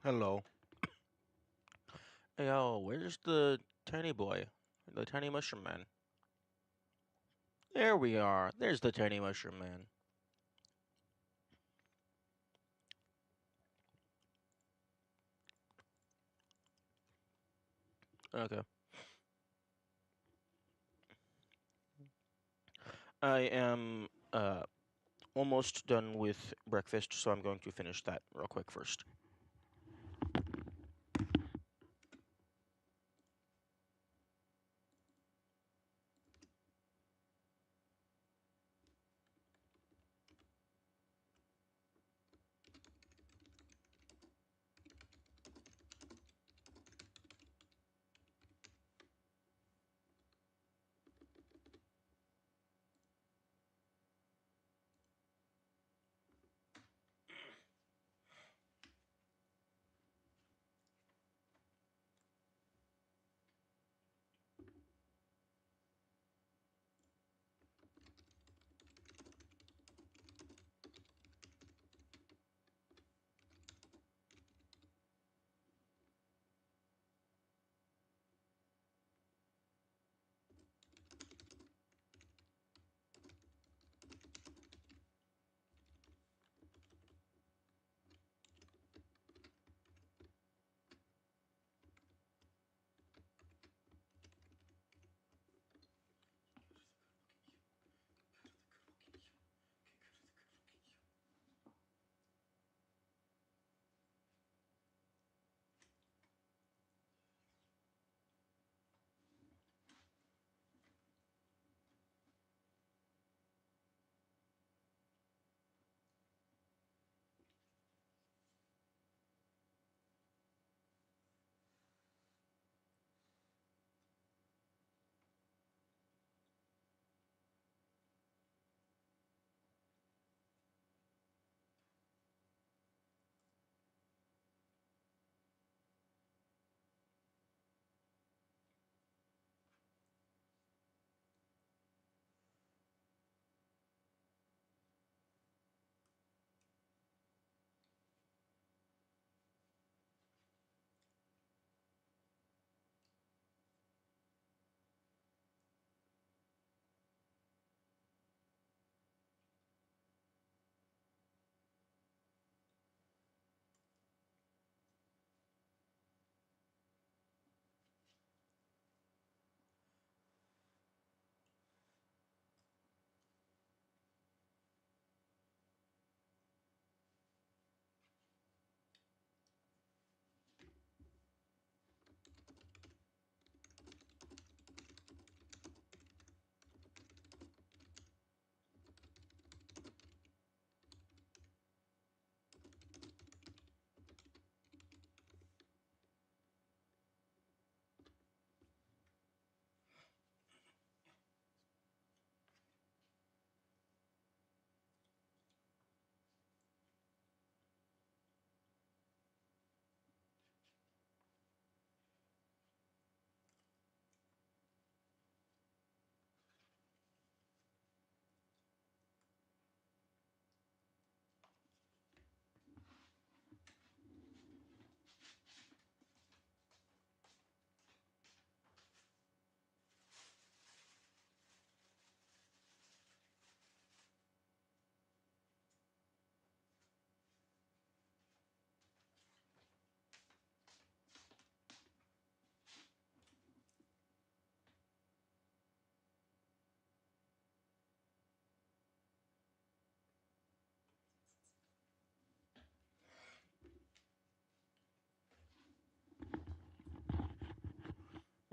Hello. Hey, yo, where's the tiny boy? The tiny mushroom man? There we are. There's the tiny mushroom man. Okay. I am almost done with breakfast, so I'm going to finish that real quick first.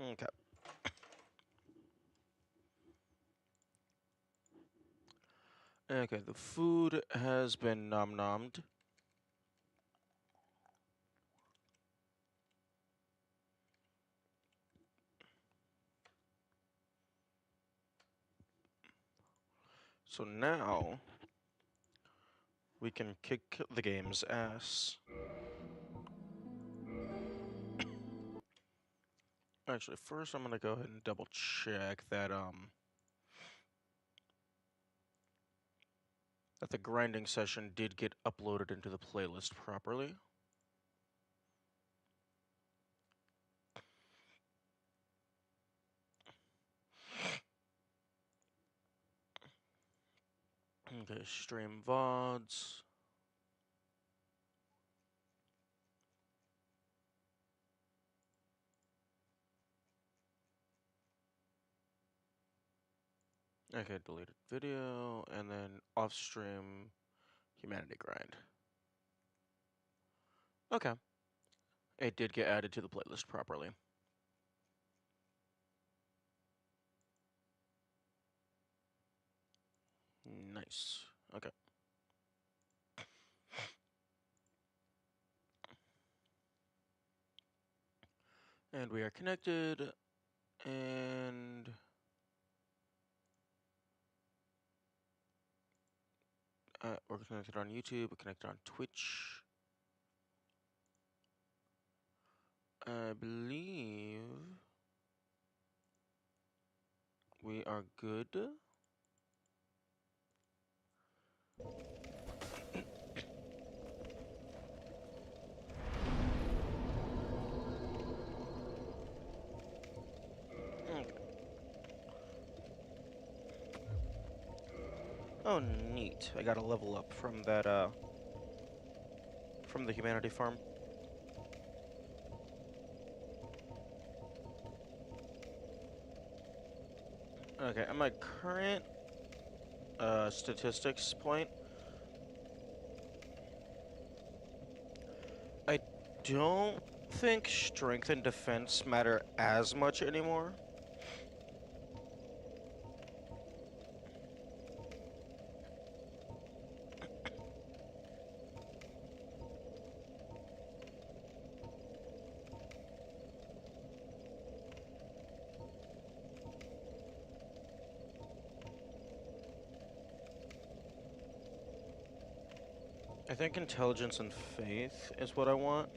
Okay. Okay, the food has been nom-nommed. So now we can kick the game's ass. Actually, first I'm gonna go ahead and double check that the grinding session did get uploaded into the playlist properly. Okay, stream VODs. Okay, deleted video, and then off-stream humanity grind. Okay. It did get added to the playlist properly. Nice. Okay. And we are connected, and we're connected on YouTube, we're connected on Twitch. I believe we are good. Okay. Oh, neat. I got a level up from that, from the humanity farm. Okay, at my current statistics point, I don't think strength and defense matter as much anymore. I think intelligence and faith is what I want.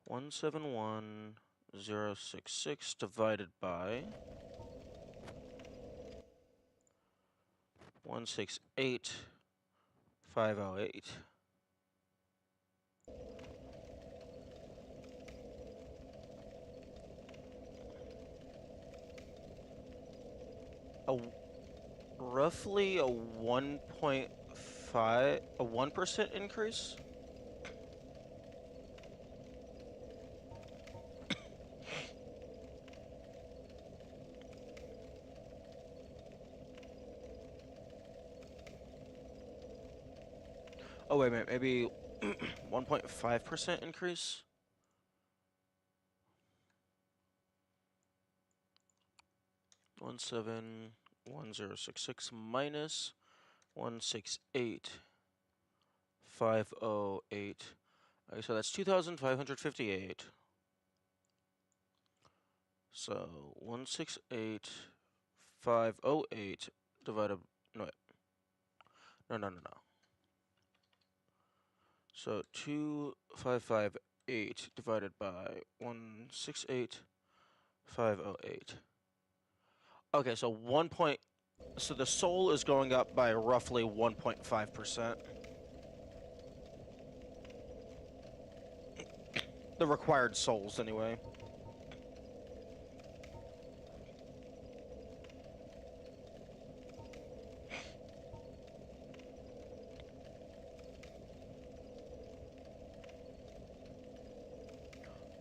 One 171,066 divided by 168,508. Roughly a 1% increase. Oh wait a minute, maybe 1.5% increase. One 171,066 minus 168,508. Okay, so that's 2,558. So 168,508 divided. No, wait. No. So 2,558 divided by 168,508. Okay, so so the soul is going up by roughly 1.5%. The required souls, anyway.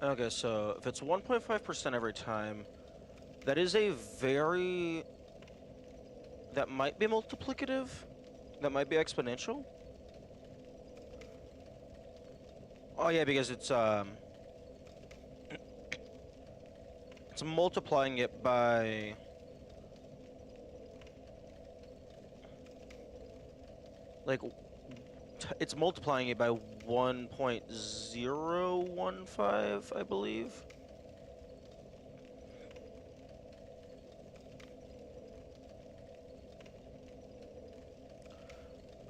Okay, so if it's 1.5% every time, that is a very... That might be multiplicative. That might be exponential. Oh yeah, because it's multiplying it by... Like, it's multiplying it by 1.015, I believe.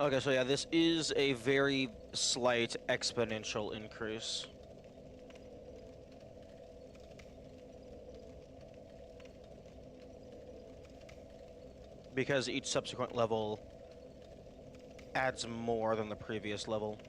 Okay, so yeah, this is a very slight exponential increase. Because each subsequent level adds more than the previous level.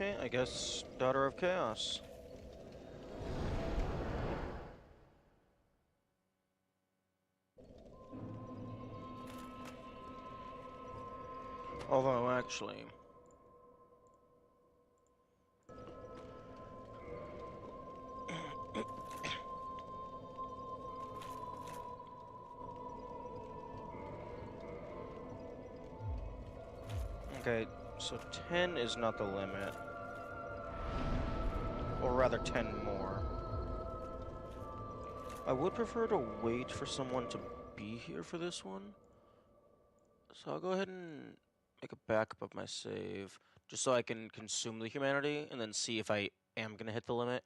Okay, I guess Daughter of Chaos. Although, actually... Okay, so 10 is not the limit. Or rather, 10 more. I would prefer to wait for someone to be here for this one. So I'll go ahead and make a backup of my save, just so I can consume the humanity, and then see if I am going to hit the limit.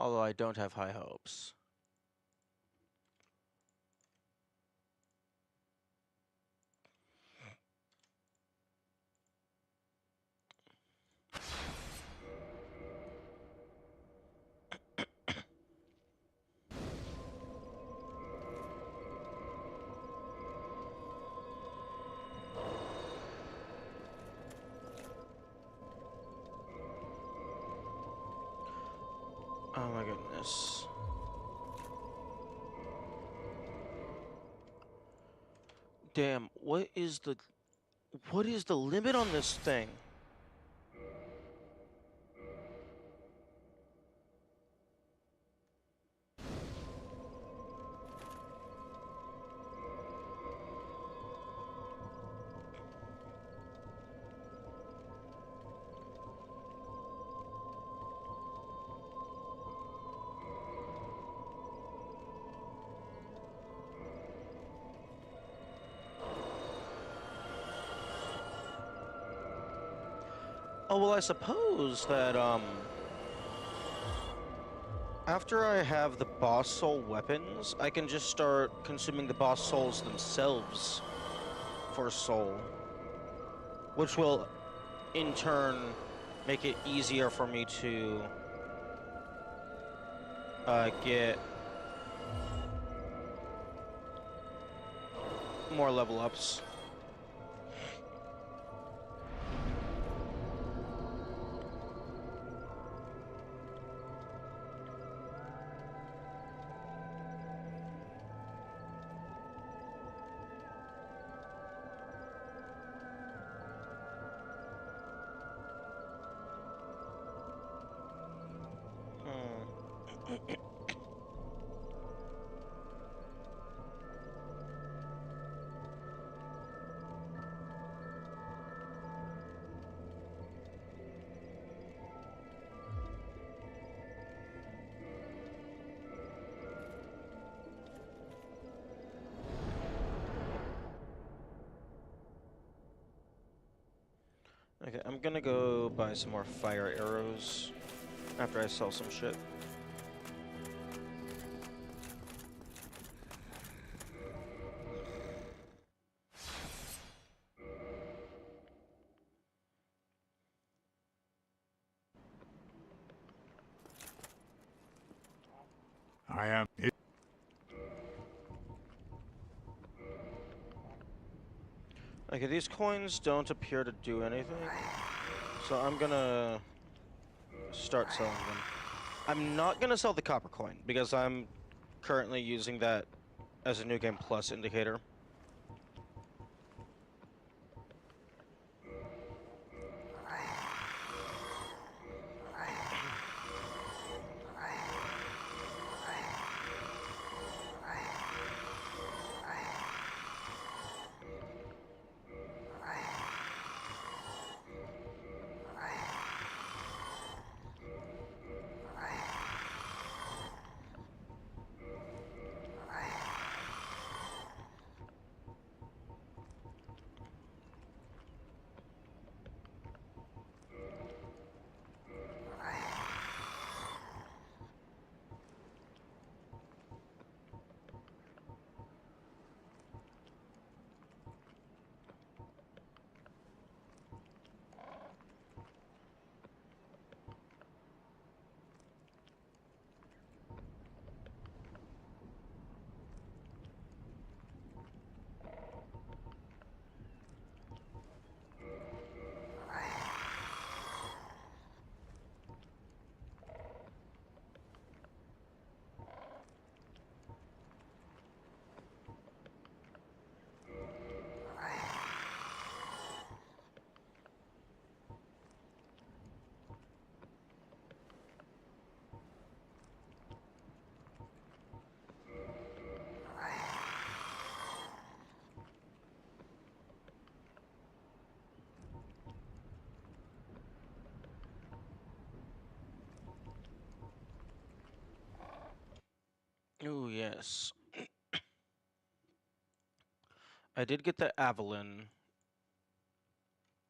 Although I don't have high hopes. Oh my goodness. Damn, what is the limit on this thing? Oh, well, I suppose that, after I have the boss soul weapons, I can just start consuming the boss souls themselves for soul. Which will, in turn, make it easier for me to, get more level ups. Okay, I'm gonna go buy some more fire arrows after I sell some shit. I am. Okay, these coins don't appear to do anything, so I'm gonna start selling them. I'm not gonna sell the copper coin, because I'm currently using that as a New Game Plus indicator. this. I did get the Avalon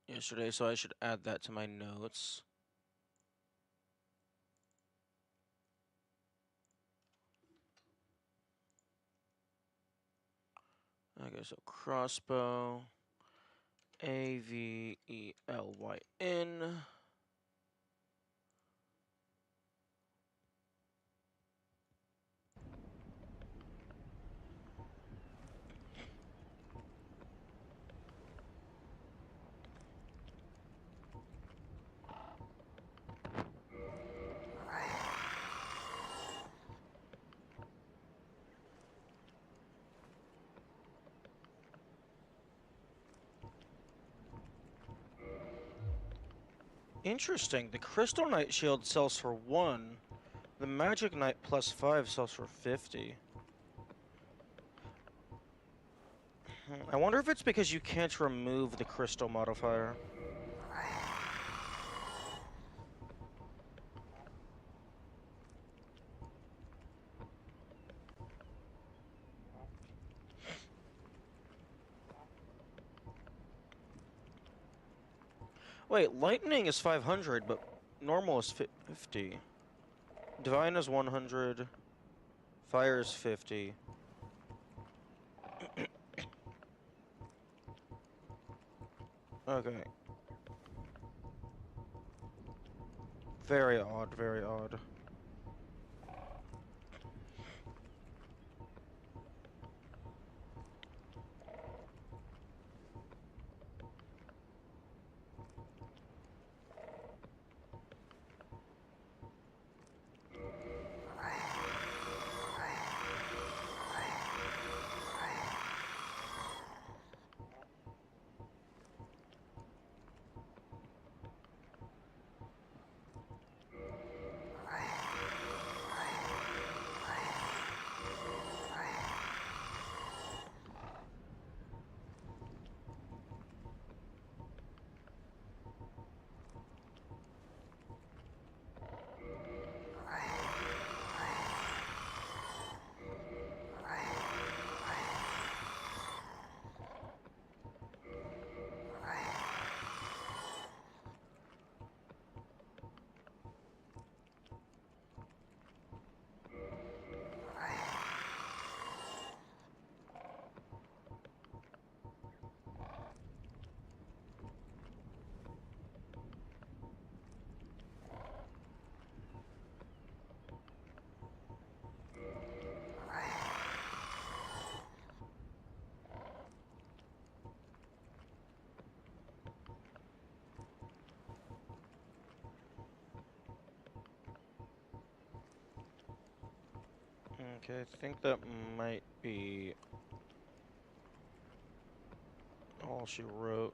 yesterday, so I should add that to my notes. Okay, so crossbow, Avelyn. Interesting. The Crystal Knight shield sells for 1. The Magic Knight +5 sells for 50. I wonder if it's because you can't remove the crystal modifier. Wait, lightning is 500, but normal is 50. Divine is 100. Fire is 50. Okay. Very odd, very odd. Okay, I think that might be all she wrote.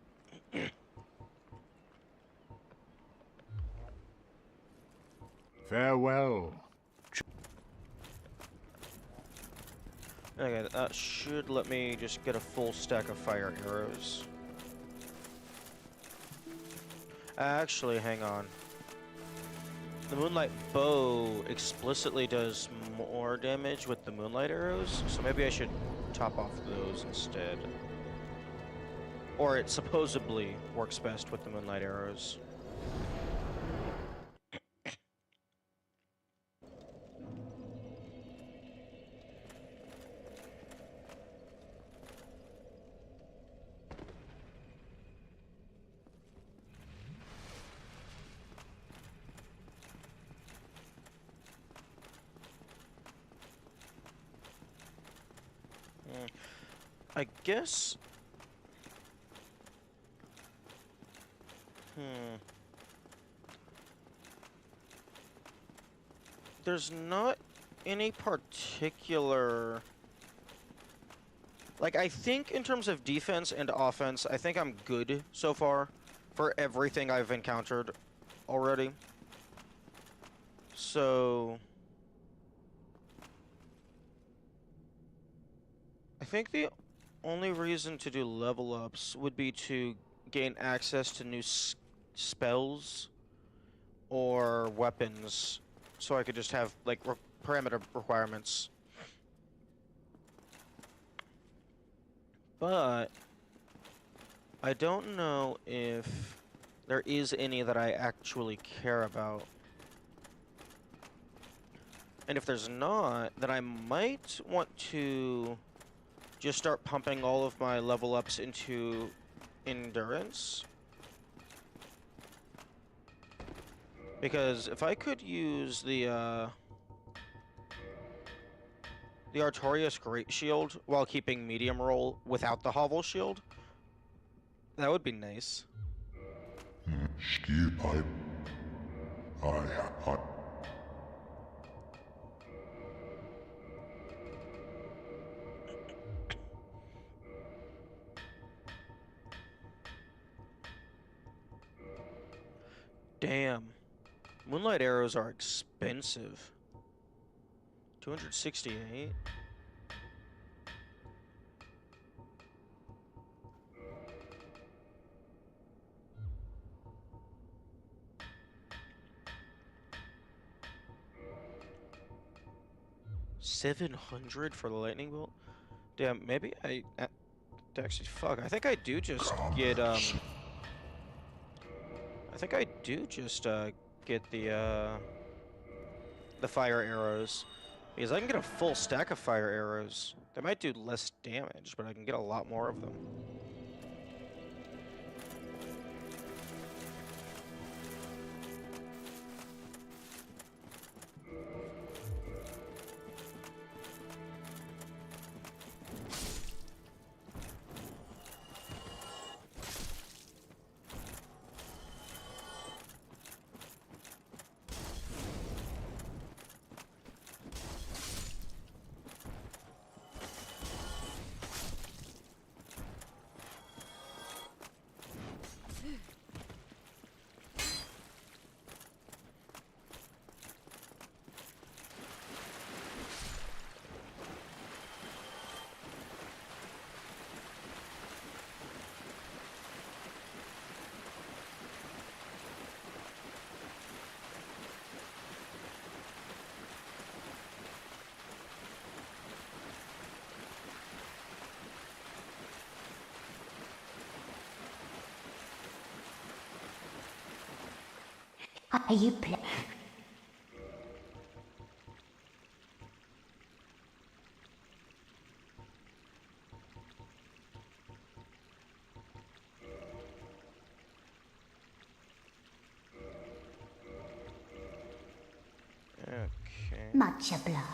Farewell. Okay, that should let me just get a full stack of fire arrows. Actually, hang on. The Moonlight Bow explicitly does more damage with the Moonlight arrows, so maybe I should top off those instead. Or it supposedly works best with the Moonlight arrows. I guess... There's not any particular... Like, I think in terms of defense and offense, I think I'm good so far for everything I've encountered already. So... I think the only reason to do level ups would be to gain access to new spells or weapons, so I could just have, like, parameter requirements. But I don't know if there is any that I actually care about. And if there's not, then I might want to just start pumping all of my level ups into endurance. Because if I could use the Artorias Great Shield while keeping medium roll without the Hovel Shield, that would be nice. Ski pipe. I. Damn. Moonlight arrows are expensive. 268. $700 for the lightning bolt? Damn, maybe actually, fuck. I think I do just get, I think I do just, get the fire arrows. Because I can get a full stack of fire arrows. They might do less damage, but I can get a lot more of them. Are you playing? Okay. Much obliged.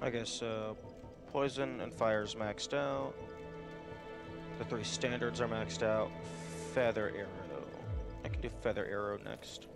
Okay, so poison and fire's maxed out. The 3 standards are maxed out. Feather arrow. I can do feather arrow next.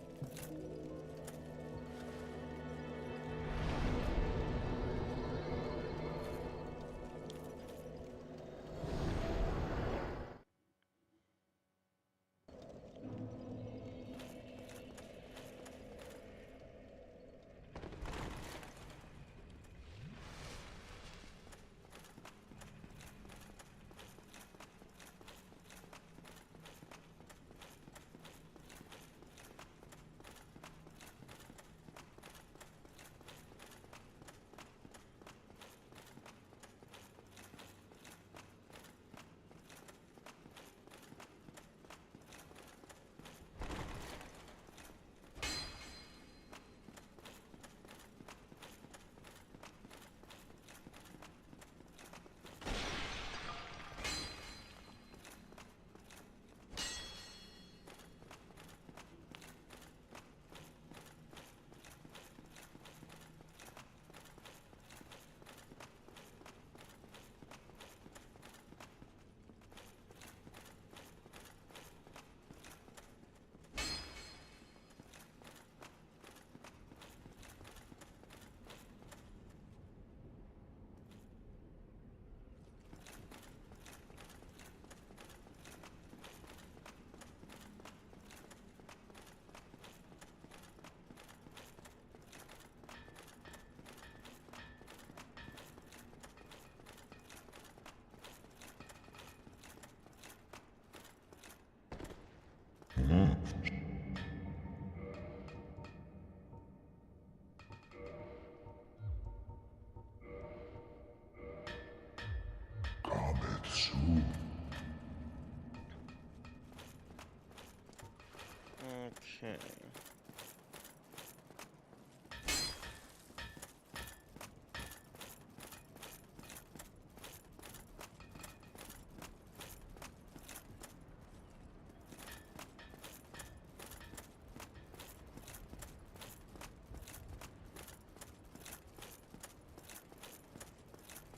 Okay.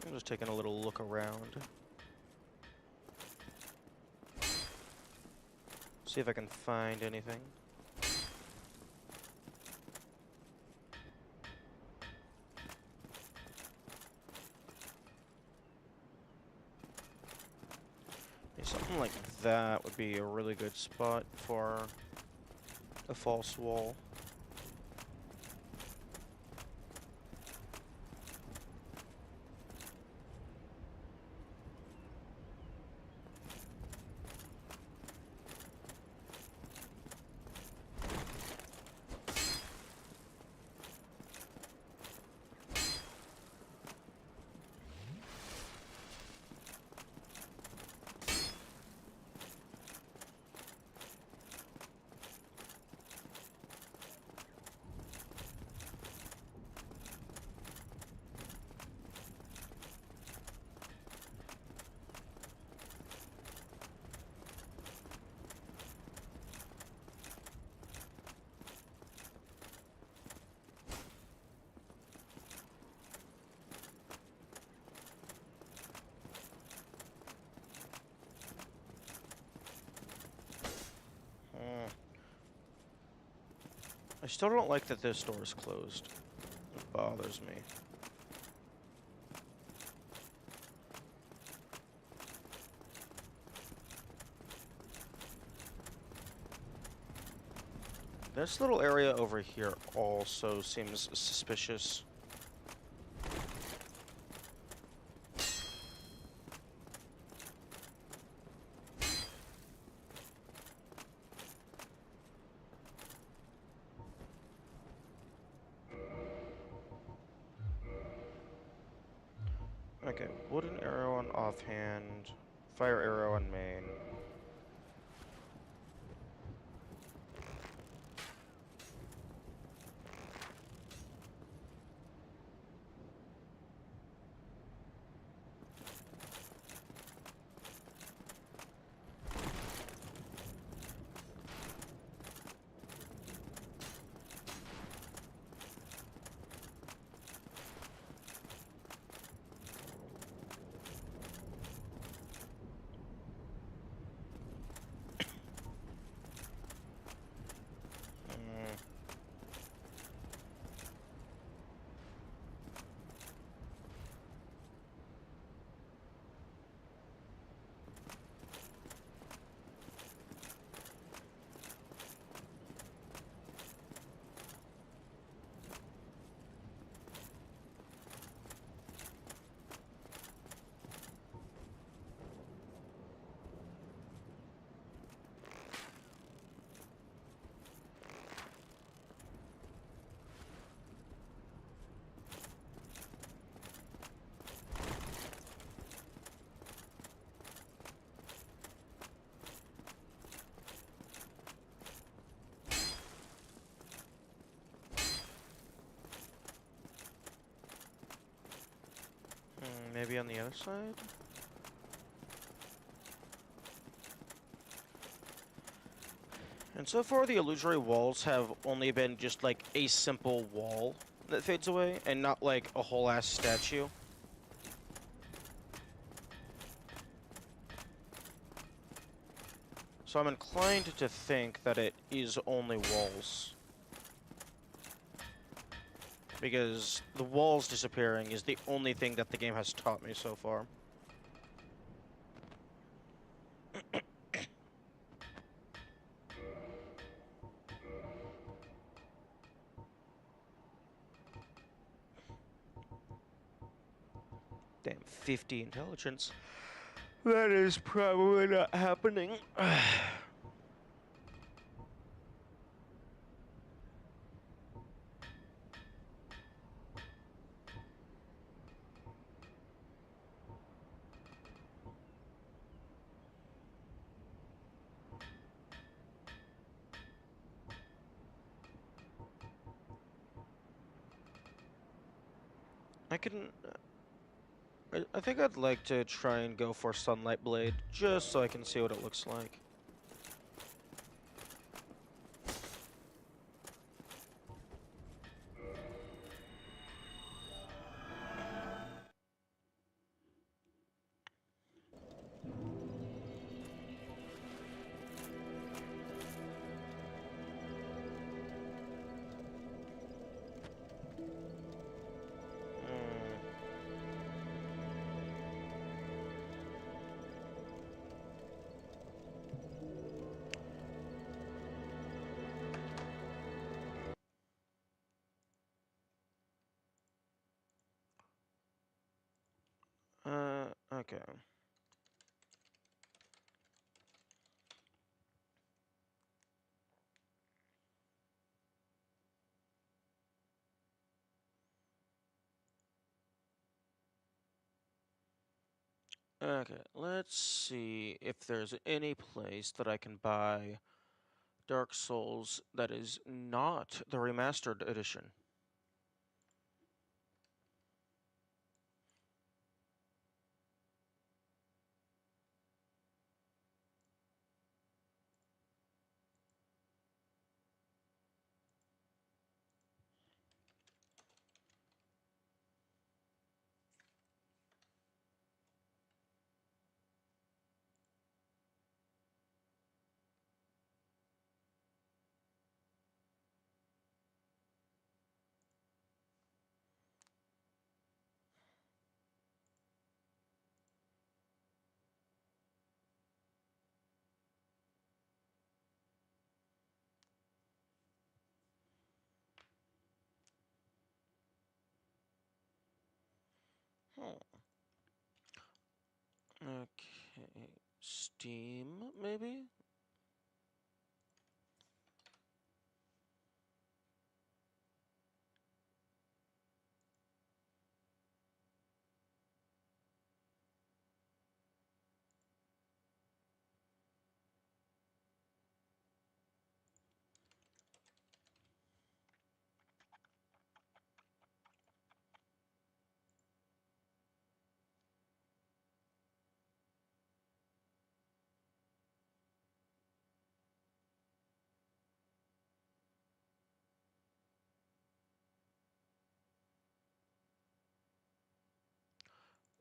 I'm just taking a little look around. See if I can find anything. Something like that would be a really good spot for a false wall. I still don't like that this door is closed. It bothers me. This little area over here also seems suspicious. Okay, wooden arrow on offhand, fire arrow on main. Maybe on the other side? And so far, the illusory walls have only been just like a simple wall that fades away, and not like a whole ass statue. So I'm inclined to think that it is only walls. Because the walls disappearing is the only thing that the game has taught me so far. Damn, 50 intelligence. That is probably not happening. I can... I think I'd like to try and go for Sunlight Blade, just so I can see what it looks like. Okay. Okay, let's see if there's any place that I can buy Dark Souls that is not the Remastered edition. Okay, Steam, maybe?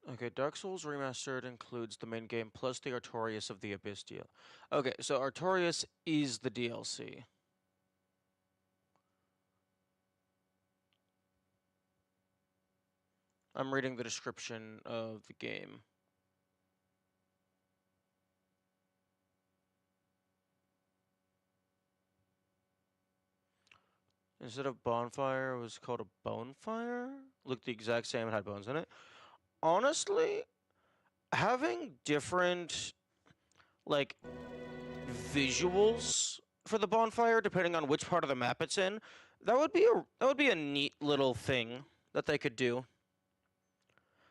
Okay, Dark Souls Remastered includes the main game plus the Artorias of the Abyss deal. Okay, so Artorias is the DLC. I'm reading the description of the game. Instead of bonfire, it was called a bonfire? Looked the exact same and had bones in it. Honestly, having different, like, visuals for the bonfire, depending on which part of the map it's in, that would be a neat little thing that they could do.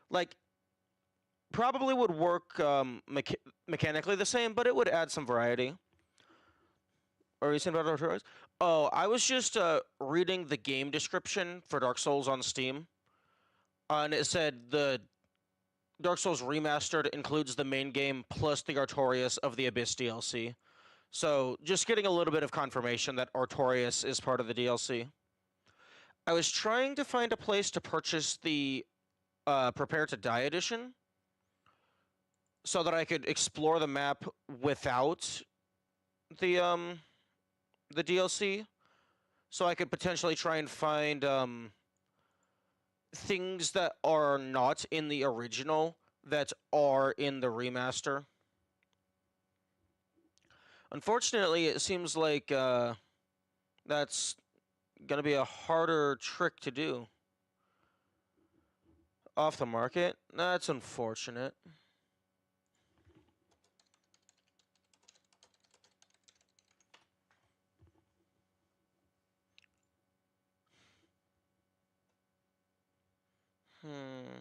Like, probably would work mechanically the same, but it would add some variety. Or are you saying about Artorias? Oh, I was just reading the game description for Dark Souls on Steam, and it said the Dark Souls Remastered includes the main game plus the Artorias of the Abyss DLC. So just getting a little bit of confirmation that Artorias is part of the DLC. I was trying to find a place to purchase the Prepare to Die edition so that I could explore the map without the DLC. So I could potentially try and find things that are not in the original that are in the remaster. Unfortunately, it seems like that's gonna be a harder trick to do. Off the market? That's unfortunate. Hmm.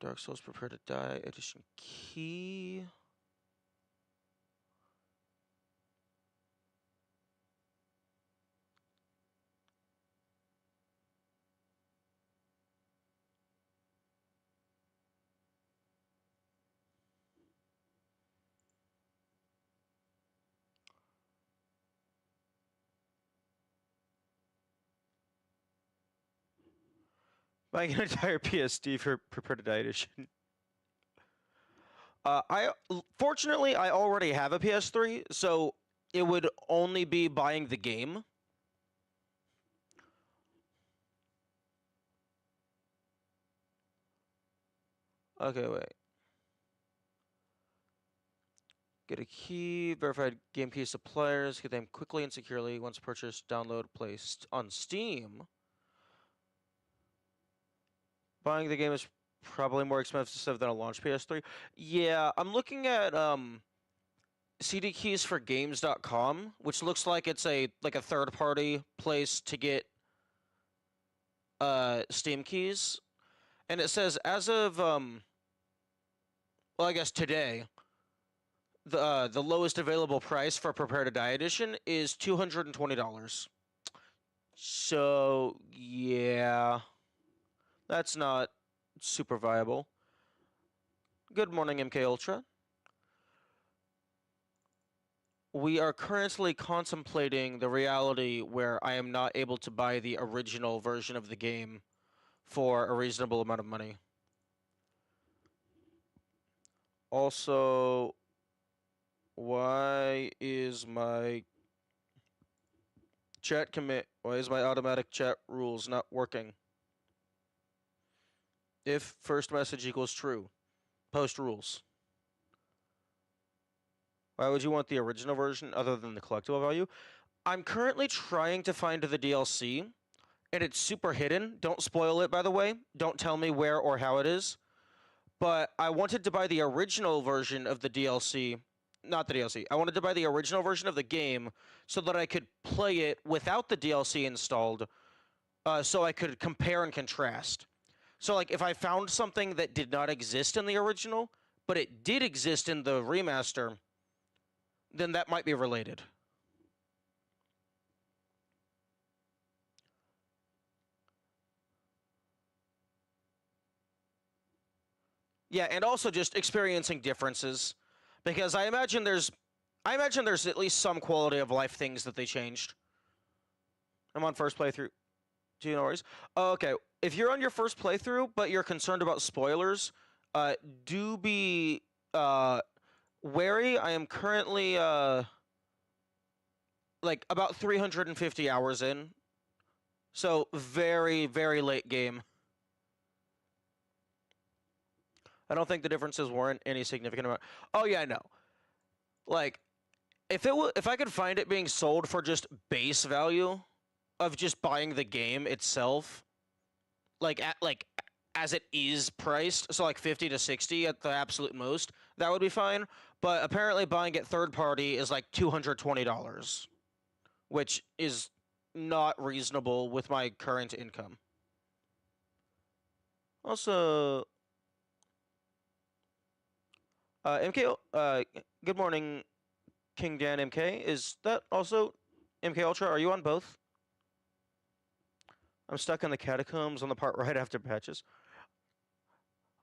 Dark Souls Prepare to Die edition key. Buying an entire PSD for Prepared to Die edition. Fortunately, I already have a PS3, so it would only be buying the game. Okay, wait. Get a key, verified game key suppliers, get them quickly and securely once purchased, download, placed on Steam. Buying the game is probably more expensive than a launch PS3. Yeah, I'm looking at CD keys for games.com, which looks like it's a third-party place to get Steam keys. And it says as of well, I guess today, the lowest available price for Prepare to Die edition is $220. So yeah, that's not super viable. Good morning, MK Ultra. We are currently contemplating the reality where I am not able to buy the original version of the game for a reasonable amount of money. Also, why is my automatic chat rules not working? If first message equals true, post rules. Why would you want the original version other than the collectible value? I'm currently trying to find the DLC, and it's super hidden. Don't spoil it, by the way. Don't tell me where or how it is. But I wanted to buy the original version of the DLC. Not the DLC. I wanted to buy the original version of the game so that I could play it without the DLC installed, so I could compare and contrast. So, like, if I found something that did not exist in the original, but it did exist in the remaster, then that might be related. Yeah, and also just experiencing differences, because I imagine there's at least some quality of life things that they changed. I'm on first playthrough. Do you know worries? Oh, okay. If you're on your first playthrough, but you're concerned about spoilers, do be wary. I am currently like about 350 hours in, so very, very late game. I don't think the differences warrant any significant amount. Oh yeah, I know. Like, if I could find it being sold for just base value of just buying the game itself, like as it is priced, so like 50 to 60 at the absolute most, that would be fine. But apparently buying it third party is like $220, which is not reasonable with my current income. Also, MK, good morning, King Dan MK. Is that also MK Ultra? Are you on both? I'm stuck in the catacombs on the part right after patches.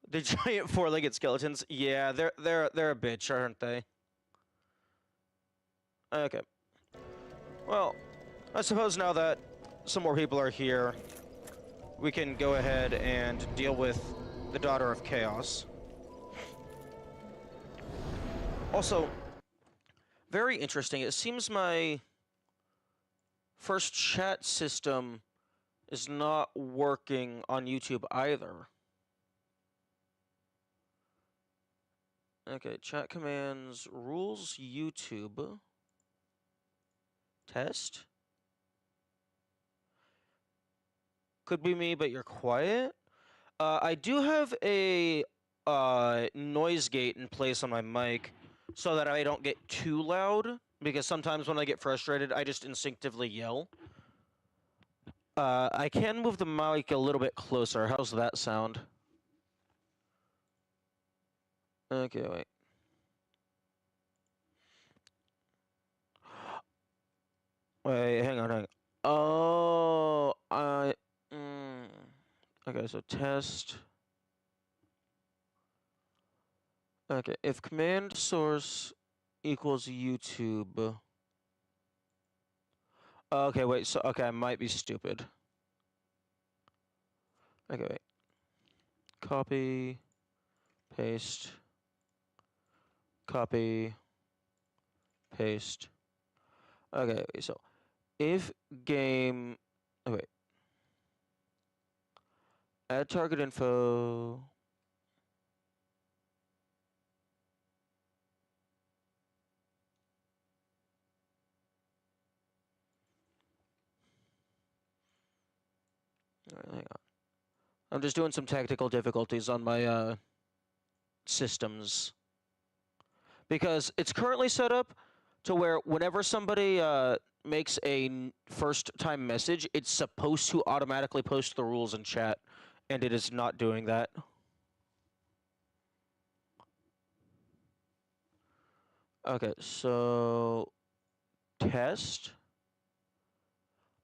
The giant four-legged skeletons. Yeah, they're a bitch, aren't they? Okay. Well, I suppose now that some more people are here, we can go ahead and deal with the Daughter of Chaos. Also, very interesting. It seems my first chat system is not working on YouTube either. Okay, chat commands, rules, YouTube. Test? Could be me, but you're quiet. I do have a noise gate in place on my mic so that I don't get too loud, because sometimes when I get frustrated, I just instinctively yell. I can move the mic a little bit closer. How's that sound? Okay, wait. Wait, hang on. Oh, okay, so test. Okay, if command source equals YouTube. Okay, wait, so, okay, I might be stupid. Okay, wait. Copy, paste, copy, paste. Okay, so if game, oh wait, add target info. All right, hang on. I'm just doing some technical difficulties on my systems because it's currently set up to where whenever somebody makes a first-time message, it's supposed to automatically post the rules in chat, and it is not doing that. Okay, so test.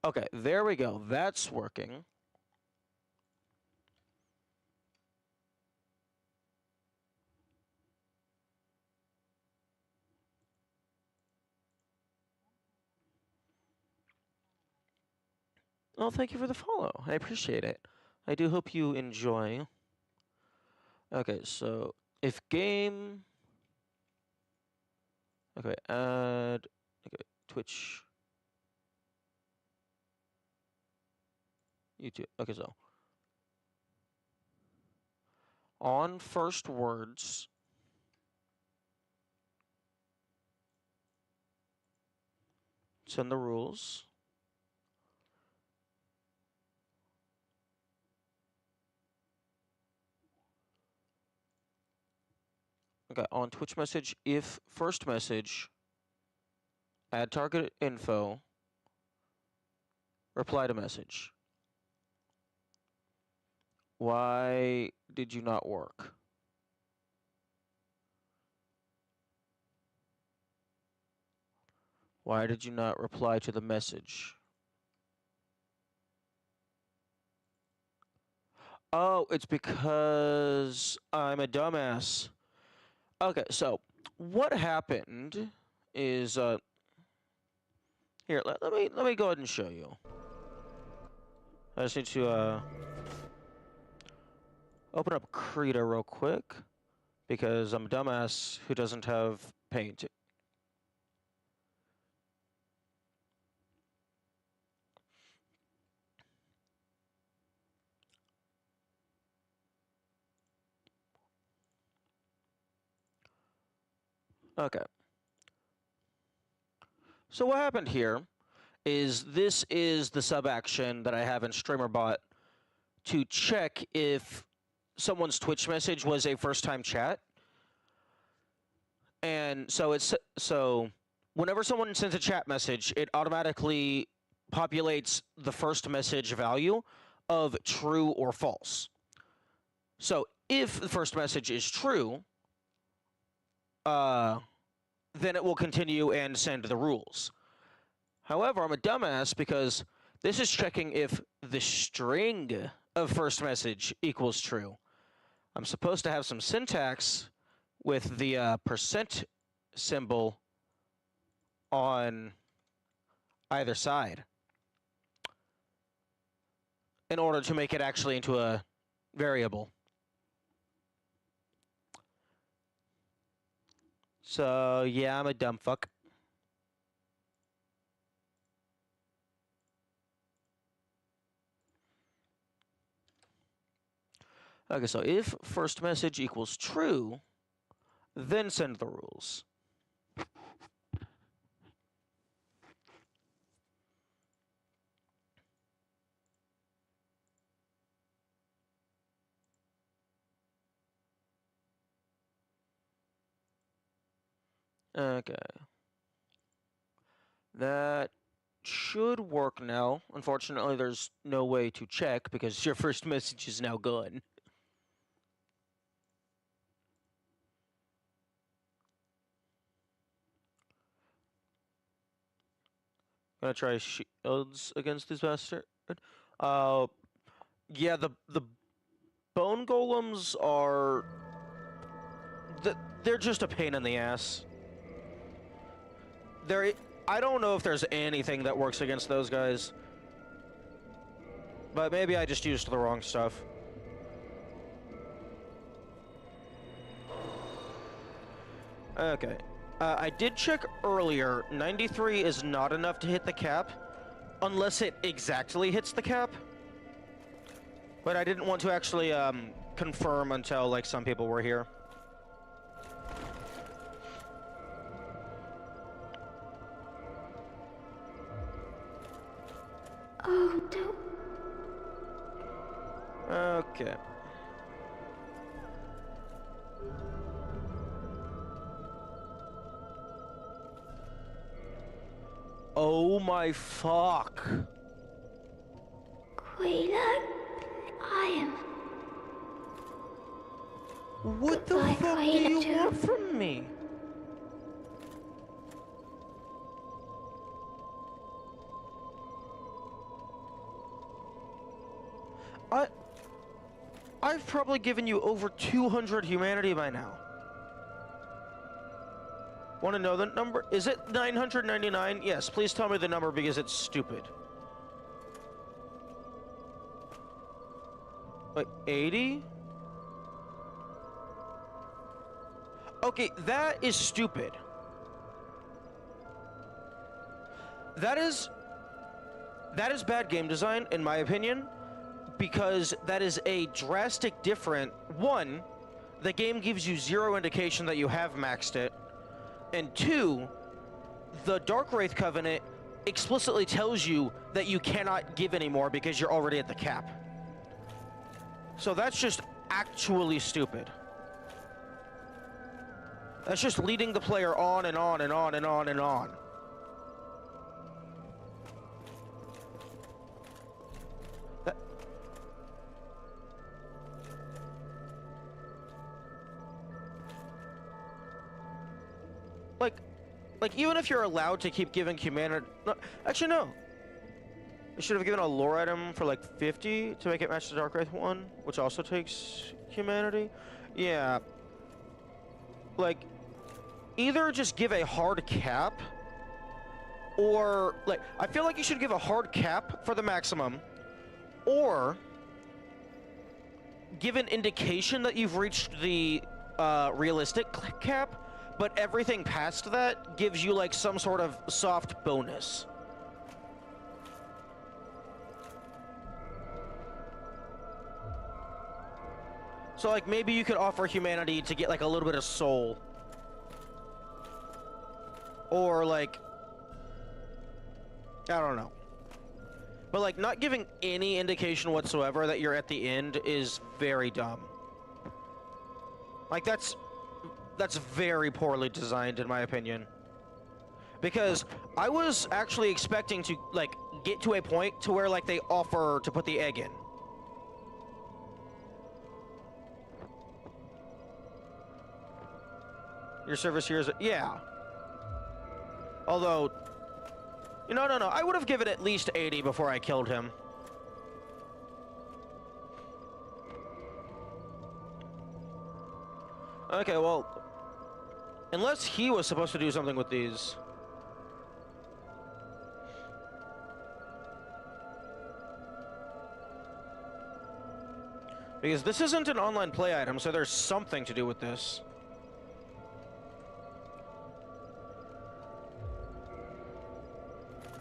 Okay, there we go. That's working. Oh, thank you for the follow. I appreciate it. I do hope you enjoy. Okay, so if game. Okay, add. Okay, Twitch. YouTube. Okay, so on first words. Send the rules. Okay, on Twitch message, if first message, add target info, reply to message. Why did you not work? Why did you not reply to the message? Oh, it's because I'm a dumbass. Okay, so what happened is here, let me go ahead and show you. I just need to open up Krita real quick because I'm a dumbass who doesn't have paint. Okay. So what happened here is this is the sub action that I have in StreamerBot to check if someone's Twitch message was a first time chat. And so whenever someone sends a chat message, it automatically populates the first message value of true or false. So if the first message is true, then it will continue and send the rules. However, I'm a dumbass because this is checking if the string of first message equals true. I'm supposed to have some syntax with the percent symbol on either side in order to make it actually into a variable. So, yeah, I'm a dumb fuck. Okay, so if first message equals true, then send the rules. Okay. That should work now. Unfortunately, there's no way to check because your first message is now gone. Gonna try shields against this bastard. Yeah, the bone golems are they're just a pain in the ass. I don't know if there's anything that works against those guys. But maybe I just used the wrong stuff. Okay. I did check earlier. 93 is not enough to hit the cap, unless it exactly hits the cap. But I didn't want to actually confirm until like some people were here. Oh, don't. Okay. Oh my fuck. Quayla, I am. What the Goodbye, fuck do you Quayla. want from me? I've probably given you over 200 humanity by now. Want to know the number? Is it 999? Yes, please tell me the number because it's stupid. Like 80? Okay, that is stupid. That is bad game design, in my opinion, because that is a drastic different. One, the game gives you zero indication that you have maxed it, and two, the Dark Wraith Covenant explicitly tells you that you cannot give anymore because you're already at the cap. So that's just actually stupid. That's just leading the player on and on and on and on and on. Like, even if you're allowed to keep giving humanity... No, actually, no. I should have given a lore item for, like, 50 to make it match the Dark Wraith one, which also takes humanity. Yeah. Like, either just give a hard cap, or, like, I feel like you should give a hard cap for the maximum, or give an indication that you've reached the realistic cap, but everything past that gives you like some sort of soft bonus. So like maybe you could offer humanity to get like a little bit of soul. Or like, I don't know. But like not giving any indication whatsoever that you're at the end is very dumb. Like that's very poorly designed in my opinion. Because I was actually expecting to like get to a point to where like they offer to put the egg in. Your service here is yeah. Although no, I would have given at least 80 before I killed him. Okay, well, unless he was supposed to do something with these. Because this isn't an online play item, so there's something to do with this.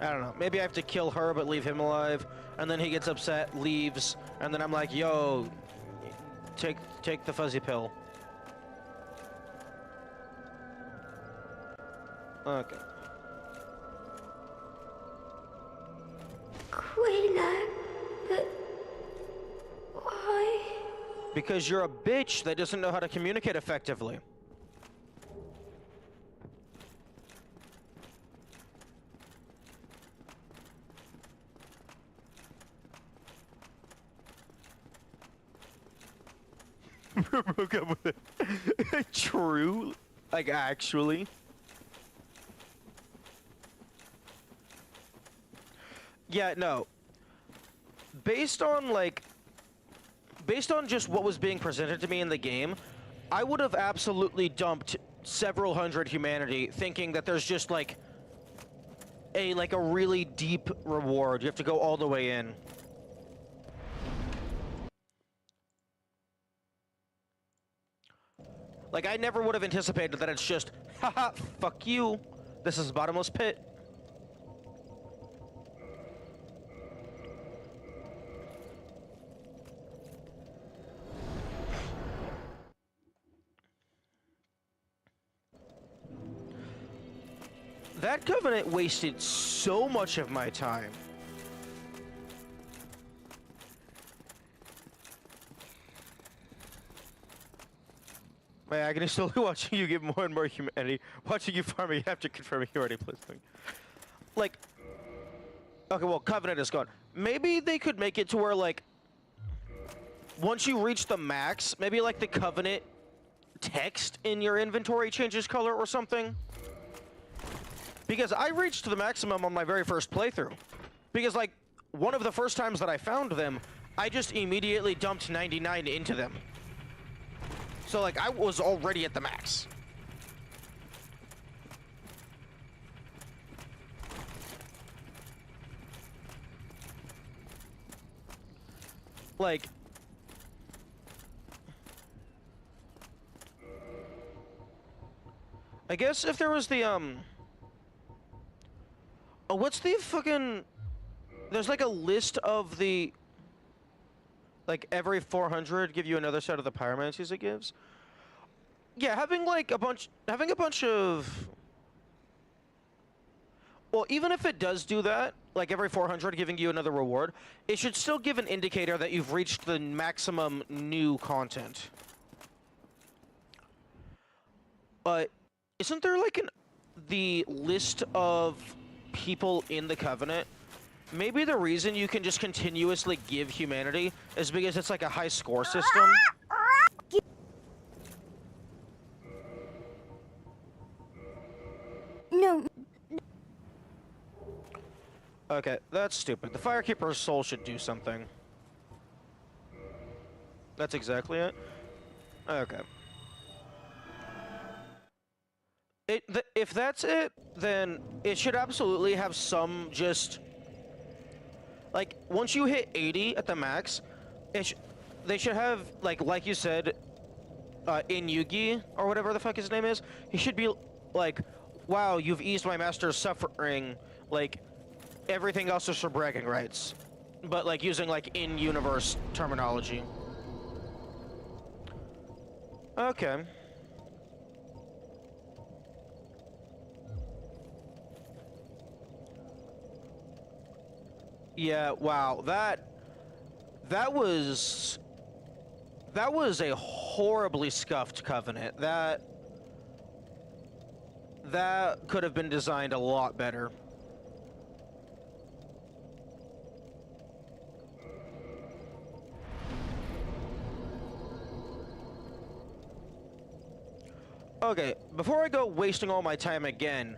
I don't know. Maybe I have to kill her but leave him alive, and then he gets upset, leaves, and then I'm like, yo, take the fuzzy pill. Okay. Quayla, but why? Because you're a bitch that doesn't know how to communicate effectively. Broke up with it. True. Like, actually. Yeah, no. Based on just what was being presented to me in the game, I would have absolutely dumped several hundred humanity thinking that there's just like a really deep reward. You have to go all the way in. Like, I never would have anticipated that it's just Haha, fuck you. This is bottomless pit. That Covenant wasted so much of my time. My agony is slowly watching you get more and more humanity. Watching you farming after confirming you already placed thing. Like, okay, well, Covenant is gone. Maybe they could make it to where, like, once you reach the max, maybe, like, the Covenant text in your inventory changes color or something. Because I reached the maximum on my very first playthrough. Because, like, one of the first times that I found them, I just immediately dumped 99 into them. So, like, I was already at the max. Like... I guess if there was the, oh, what's the fucking... There's, like, a list of the... Like, every 400 give you another set of the pyromancies it gives. Yeah, having, like, having a bunch of... Well, even if it does do that, like, every 400 giving you another reward, it should still give an indicator that you've reached the maximum new content. But... Isn't there, like, the list of people in the Covenant? Maybe the reason you can just continuously give humanity is because it's, like, a high score system. No. Okay, that's stupid. The Firekeeper's soul should do something. That's exactly it? Okay. If that's it, then it should absolutely have some just... Like, once you hit 80 at the max, they should have, like you said, in Yugi, or whatever the fuck his name is, he should be like, wow, you've eased my master's suffering, like, everything else is for bragging rights. But, like, using, like, in-universe terminology. Okay. Yeah, wow, that was a horribly scuffed Covenant. That could have been designed a lot better. Okay, before I go wasting all my time again,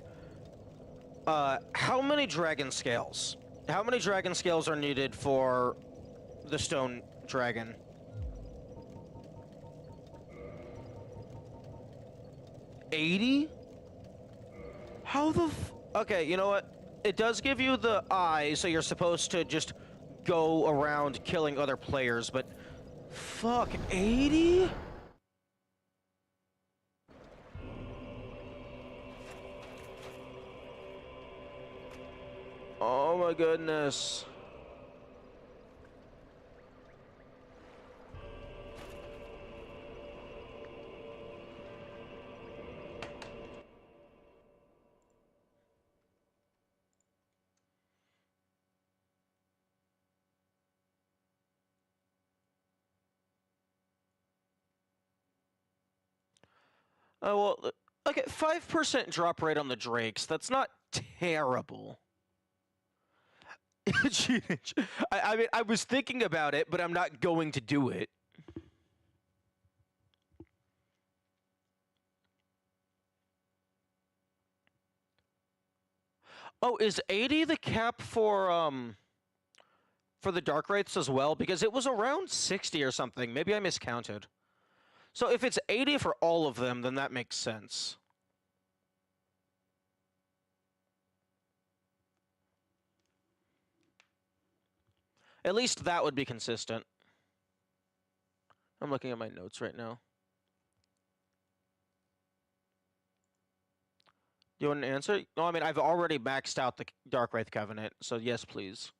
how many dragon scales? How many dragon scales are needed for the stone dragon? 80? How the Okay, you know what? It does give you the eye, so you're supposed to just go around killing other players, but... Fuck, 80? Oh my goodness. Oh, well, okay, 5% drop rate on the Drakes. That's not terrible. I mean, I was thinking about it, but I'm not going to do it. Oh, is 80 the cap for the Dark Wraiths as well? Because it was around 60 or something. Maybe I miscounted. So if it's 80 for all of them, then that makes sense. At least that would be consistent. I'm looking at my notes right now. You want an answer? No, I mean, I've already maxed out the Dark Wraith Covenant, so yes, please.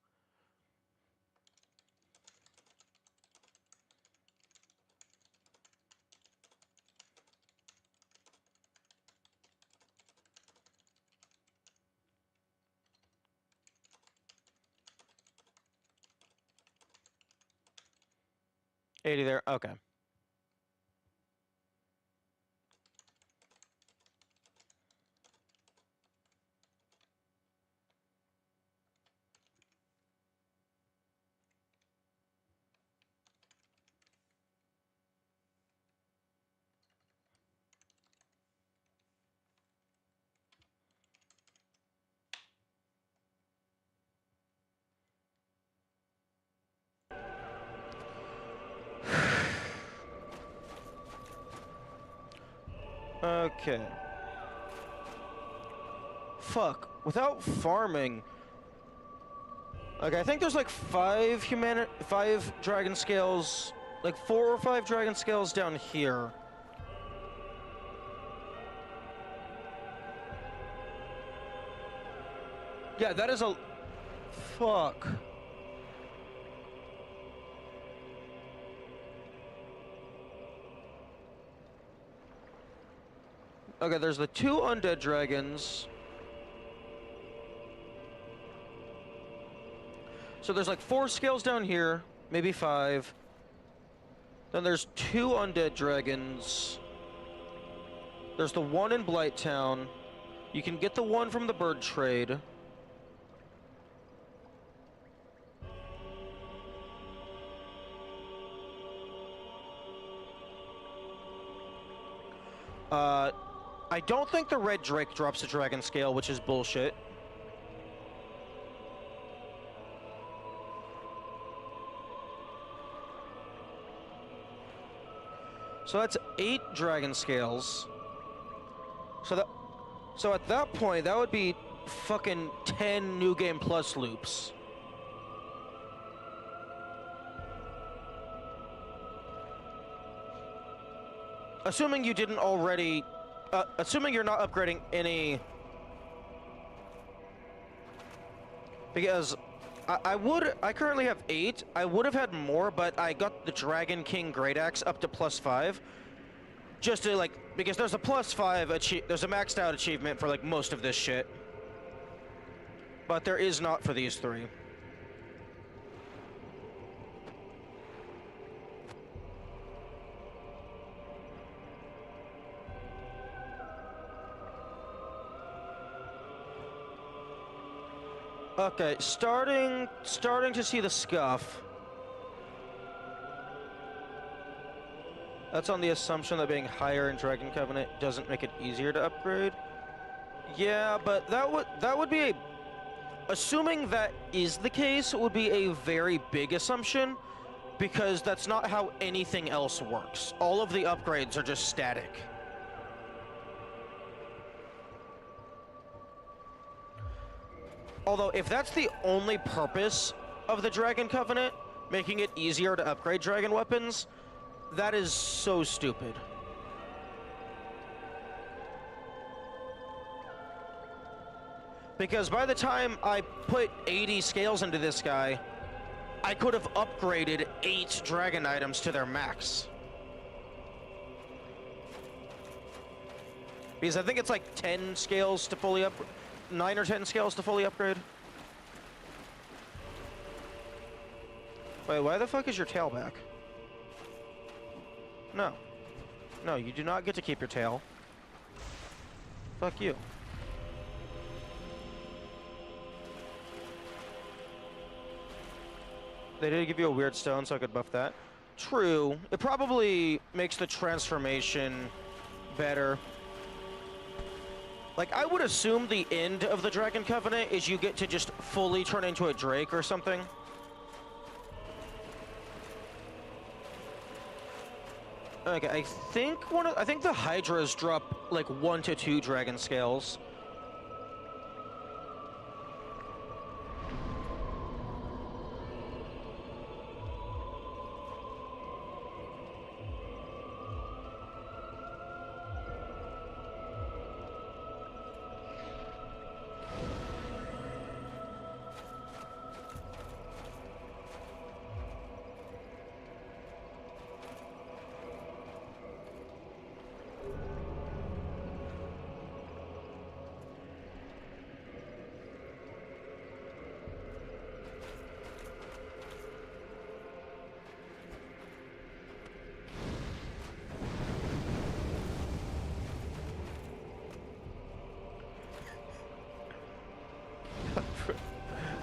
$80 there, okay. Okay. Fuck. Without farming... Okay, I think there's like 5 dragon scales... Like 4 or 5 dragon scales down here. Yeah, that is a... Fuck. Okay, there's the 2 undead dragons. So there's like 4 scales down here, maybe 5. Then there's 2 undead dragons. There's the 1 in Blighttown. You can get the 1 from the bird trade. I don't think the red drake drops a dragon scale, which is bullshit. So that's 8 dragon scales. So at that point, that would be fucking 10 New Game Plus loops. Assuming you didn't already... assuming you're not upgrading any... Because I currently have 8. I would have had more, but I got the Dragon King Great Axe up to +5. Just to, like... Because there's a +5 there's a maxed out achievement for, like, most of this shit. But there is not for these 3. Okay, starting to see the scuff. That's on the assumption that being higher in Dragon Covenant doesn't make it easier to upgrade. Yeah, but that would be a... Assuming that is the case, it would be a very big assumption, because that's not how anything else works. All of the upgrades are just static. Although, if that's the only purpose of the Dragon Covenant, making it easier to upgrade dragon weapons, that is so stupid. Because by the time I put 80 scales into this guy, I could have upgraded 8 dragon items to their max. Because I think it's like 10 scales to fully upgrade. 9 or 10 scales to fully upgrade. Wait, why the fuck is your tail back? No. No, you do not get to keep your tail. Fuck you. They did give you a weird stone, so I could buff that. True. It probably makes the transformation better. Like, I would assume the end of the Dragon Covenant is you get to just fully turn into a drake or something. Okay, I think the Hydras drop like 1 to 2 dragon scales.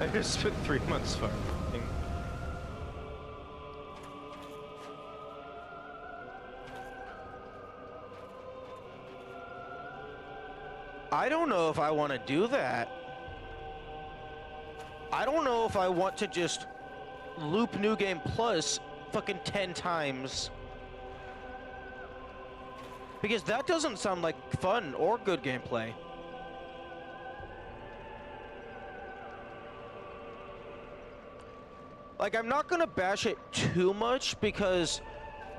I just spent 3 months farming. I don't know if I want to do that. I don't know if I want to just loop New Game Plus fucking 10 times. Because that doesn't sound like fun or good gameplay. Like, I'm not gonna bash it too much because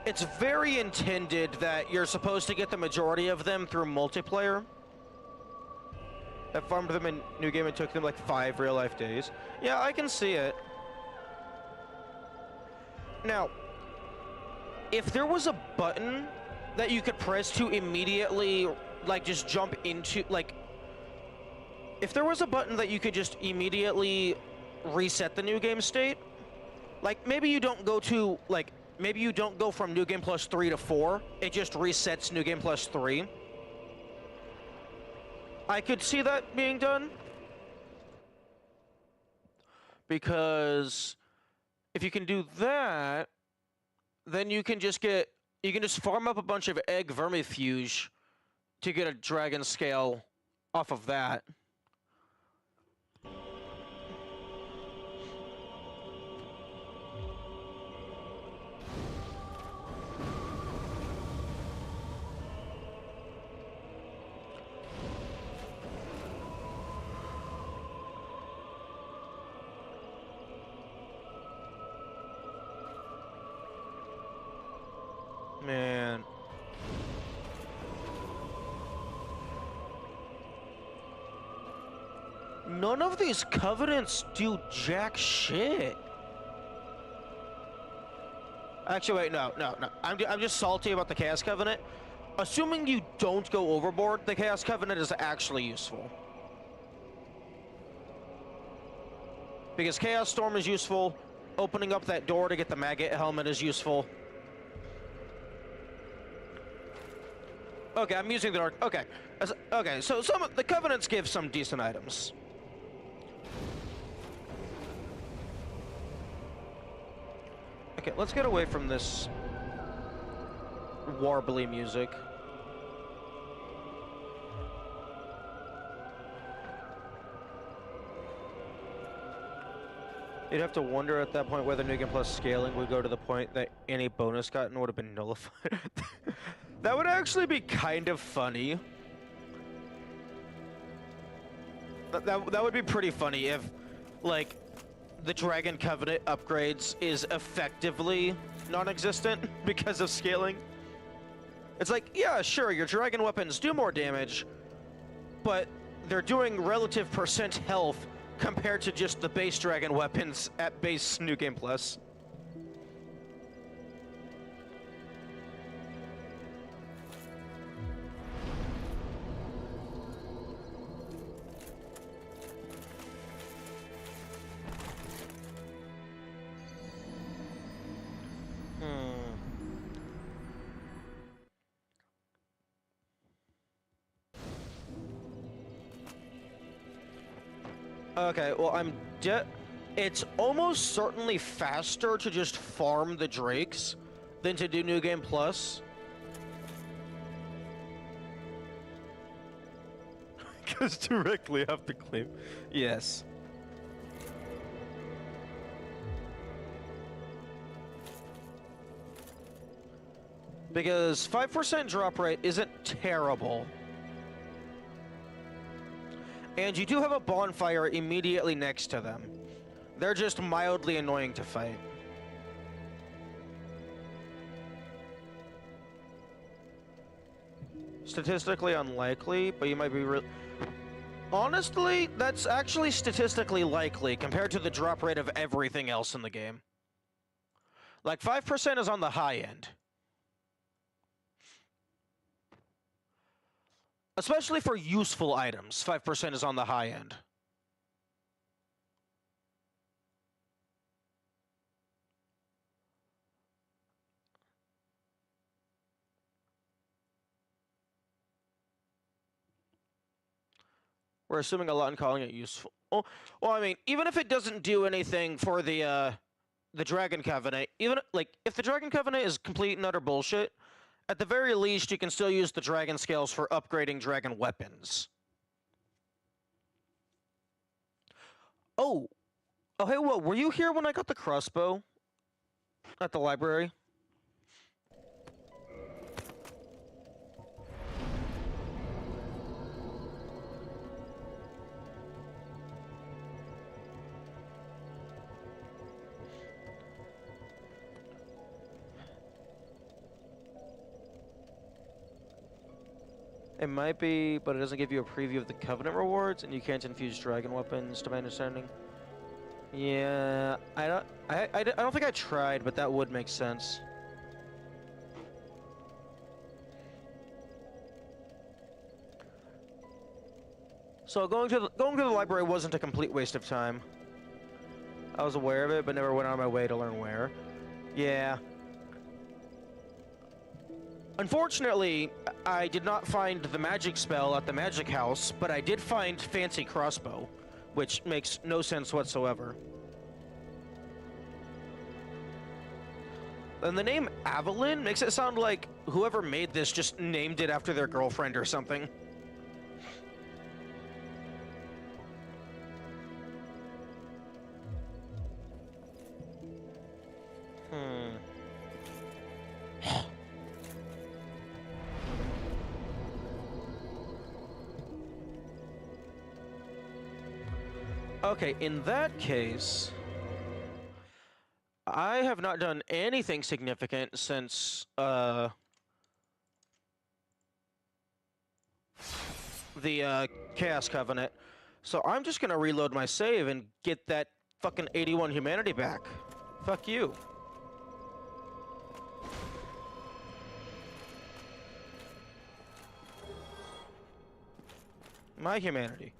it's very intended that you're supposed to get the majority of them through multiplayer. I farmed them in New Game, it took them like 5 real-life days. Yeah, I can see it. Now, if there was a button that you could press to immediately, like, just jump into, like... If there was a button that you could just immediately reset the New Game state, like, maybe you don't go to, like, maybe you don't go from New Game Plus 3 to 4, it just resets New Game Plus 3. I could see that being done. Because if you can do that, then you can just farm up a bunch of egg vermifuge to get a dragon scale off of that. Man. None of these covenants do jack shit. Actually, wait, no. I'm just salty about the Chaos Covenant. Assuming you don't go overboard, the Chaos Covenant is actually useful. Because Chaos Storm is useful, opening up that door to get the Maggot Helmet is useful. Okay, I'm using the... Okay. Okay, so some of the Covenants give some decent items. Okay, let's get away from this warbly music. You'd have to wonder at that point whether New Game Plus scaling would go to the point that any bonus gotten would have been nullified. That would actually be kind of funny. That would be pretty funny if, like, the Dragon Covenant upgrades is effectively non-existent because of scaling. It's like, yeah, sure, your dragon weapons do more damage, but they're doing relative percent health compared to just the base dragon weapons at base New Game Plus. Okay, well, it's almost certainly faster to just farm the drakes than to do New Game Plus. Because directly after claim. Yes. Because 5% drop rate isn't terrible. And you do have a bonfire immediately next to them. They're just mildly annoying to fight. Statistically unlikely, but you might be real. Honestly, that's actually statistically likely compared to the drop rate of everything else in the game. Like, 5% is on the high end. Especially for useful items, 5% is on the high end. We're assuming a lot and calling it useful. Oh, well, I mean, even if it doesn't do anything for the Dragon Covenant, even like if the Dragon Covenant is complete and utter bullshit, at the very least you can still use the Dragon Scales for upgrading Dragon weapons. Oh, hey, whoa, were you here when I got the crossbow at the library? It might be, but it doesn't give you a preview of the Covenant rewards, and you can't infuse dragon weapons, to my understanding. Yeah, I don't think I tried, but that would make sense. So going to the library wasn't a complete waste of time. I was aware of it, but never went on my way to learn where. Yeah. Unfortunately, I did not find the magic spell at the magic house, but I did find fancy crossbow, which makes no sense whatsoever. And the name Avalyn makes it sound like whoever made this just named it after their girlfriend or something. Okay, in that case, I have not done anything significant since, the, Chaos Covenant. So I'm just gonna reload my save and get that fucking 81 humanity back. Fuck you. My humanity.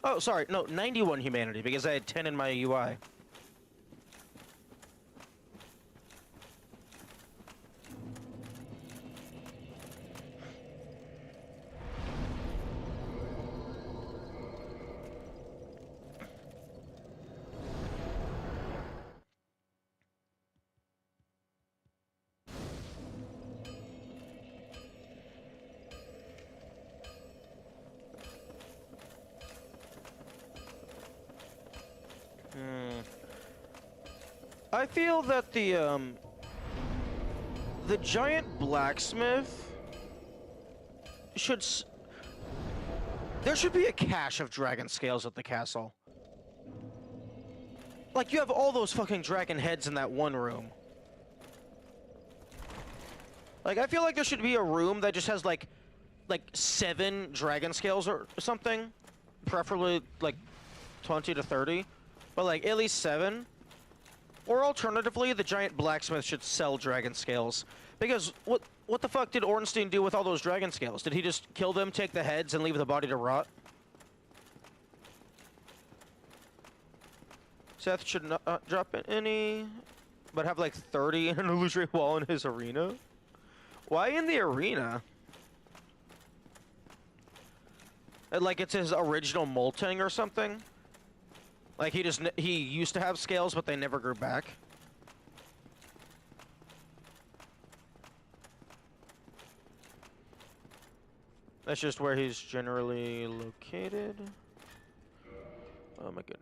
Oh, sorry, no, 91 humanity, because I had 10 in my UI. I feel that the giant blacksmith should there should be a cache of dragon scales at the castle. Like, you have all those fucking dragon heads in that one room. Like, I feel like there should be a room that just has, like 7 dragon scales or something. Preferably, like, 20 to 30. But, like, at least 7. Or alternatively, the giant blacksmith should sell dragon scales. Because what the fuck did Ornstein do with all those dragon scales? Did he just kill them, take the heads, and leave the body to rot? Seth should not drop any, but have like 30 in an illusory wall in his arena? Why in the arena? Like it's his original molting or something? Like he used to have scales, but they never grew back. That's just where he's generally located. Oh my god.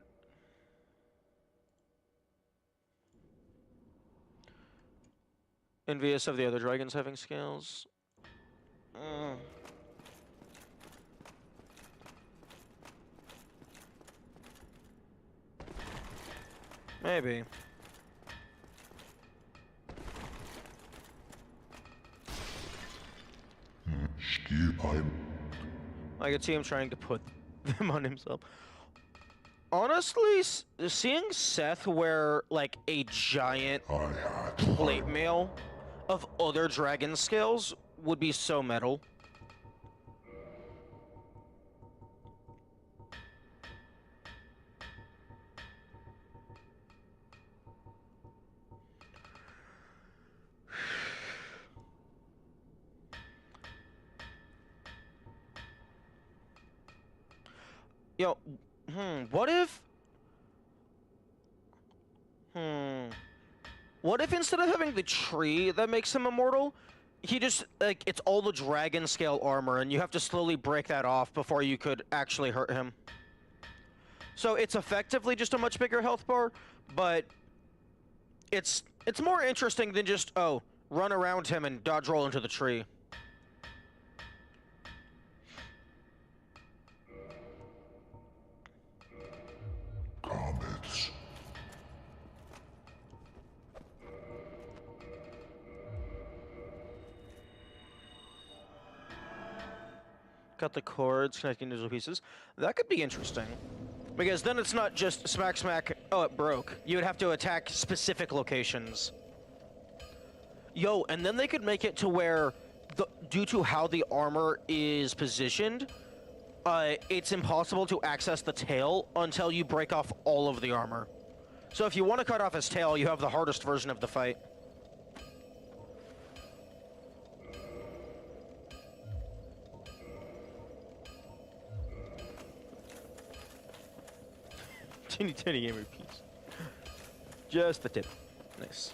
Envious of the other dragons having scales. Maybe. I could see him trying to put them on himself. Honestly, seeing Seth wear, like, a giant plate mail of other dragon scales would be so metal. Yo, what if... What if instead of having the tree that makes him immortal, he just, like, it's all the dragon scale armor, and you have to slowly break that off before you could actually hurt him. So it's effectively just a much bigger health bar, but it's more interesting than just, oh, run around him and dodge roll into the tree. Comments. Cut the cords, connecting individual pieces. That could be interesting. Because then it's not just smack, smack, oh, it broke. You would have to attack specific locations. Yo, and then they could make it to where, due to how the armor is positioned, it's impossible to access the tail until you break off all of the armor. So if you want to cut off his tail, you have the hardest version of the fight. Teeny tiny gamer piece. Just the tip. Nice.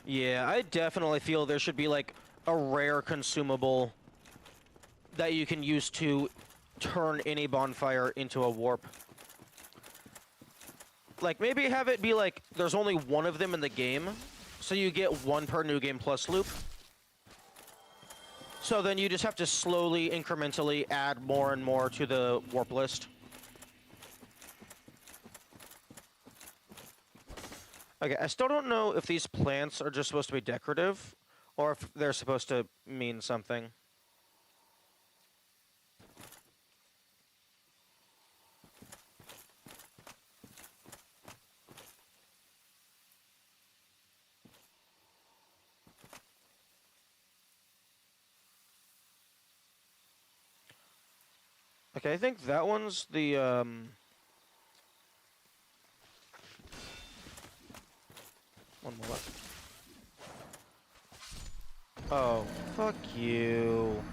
Yeah, I definitely feel there should be, like, a rare consumable that you can use to turn any bonfire into a warp. Like, maybe have it be like, there's only one of them in the game, so you get one per New Game Plus loop. So then you just have to slowly, incrementally add more and more to the warp list. Okay, I still don't know if these plants are just supposed to be decorative, or if they're supposed to mean something. Okay, I think that one's the, one more left. Oh, fuck you.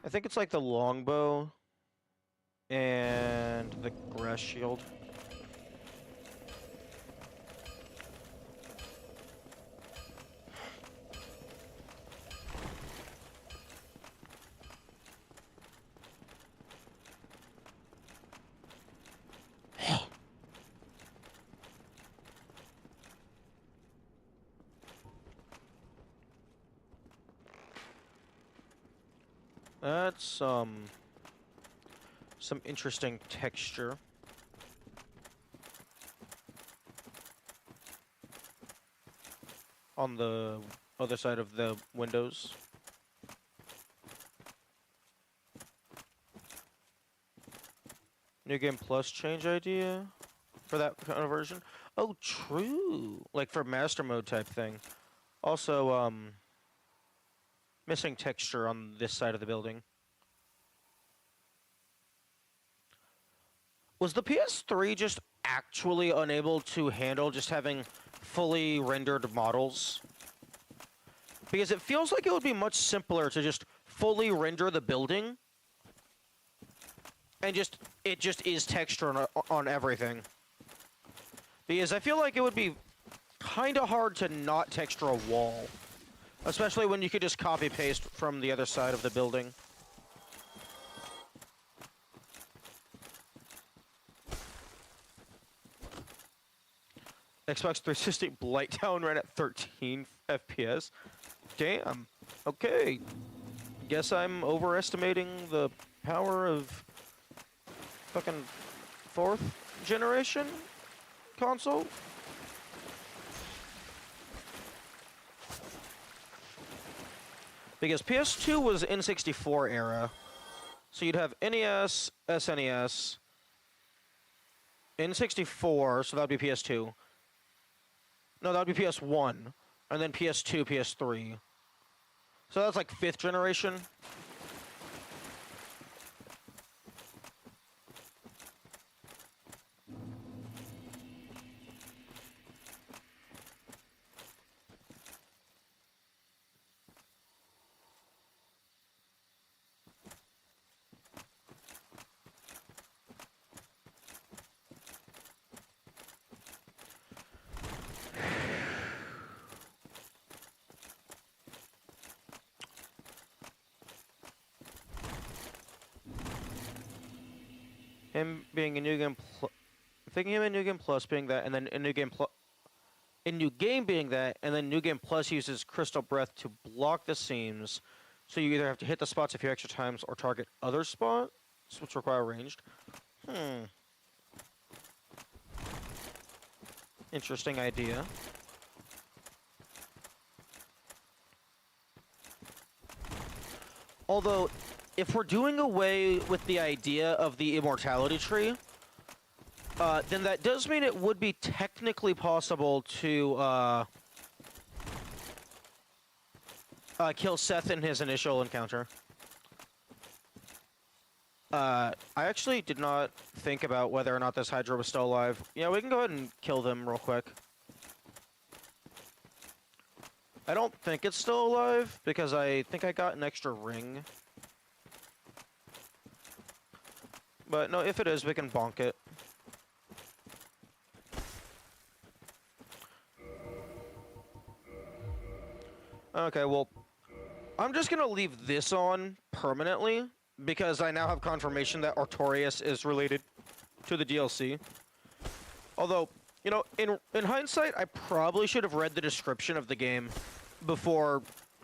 I think it's like the longbow and the grass shield. That's some interesting texture. On the other side of the windows. New Game Plus change idea for that kind of version. Oh, true. Like for master mode type thing. Also, missing texture on this side of the building. Was the PS3 just actually unable to handle just having fully rendered models? Because it feels like it would be much simpler to just fully render the building and it just is texture on everything. Because I feel like it would be kind of hard to not texture a wall. Especially when you could just copy-paste from the other side of the building. Xbox 360 Blighttown ran at 13 FPS. Damn. Okay. Guess I'm overestimating the power of fucking 4th generation console. Because PS2 was N64 era. So you'd have NES, SNES, N64, so that would be PS2. No, that would be PS1. And then PS2, PS3. So that's like 5th generation. Him being a new game, thinking him a new game plus being that, and then a new game plus. In new game being that, and then new game plus uses crystal breath to block the seams, so you either have to hit the spots a few extra times or target other spots, which require ranged. Interesting idea. Although, if we're doing away with the idea of the immortality tree, then that does mean it would be technically possible to kill Seth in his initial encounter. I actually did not think about whether or not this Hydra was still alive. Yeah, we can go ahead and kill them real quick. I don't think it's still alive, because I think I got an extra ring. But no, if it is, we can bonk it. Okay, well, I'm just gonna leave this on permanently, because I now have confirmation that Artorias is related to the DLC. Although, you know, in hindsight, I probably should have read the description of the game before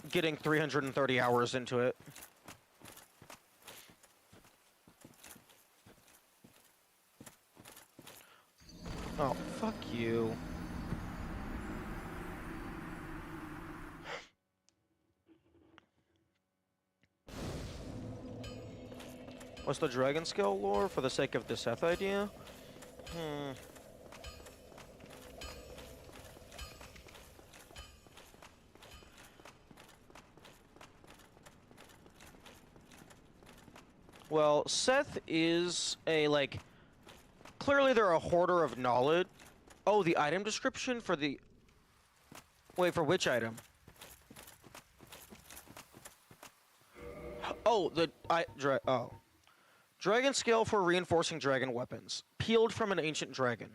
getting 330 hours into it. Oh, fuck you. What's the dragon scale lore for the sake of the Seth idea? Well, Seth is a, like... Clearly they're a hoarder of knowledge. Oh, the item description for the... Wait, for which item? Oh, oh. Dragon scale for reinforcing dragon weapons. Peeled from an ancient dragon.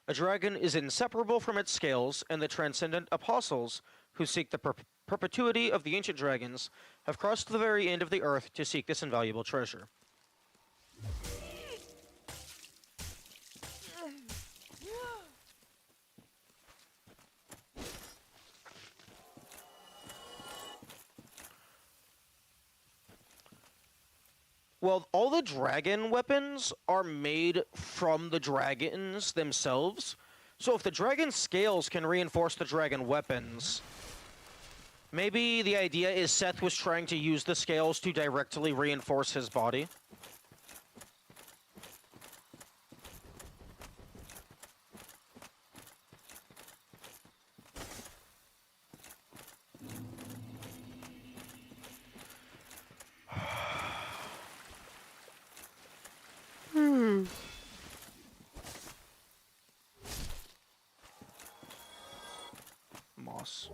A dragon is inseparable from its scales, and the transcendent apostles, who seek the perpetuity of the ancient dragons, have crossed the very end of the earth to seek this invaluable treasure. Well, all the dragon weapons are made from the dragons themselves. So if the dragon scales can reinforce the dragon weapons, maybe the idea is Seth was trying to use the scales to directly reinforce his body. Moss.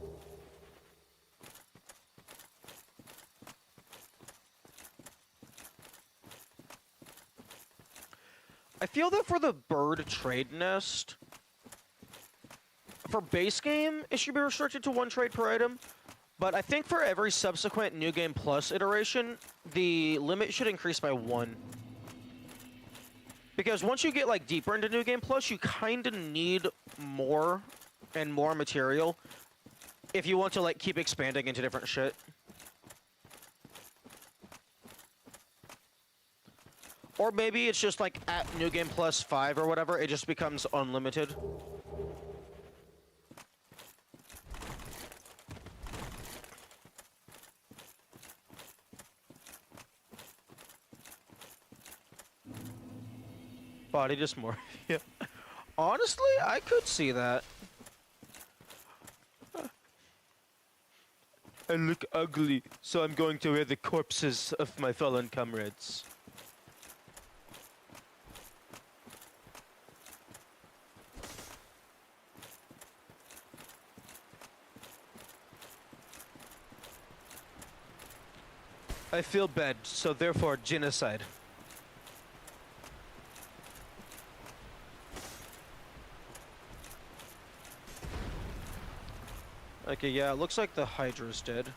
I feel that for the bird trade nest, for base game, it should be restricted to 1 trade per item. But I think for every subsequent New Game Plus iteration, the limit should increase by 1. Because once you get, like, deeper into New Game Plus, you kind of need more and more material if you want to, like, keep expanding into different shit. Or maybe it's just, like, at New Game Plus 5 or whatever, it just becomes unlimited. Body dysmorphia. Honestly, I could see that. I look ugly, so I'm going to wear the corpses of my fallen comrades. I feel bad, so therefore genocide. Okay, yeah, it looks like the Hydra's dead.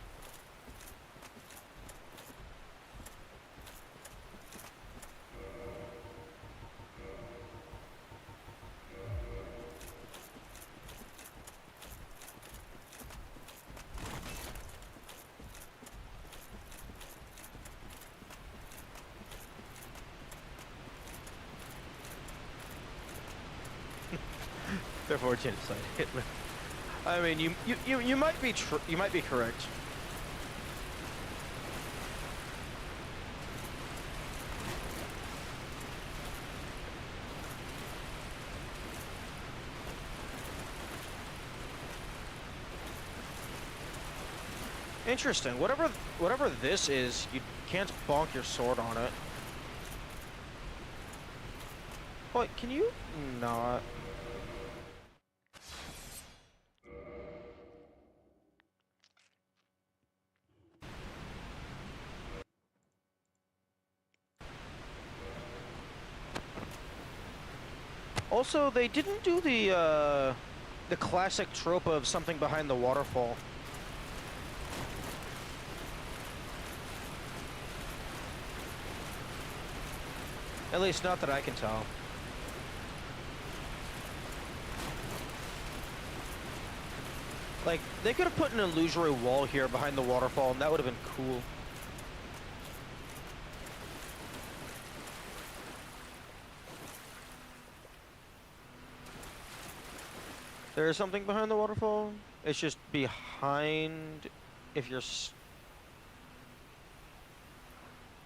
Therefore, genocide. Hitler. I mean, you might be you might be correct. Interesting. Whatever this is, you can't bonk your sword on it. What? Can you not? Also, they didn't do the classic trope of something behind the waterfall. At least not that I can tell. Like, they could have put an illusory wall here behind the waterfall, and that would have been cool. There is something behind the waterfall. It's just behind if you're...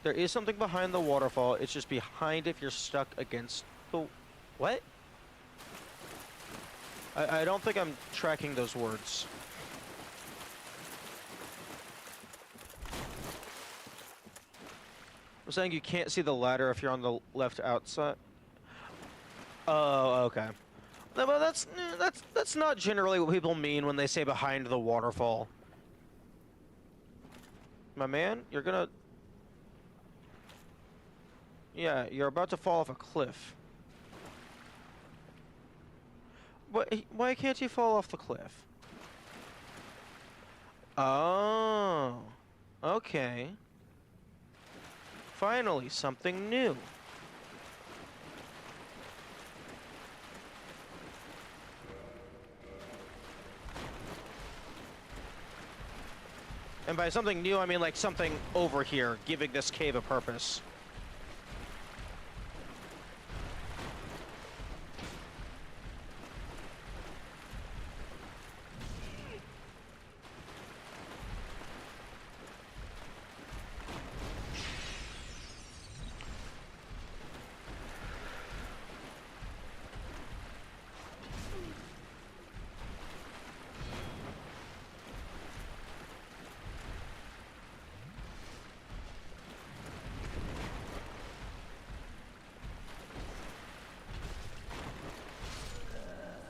There is something behind the waterfall. It's just behind if you're stuck against the... What? I don't think I'm tracking those words. I'm saying you can't see the ladder if you're on the left outside. Oh, okay. No, but that's not generally what people mean when they say behind the waterfall. My man, you're gonna... Yeah, you're about to fall off a cliff. Why can't you fall off the cliff? Oh, okay. Finally, something new. And by something new, I mean like something over here, giving this cave a purpose.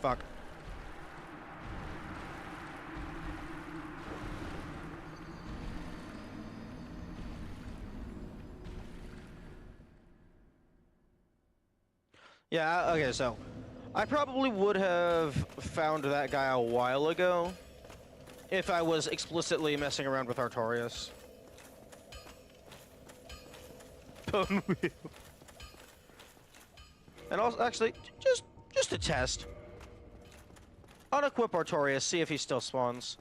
Fuck. Yeah, okay, so I probably would have found that guy a while ago if I was explicitly messing around with Artorias. Bone wheel. And also, actually, just a test. Unequip Artorias, see if he still spawns.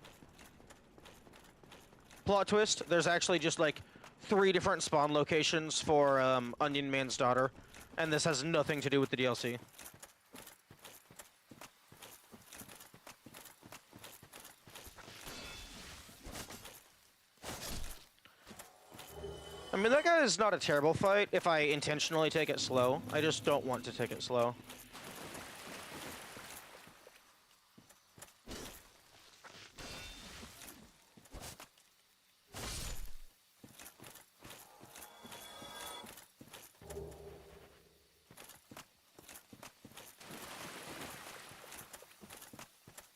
Plot twist, there's actually just like 3 different spawn locations for Onion Man's daughter, and this has nothing to do with the DLC. I mean, that guy is not a terrible fight if I intentionally take it slow. I just don't want to take it slow.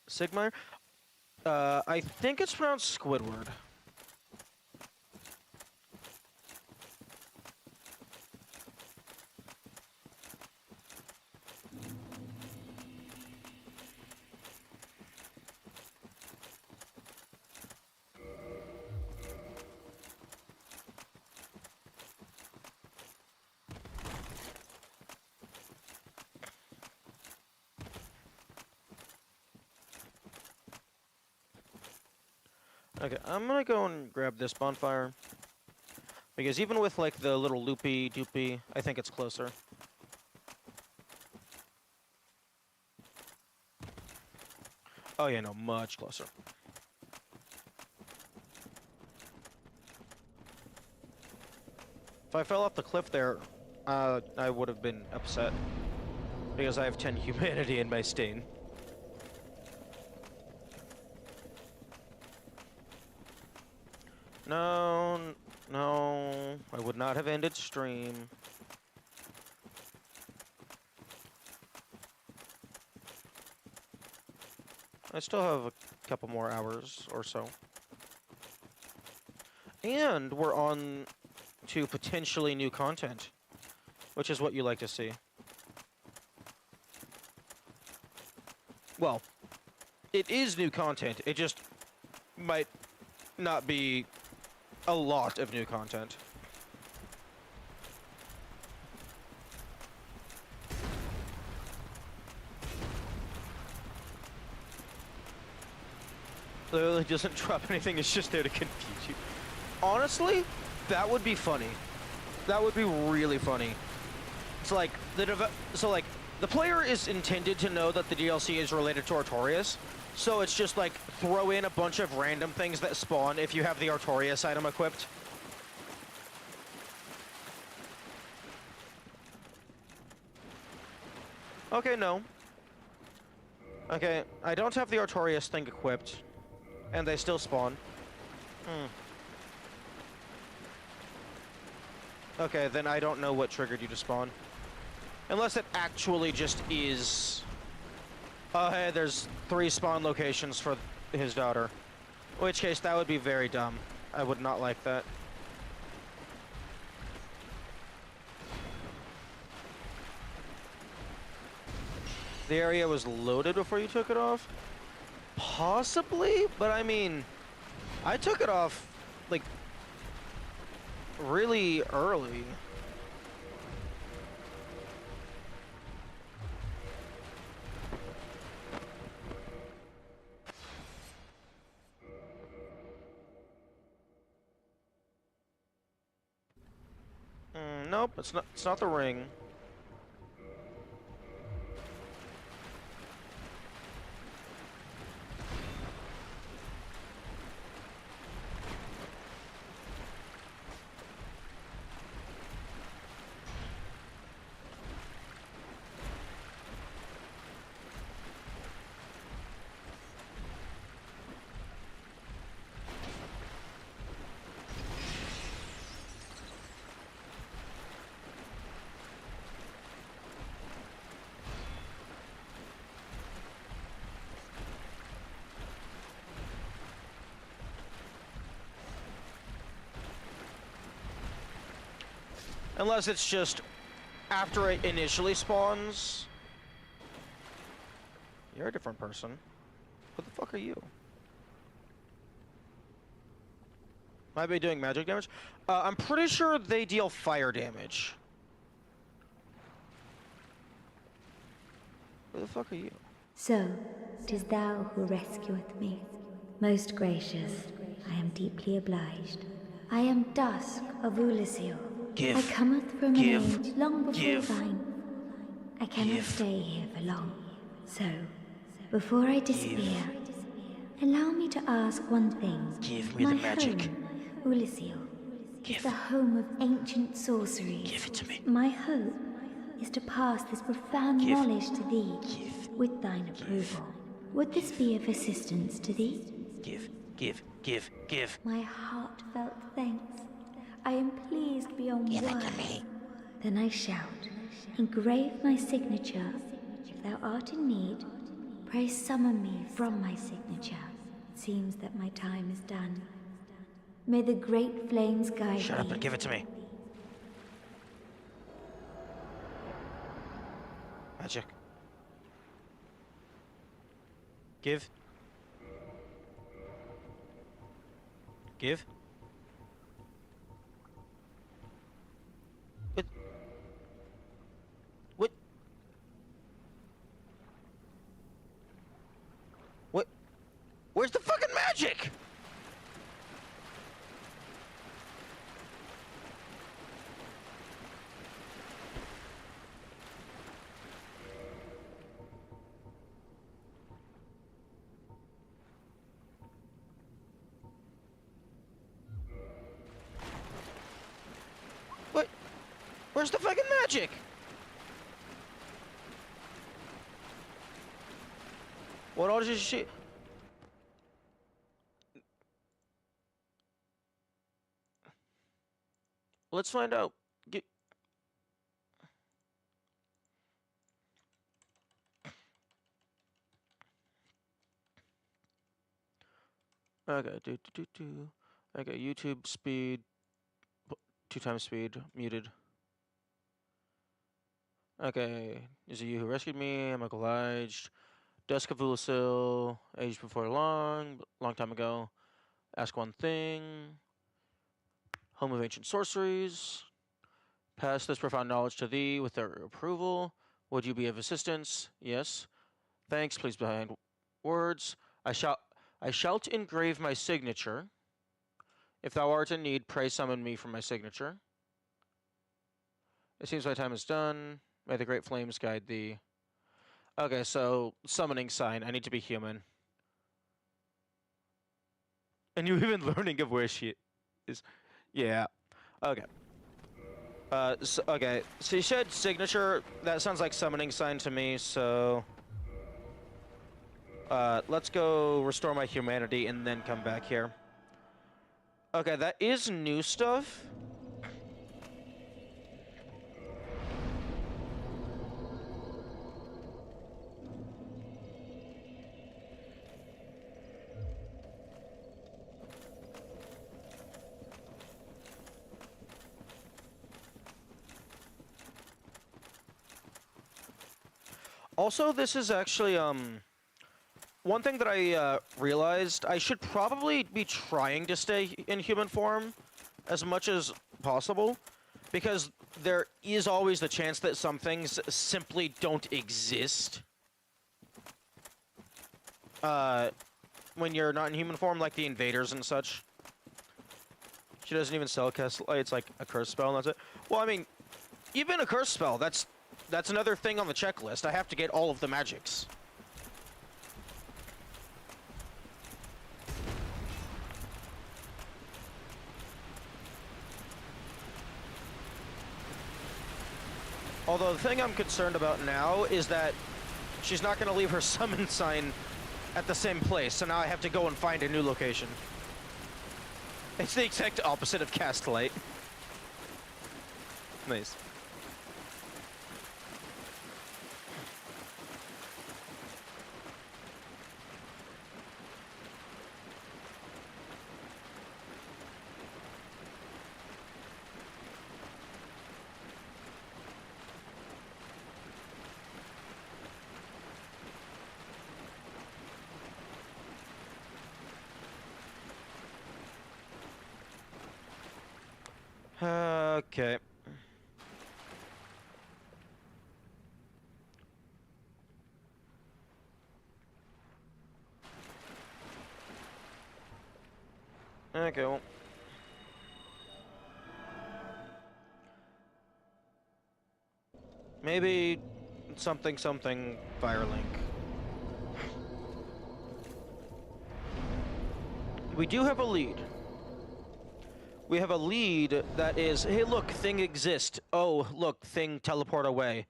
Sigmar? I think it's pronounced Squidward. Okay, I'm gonna go and grab this bonfire. Because even with, like, the little loopy-doopy, I think it's closer. Oh yeah, no, much closer. If I fell off the cliff there, I would have been upset. Because I have 10 humanity in my stain. No, no, I would not have ended stream. I still have a couple more hours or so. And we're on to potentially new content, which is what you like to see. Well, it is new content. It just might not be a lot of new content. Literally doesn't drop anything, it's just there to confuse you. Honestly, that would be funny. That would be really funny. It's like, the player is intended to know that the DLC is related to Artorias, so it's just like, throw in a bunch of random things that spawn if you have the Artorias item equipped. Okay, no. Okay, I don't have the Artorias thing equipped, and they still spawn. Okay, then I don't know what triggered you to spawn. Unless it actually just is... Oh, hey, there's 3 spawn locations for his daughter. In which case, that would be very dumb. I would not like that. The area was loaded before you took it off? Possibly, but I mean... I took it off, like, really early. Nope, it's not the ring. Unless it's just after it initially spawns. You're a different person. What the fuck are you? Might be doing magic damage? I'm pretty sure they deal fire damage. Who the fuck are you? So, 'tis thou who rescueth me. Most gracious, I am deeply obliged. I am Dusk of Ulyssil. Give. I cometh from Give. an age long before Give. thine. I cannot Give. stay here for long. So, before I disappear, allow me to ask one thing. Give me My the magic. home, Ulyssil, Give. is the home of ancient sorceries. Give it to me. My hope is to pass this profound Give. knowledge to thee Give. with thine approval. Would this be of assistance to thee? Give. My heartfelt thanks. I am pleased beyond words. Then I shout, engrave my signature. If thou art in need, pray summon me from my signature. It seems that my time is done. May the great flames guide Shut thee. up and give it to me. Magic. Give. Give. What? What? What? Where's the fucking magic? Where's the fucking magic? What all did she... Let's find out. Okay, Okay, YouTube speed, 2x speed, muted. Okay, is it you who rescued me? Am I obliged? Dusk of Ulasil, aged before long time ago. Ask one thing. Home of ancient sorceries. Pass this profound knowledge to thee with their approval. Would you be of assistance? Yes. Thanks, please behind words. I shalt engrave my signature. If thou art in need, pray summon me for my signature. It seems my time is done. May the great flames guide thee. Okay, so summoning sign. I need to be human. And you even learning of where she is. Yeah. Okay. Okay. So you said signature. That sounds like summoning sign to me. So let's go restore my humanity and then come back here. Okay, that is new stuff. Also, this is actually, one thing that I realized, I should probably be trying to stay in human form as much as possible, because there is always the chance that some things simply don't exist. When you're not in human form, like the invaders and such. She doesn't even sell cast light, it's like a curse spell and that's it. Well, I mean, even a curse spell, that's another thing on the checklist. I have to get all of the magics. Although the thing I'm concerned about now is that she's not going to leave her summon sign at the same place, so now I have to go and find a new location. It's the exact opposite of cast light. Nice. Okay. Okay, well. Maybe something Firelink. We do have a lead. We have a lead that is, hey look, thing exists. Oh, look, thing teleport away.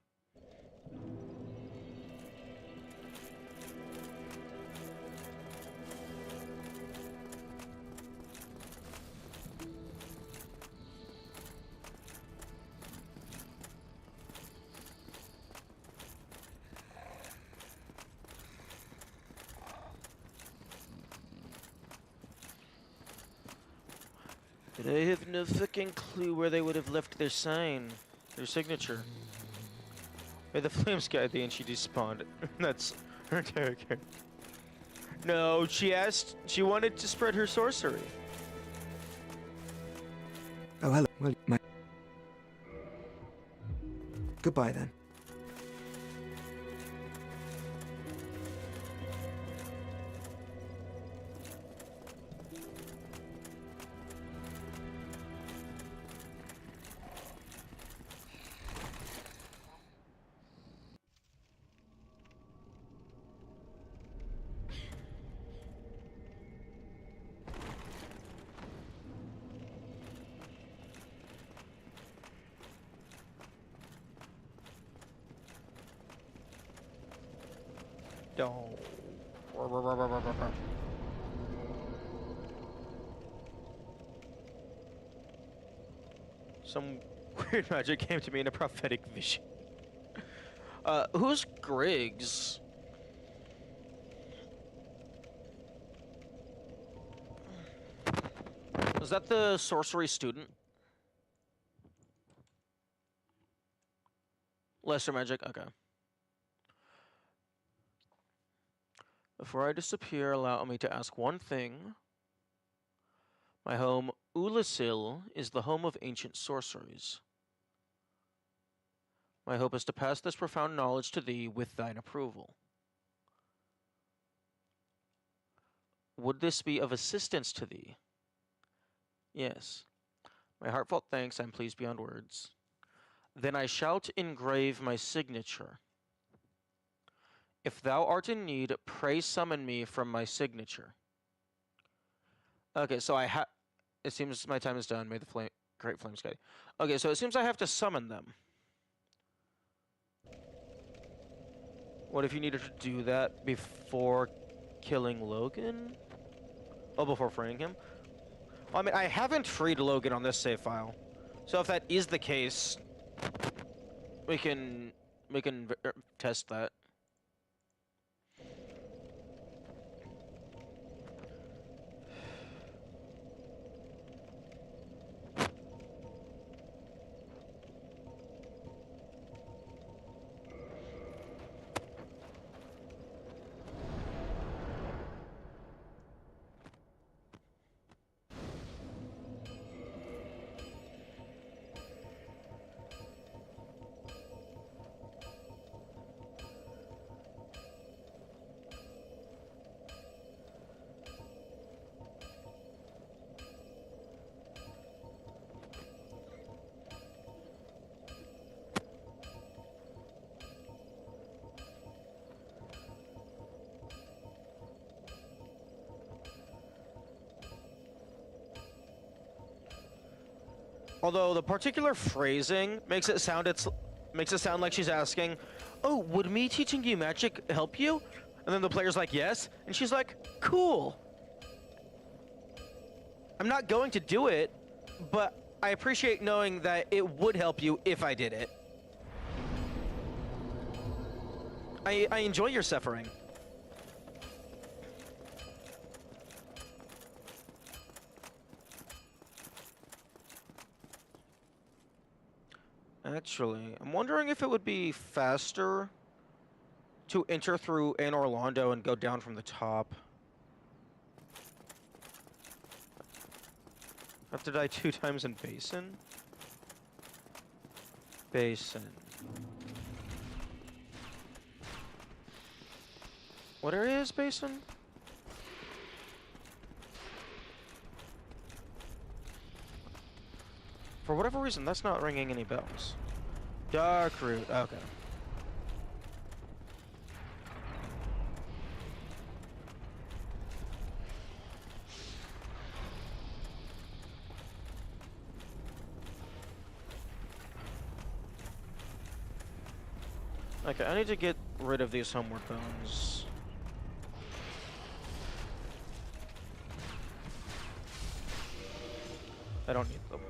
But I have no fucking clue where they would have left their sign, their signature. May the flames guide thee, and she despawned. That's her character. No, she wanted to spread her sorcery. Oh, hello. Well, goodbye then. Don't. Some weird magic came to me in a prophetic vision. Who's Griggs? Is that the sorcery student? Lesser magic? Okay. Before I disappear, allow me to ask one thing. My home, Ulasil, is the home of ancient sorceries. My hope is to pass this profound knowledge to thee with thine approval. Would this be of assistance to thee? Yes. My heartfelt thanks, I am pleased beyond words. Then I shalt engrave my signature. If thou art in need, pray summon me from my signature. Okay, so it seems my time is done. May the great flames guide. Okay, so it seems I have to summon them. What if you needed to do that before killing Logan? Oh, before freeing him? Well, I mean, I haven't freed Logan on this save file. So if that is the case, we can test that. Although the particular phrasing makes it sound like she's asking, "Oh, would me teaching you magic help you?" And then the player's like, "Yes," and she's like, "Cool. I'm not going to do it, but I appreciate knowing that it would help you if I did it." I enjoy your suffering. Actually, I'm wondering if it would be faster to enter through Anne Orlando and go down from the top. I have to die 2 times in Basin? Basin. What area is Basin? For whatever reason, that's not ringing any bells. Darkroot, okay. Okay, I need to get rid of these homeward bones. I don't need them.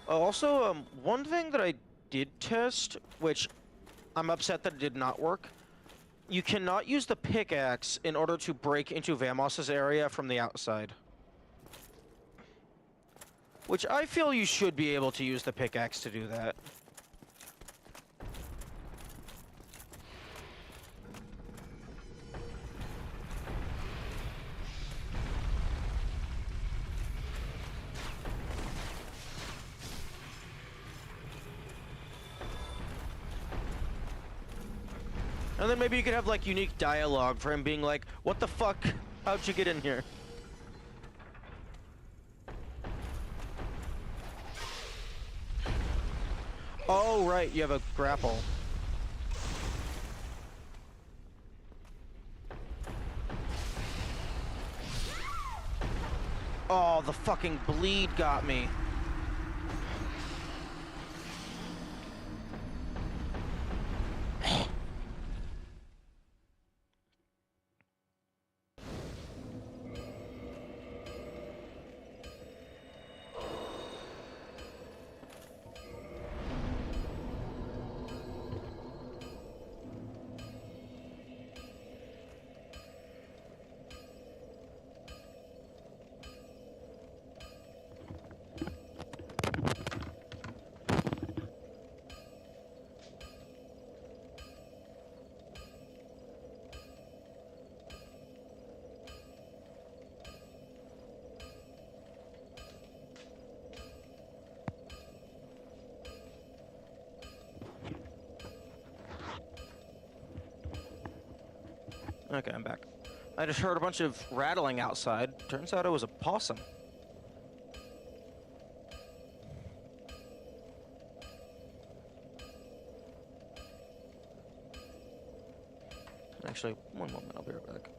Also, one thing that I did test, which I'm upset that it did not work, you cannot use the pickaxe in order to break into Vamos's area from the outside. Which I feel you should be able to use the pickaxe to do that. And then maybe you could have, like, unique dialogue for him being like, "What the fuck? How'd you get in here?" Oh, right, you have a grapple. Oh, the fucking bleed got me. Okay, I'm back. I just heard a bunch of rattling outside. Turns out it was a possum. Actually, one moment, I'll be right back.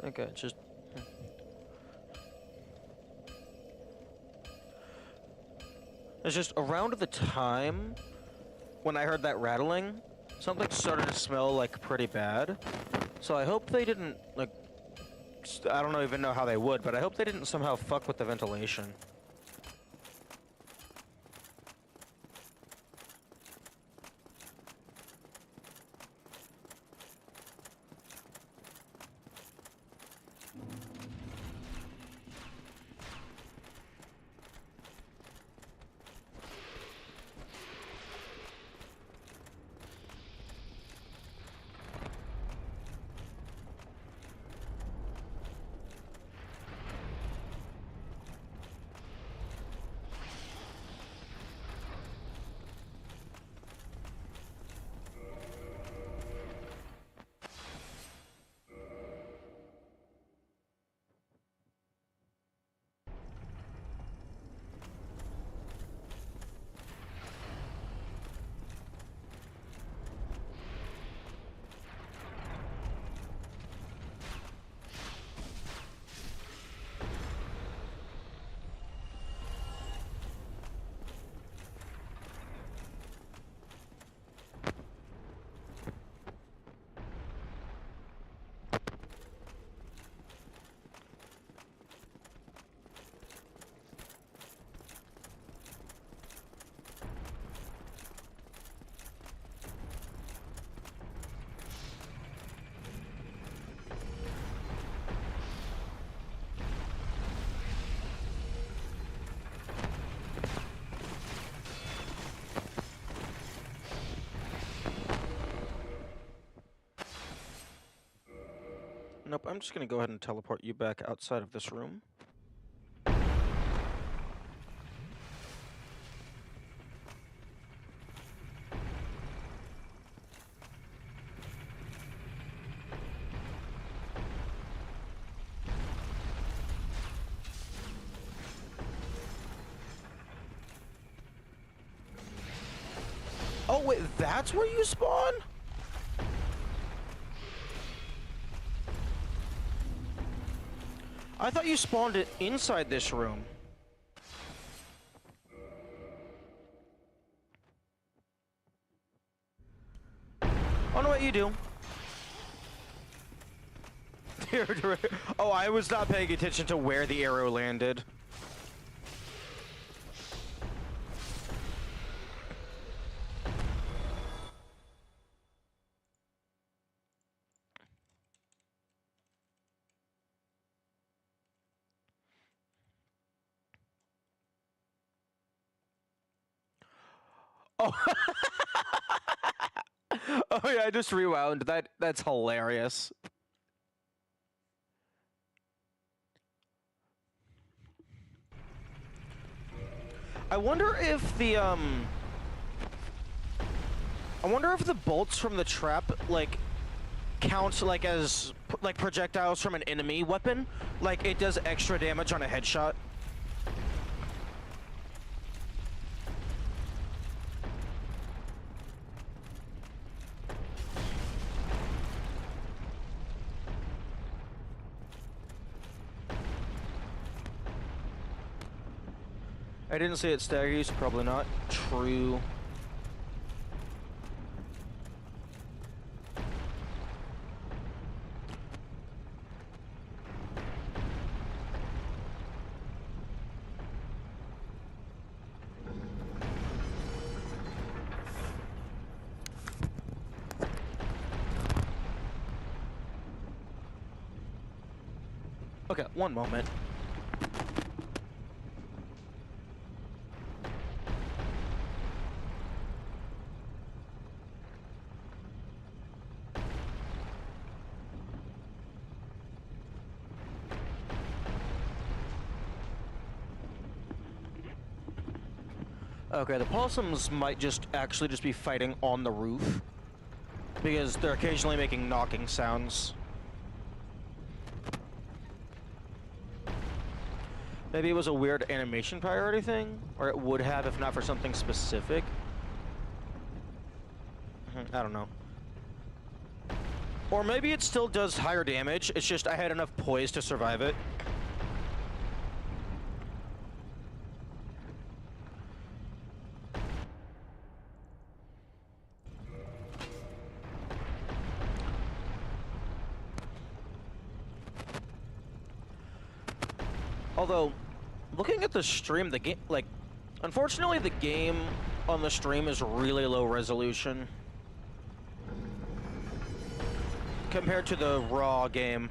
Okay, just... It's just around the time when I heard that rattling, something started to smell like pretty bad. So I hope they didn't, like, I don't even know how they would, but I hope they didn't somehow fuck with the ventilation. Nope, I'm just gonna go ahead and teleport you back outside of this room. Oh wait, that's where you spawn? I thought you spawned it inside this room. Oh no, wait, you do. Oh, I was not paying attention to where the arrow landed. Oh. Oh yeah, I just rewound. That's hilarious. I wonder if the bolts from the trap like count like as like projectiles from an enemy weapon, like it does extra damage on a headshot. I didn't see it stagger, so probably not. True. Okay, one moment. Okay, the possums might just actually just be fighting on the roof because they're occasionally making knocking sounds. Maybe it was a weird animation priority thing, or it would have if not for something specific. I don't know. Or maybe it still does higher damage, it's just I had enough poise to survive it. Although, looking at the stream, the game, like, unfortunately the game on the stream is really low resolution compared to the raw game.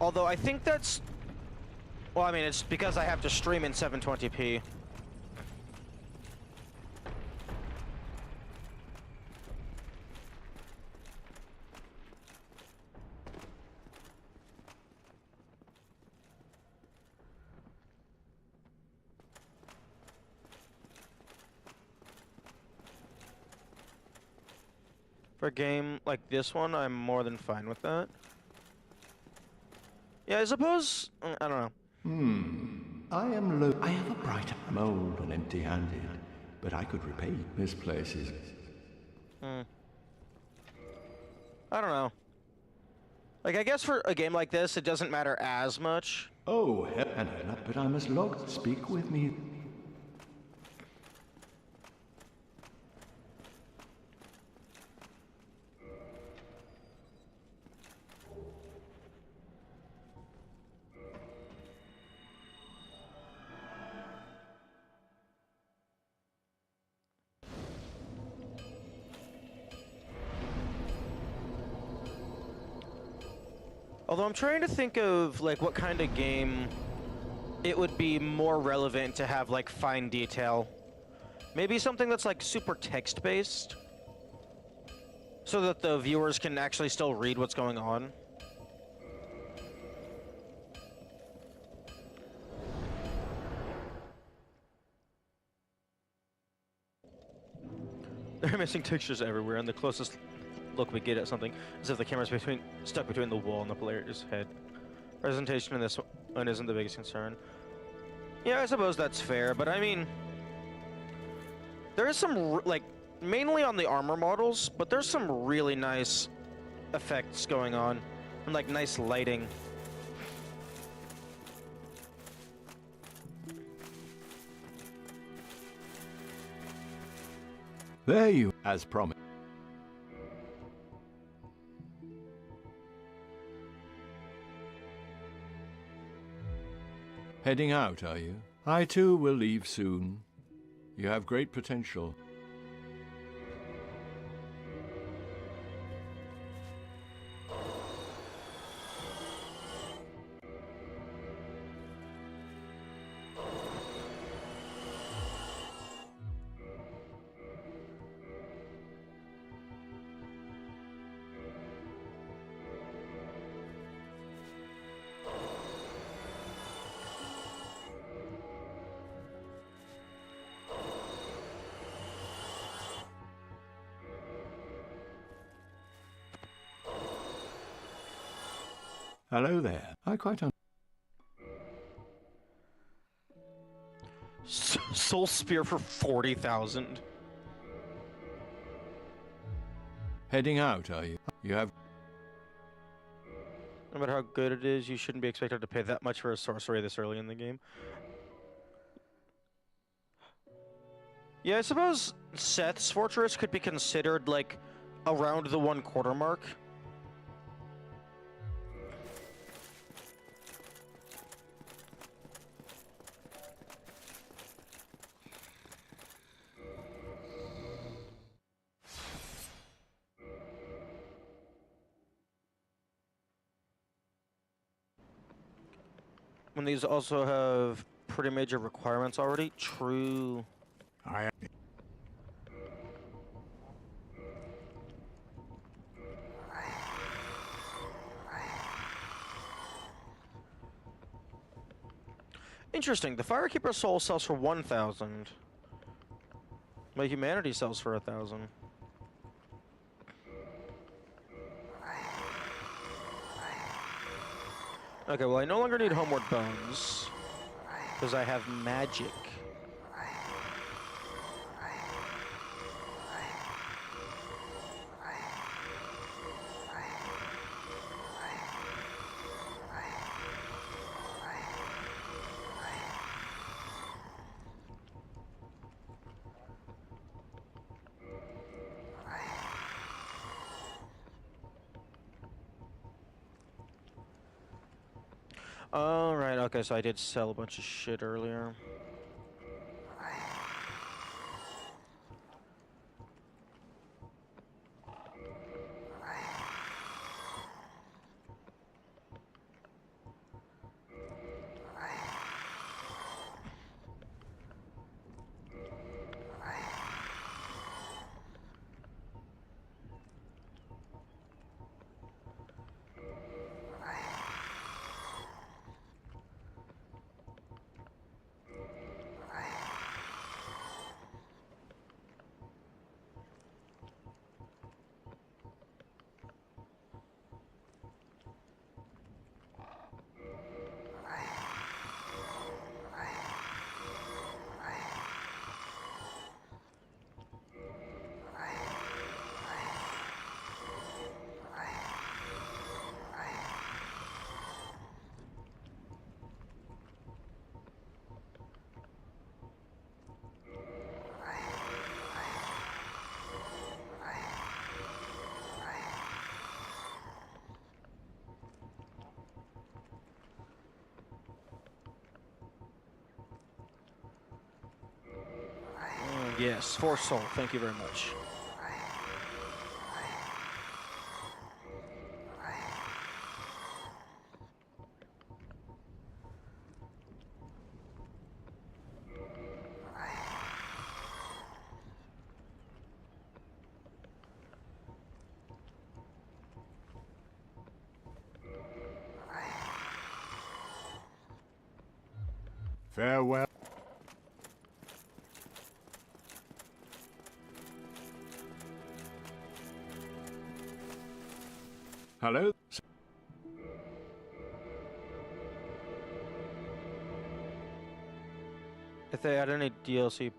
Although I think that's, well, I mean, it's because I have to stream in 720p. For a game like this one, I'm more than fine with that. Yeah, I suppose, I don't know. I am low. I have a bright mold and empty-handed, but I could repay misplaces. I don't know. Like, I guess for a game like this, it doesn't matter as much. Oh, but I must log. Speak with me. Although I'm trying to think of, like, what kind of game it would be more relevant to have, like, fine detail. Maybe something that's, like, super text-based, so that the viewers can actually still read what's going on. They're missing textures everywhere, and the closest look we get at something is if the camera's stuck between the wall and the player's head. Presentation in this one isn't the biggest concern. Yeah, I suppose that's fair, but I mean, there is some, like, mainly on the armor models, but there's some really nice effects going on, and, like, nice lighting. There you, as promised. Heading out, are you? I too will leave soon. You have great potential. Hello there. I quite Soul Spear for 40,000. Heading out, are you? You have... No matter how good it is, you shouldn't be expected to pay that much for a sorcery this early in the game. Yeah, I suppose Seth's Fortress could be considered, like, around the 1/4 mark. When these also have pretty major requirements already. True. I am... Interesting. The Firekeeper Soul sells for 1,000. My Humanity sells for 1,000. Okay, well I no longer need Homeward Bones because I have magic. Alright, okay, so I did sell a bunch of shit earlier. Yes, 4 soul, thank you very much. Farewell. Hello? If they add any DLC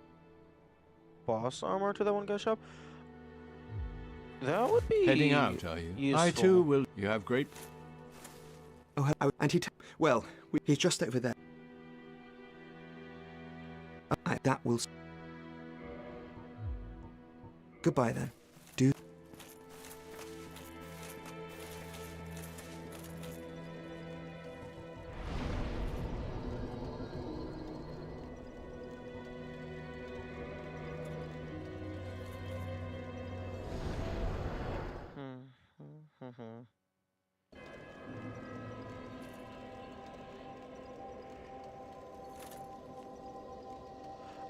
boss armor to that one guy shop, that would be Heading out, are you? useful. I too will. You have great... Oh, hello. And well, he's just over there. That will... Goodbye, then. Do...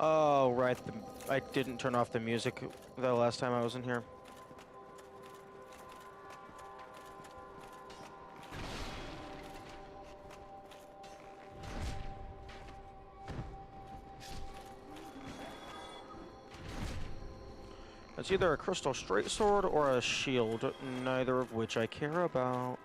Oh, right. I didn't turn off the music the last time I was in here. It's either a crystal straight sword or a shield, neither of which I care about.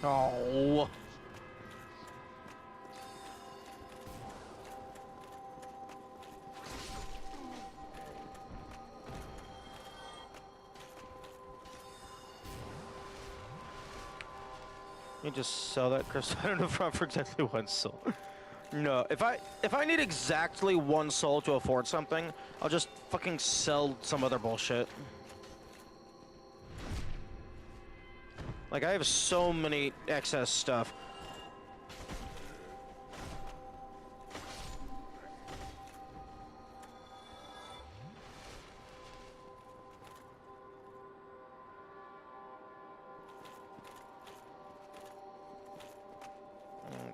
Oh. You just sell that crystal in the front for exactly 1 soul. No, if I need exactly 1 soul to afford something, I'll just fucking sell some other bullshit. Like, I have so many excess stuff.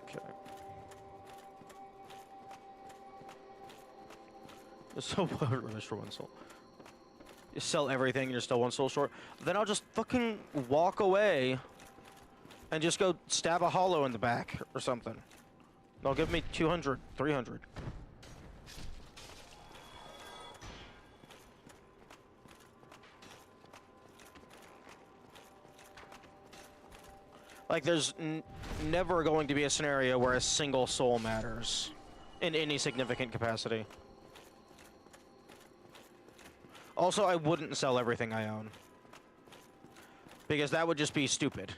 Okay. So what for 1 soul? You sell everything, you're still 1 soul short. Then I'll just fucking walk away and just go stab a hollow in the back or something. They'll give me 200, 300. Like, there's never going to be a scenario where a single soul matters in any significant capacity. Also, I wouldn't sell everything I own, because that would just be stupid.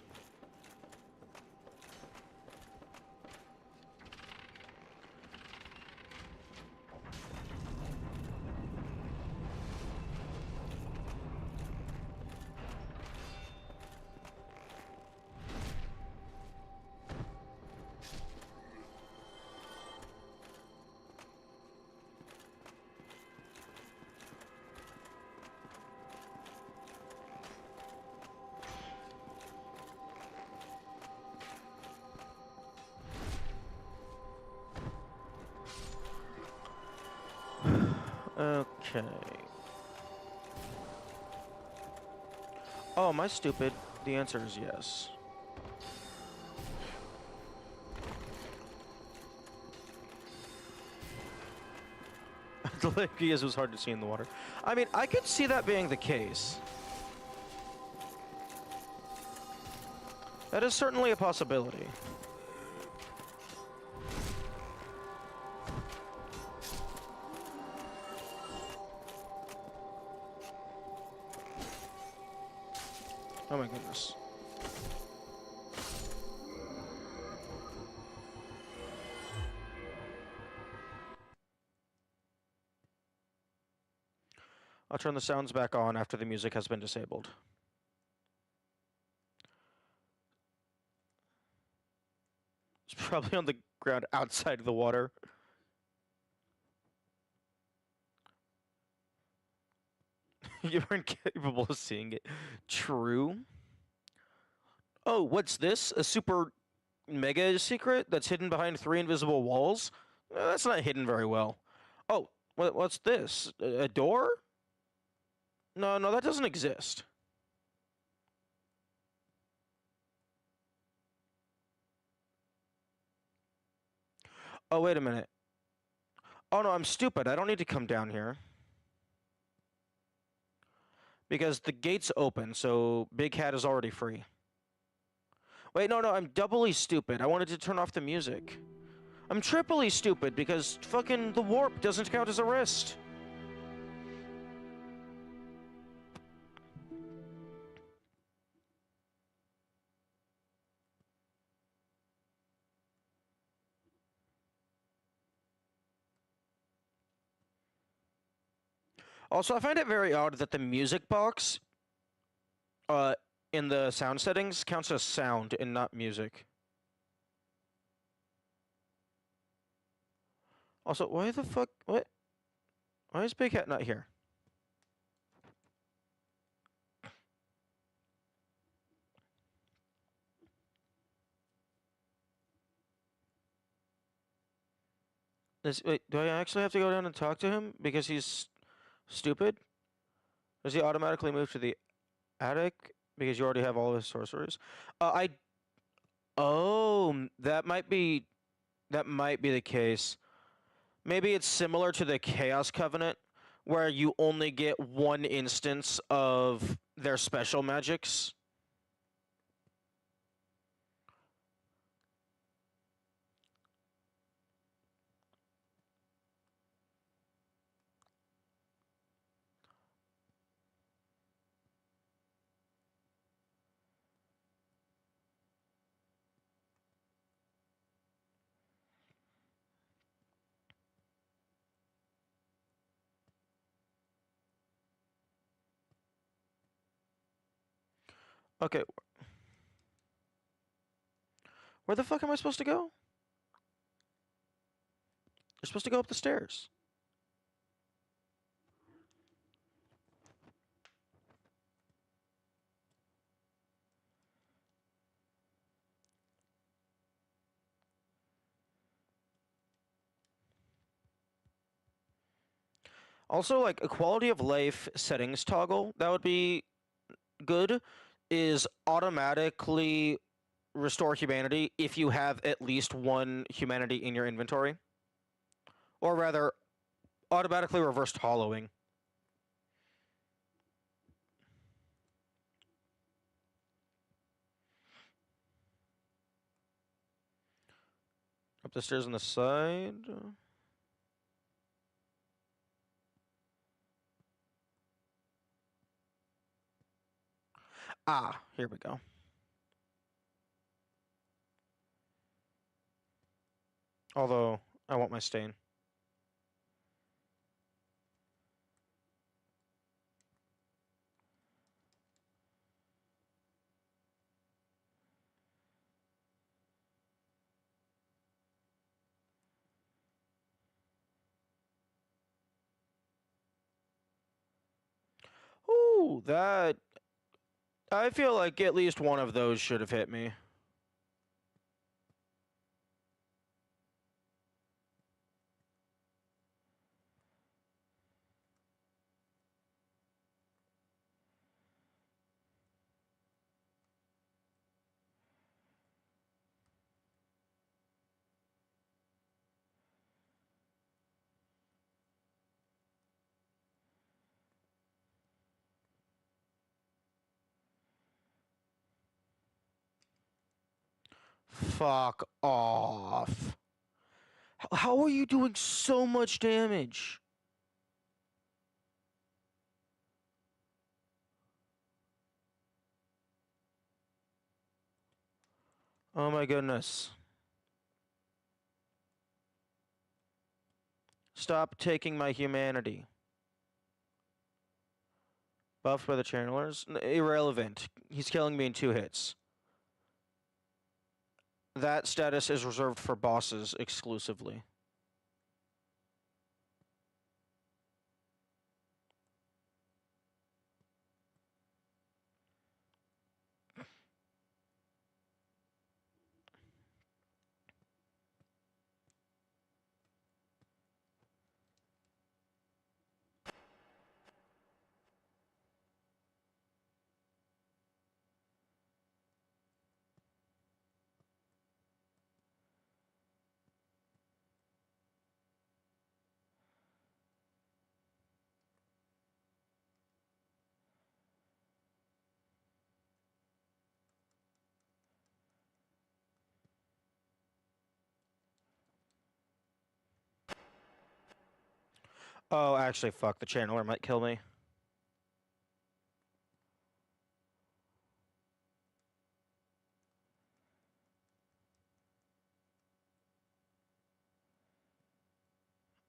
Okay. Oh, am I stupid? The answer is yes. The lake is was hard to see in the water. I mean, I could see that being the case. That is certainly a possibility. Oh my goodness. I'll turn the sounds back on after the music has been disabled. It's probably on the ground outside of the water. You were incapable of seeing it. True. Oh, what's this? A super mega secret that's hidden behind 3 invisible walls? That's not hidden very well. Oh, what's this? A door? No, that doesn't exist. Oh, wait a minute. Oh no, I'm stupid. I don't need to come down here. Because the gate's open, so Big Cat is already free. Wait, no, I'm doubly stupid. I wanted to turn off the music. I'm triply stupid because fucking the warp doesn't count as a wrist. Also, I find it very odd that the music box in the sound settings counts as sound and not music. Also, why the fuck? What? Why is Big Cat not here? Wait, do I actually have to go down and talk to him because he's stupid? Does he automatically move to the attic because you already have all his sorceries? Oh, that might be the case. Maybe it's similar to the Chaos Covenant, where you only get 1 instance of their special magics. Okay. Where the fuck am I supposed to go? You're supposed to go up the stairs. Also, like, a quality of life settings toggle that would be good is automatically restore humanity if you have at least one humanity in your inventory. Or rather, automatically reversed hollowing. Up the stairs on the side. Ah, here we go. Although, I want my stain. Ooh, that... I feel like at least one of those should have hit me. Fuck off. How are you doing so much damage? Oh my goodness. Stop taking my humanity. Buffed by the channelers? Irrelevant. He's killing me in 2 hits. That status is reserved for bosses exclusively. Oh, actually, fuck. The channeler might kill me.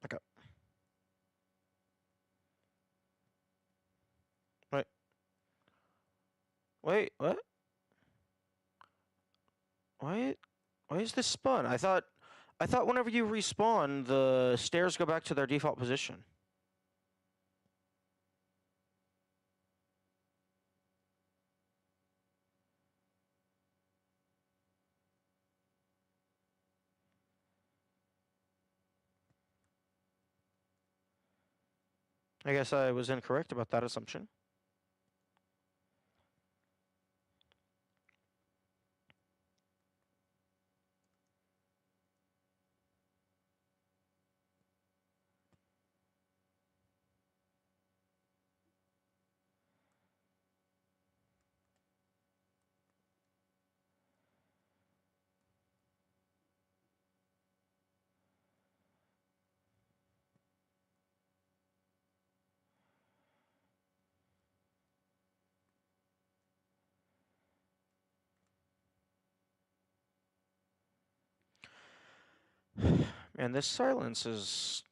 Okay. Wait. Wait, what? Why is this spun? I thought whenever you respawn, the stairs go back to their default position. I guess I was incorrect about that assumption. And this silence is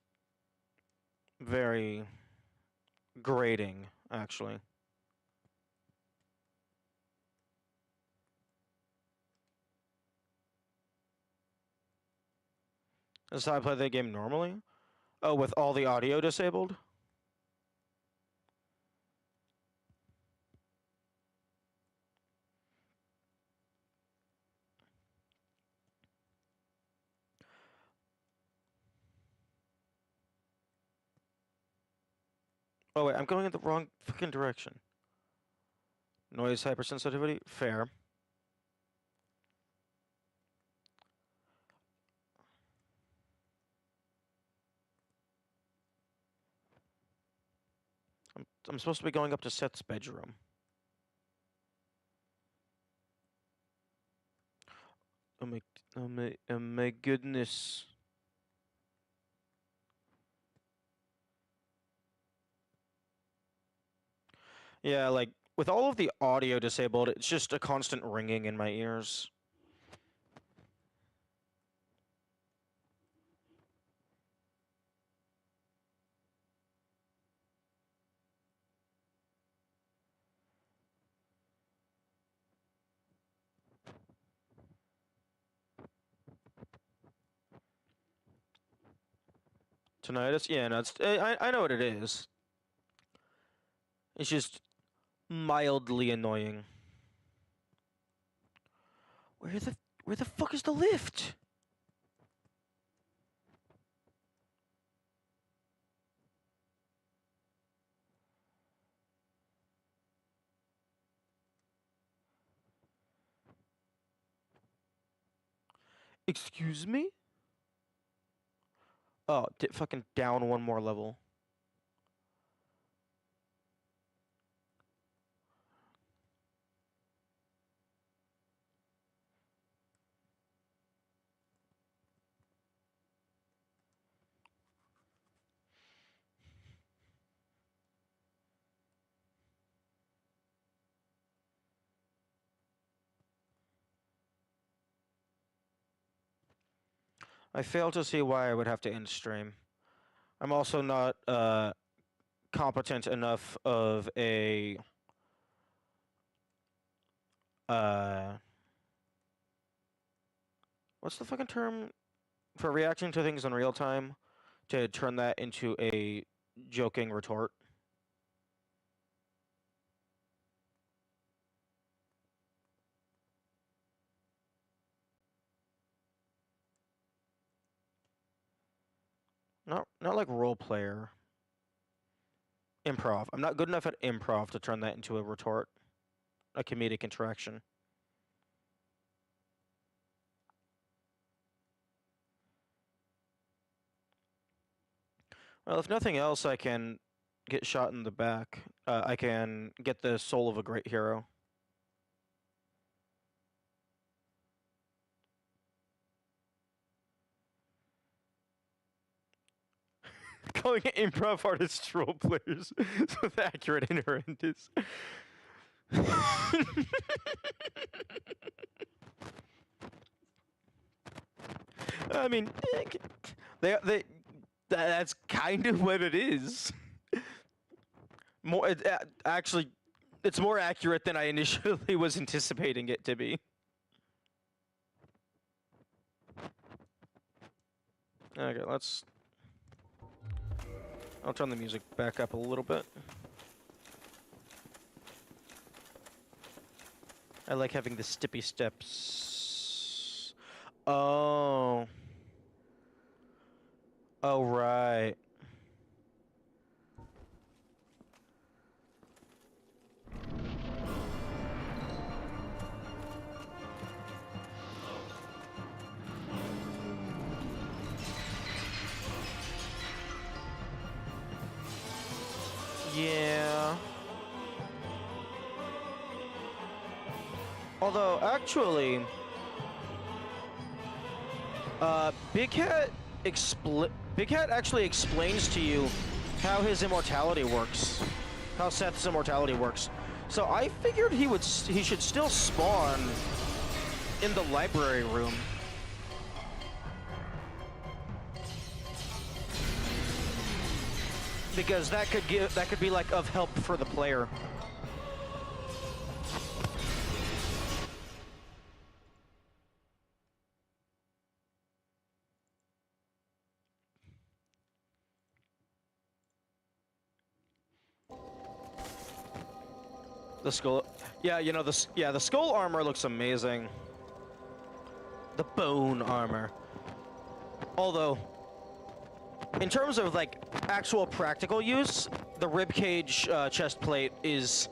very grating, actually. This is how I play the game normally? Oh, with all the audio disabled? Oh wait, I'm going in the wrong fucking direction. Noise hypersensitivity? Fair. I'm supposed to be going up to Seth's bedroom. Oh my goodness. Yeah, like, with all of the audio disabled, it's just a constant ringing in my ears. Tinnitus? Yeah, no, I know what it is. It's just mildly annoying. Where the fuck is the lift? Excuse me? Oh, fucking down one more level. I fail to see why I would have to end stream. I'm also not competent enough of a what's the fucking term for reacting to things in real time to turn that into a joking retort. Not like role player. Improv. I'm not good enough at improv to turn that into a retort, a comedic interaction. Well, if nothing else, I can get shot in the back. I can get the soul of a great hero. Calling it improv artists role players with accurate innuendos. I mean, that's kind of what it is. Actually, it's more accurate than I initially was anticipating it to be. Okay, I'll turn the music back up a little bit. I like having the stippy steps. Oh. Oh, right. Yeah. Although, actually, Big Cat actually explains to you how his immortality works, how Seth's immortality works. So I figured he should still spawn in the library room. Because that could be like of help for the player. The skull. Yeah, you know the skull armor looks amazing. The bone armor. Although, in terms of like actual practical use, the ribcage chest plate is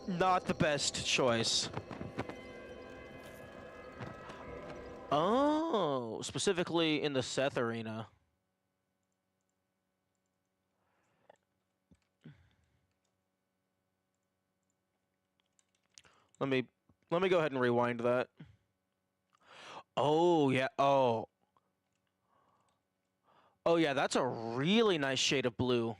not the best choice. Oh, specifically in the Seth arena. Let me go ahead and rewind that. Oh, yeah. Oh. Oh, yeah, that's a really nice shade of blue.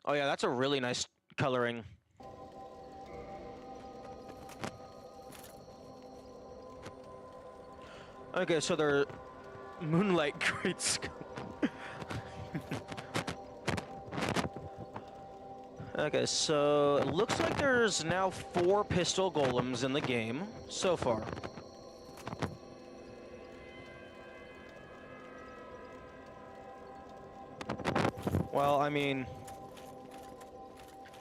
Oh, yeah, that's a really nice coloring. Okay, so they're Moonlight Great Scope. Okay, so it looks like there's now 4 pistol golems in the game so far. Well, I mean,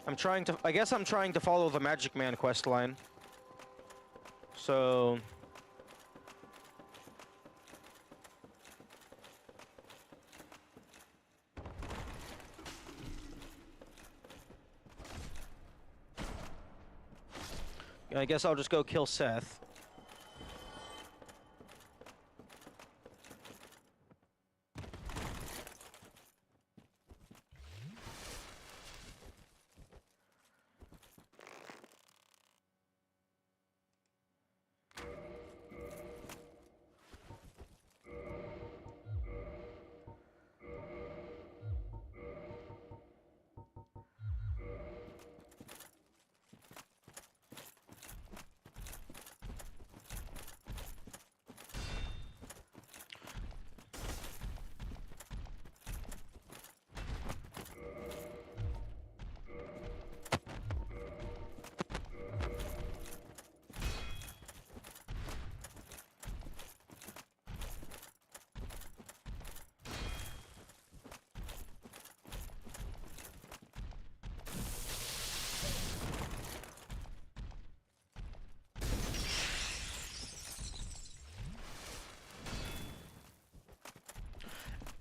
I guess I'm trying to follow the Magic Man quest line. So I guess I'll just go kill Seth.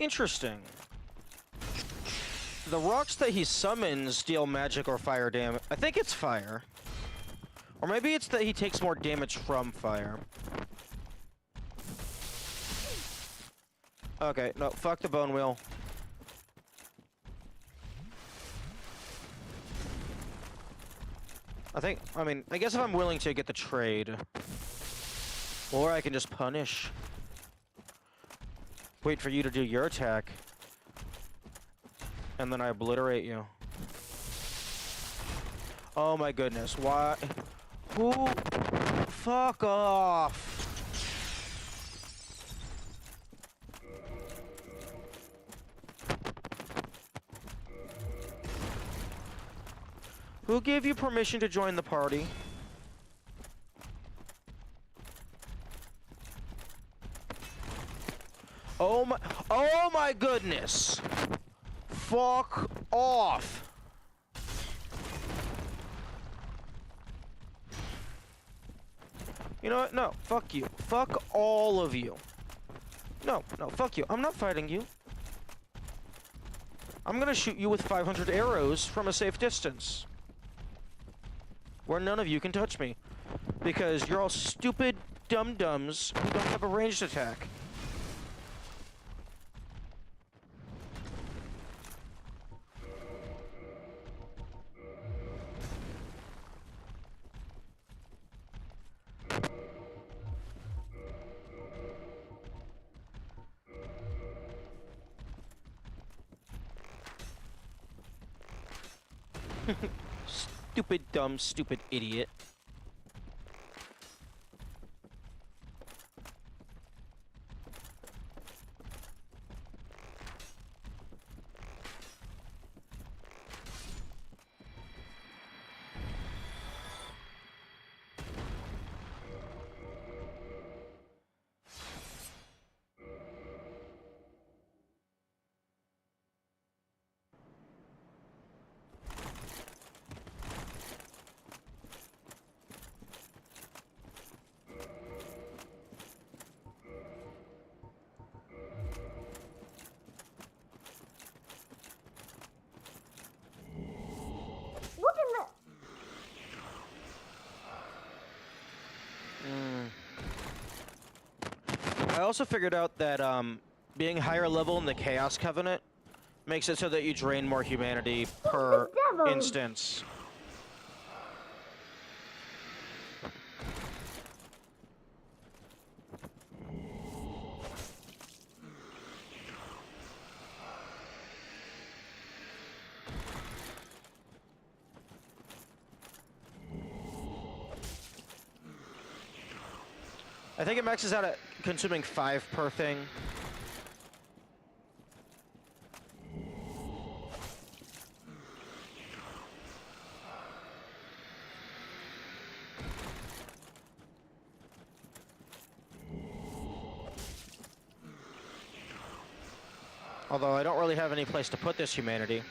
Interesting. The rocks that he summons deal magic or fire damage. I think it's fire. Or maybe it's that he takes more damage from fire. Okay, no, fuck the bone wheel. I guess if I'm willing to get the trade. Or I can just punish. Wait for you to do your attack. And then I obliterate you. Oh my goodness, why? Who? Fuck off. Who gave you permission to join the party? Oh my goodness. Fuck off. You know what? No, fuck you. Fuck all of you. No, fuck you. I'm not fighting you. I'm gonna shoot you with 500 arrows from a safe distance. Where none of you can touch me. Because you're all stupid dum-dums who don't have a ranged attack. Stupid, dumb, stupid idiot. also figured out that being higher level in the Chaos Covenant makes it so that you drain more humanity per devil? instance. I think it maxes out at consuming 5 per thing. Although I don't really have any place to put this humanity.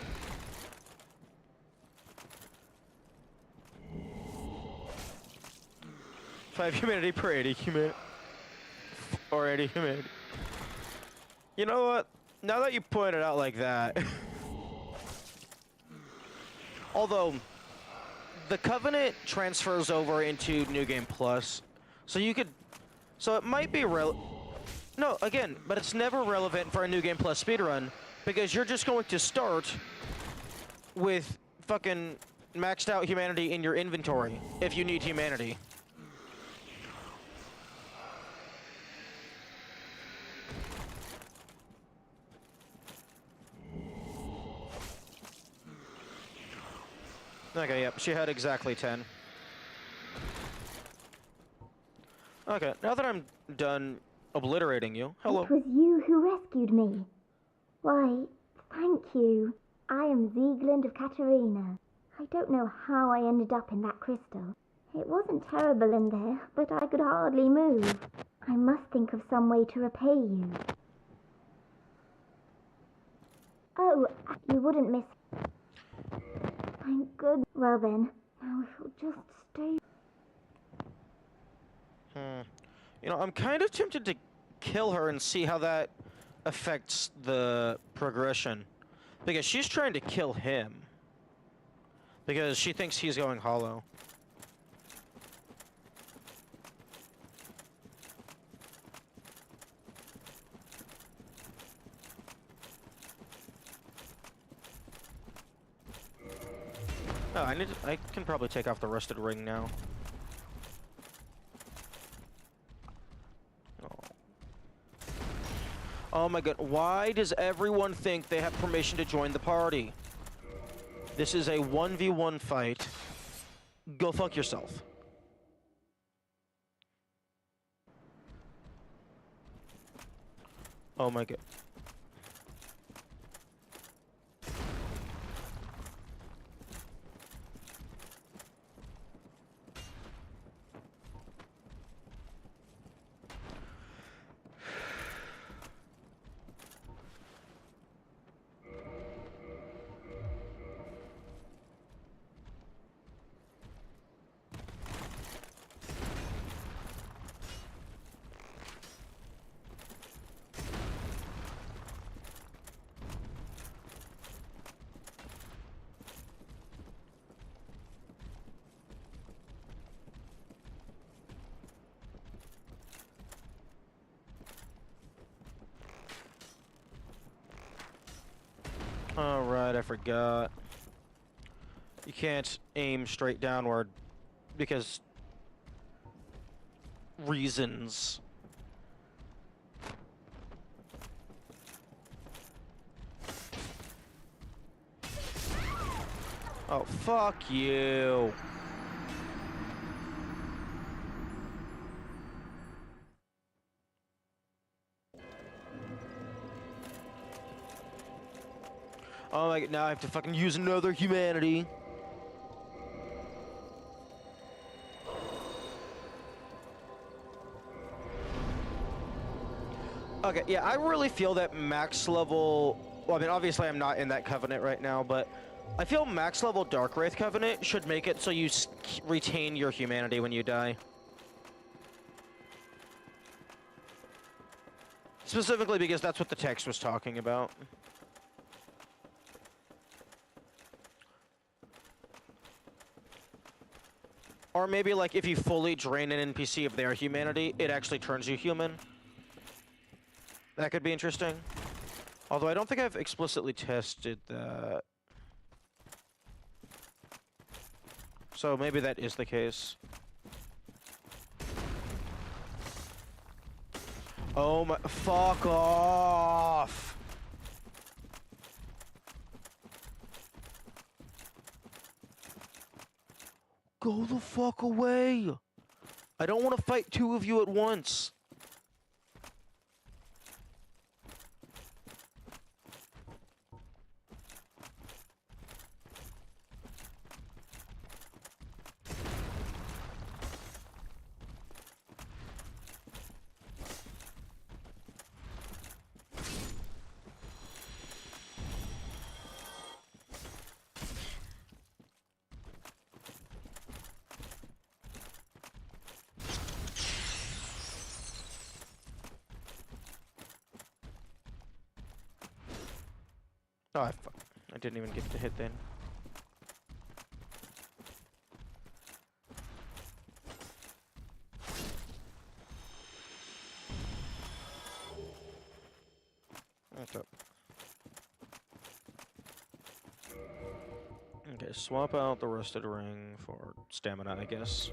Five humanity per 80 humanity. Or 80 humanity. You know what? Now that you point it out like that. Although, the Covenant transfers over into New Game Plus. So you could... So it might be No, again, but it's never relevant for a New Game Plus speedrun, because you're just going to start with fucking maxed out humanity in your inventory, if you need humanity. Okay, yep, she had exactly 10. Okay, now that I'm done obliterating you, hello. It was you who rescued me. Why, thank you. I am Ziegland of Katerina. I don't know how I ended up in that crystal. It wasn't terrible in there, but I could hardly move. I must think of some way to repay you. Oh, you wouldn't miss... Thank good. Well then, now if you'll just stay... You know, I'm kind of tempted to kill her and see how that affects the progression. Because she's trying to kill him. Because she thinks he's going hollow. Oh, I can probably take off the rusted ring now. Oh my god, why does everyone think they have permission to join the party? This is a 1v1 fight. Go fuck yourself. Oh my god. Alright, I forgot. You can't aim straight downward because reasons. Oh, fuck you. Oh my god, now I have to fucking use another humanity. Okay, yeah, I really feel that max level... Well, I mean, obviously I'm not in that Covenant right now, but I feel max level Dark Wraith Covenant should make it so you retain your humanity when you die. Specifically because that's what the text was talking about. Or maybe, like, if you fully drain an NPC of their humanity, it actually turns you human. That could be interesting. Although I don't think I've explicitly tested that. So maybe that is the case. Oh my, fuck off! Go the fuck away! I don't want to fight two of you at once. Oh, I didn't even get to hit then. Okay. Okay, swap out the rusted ring for stamina, I guess.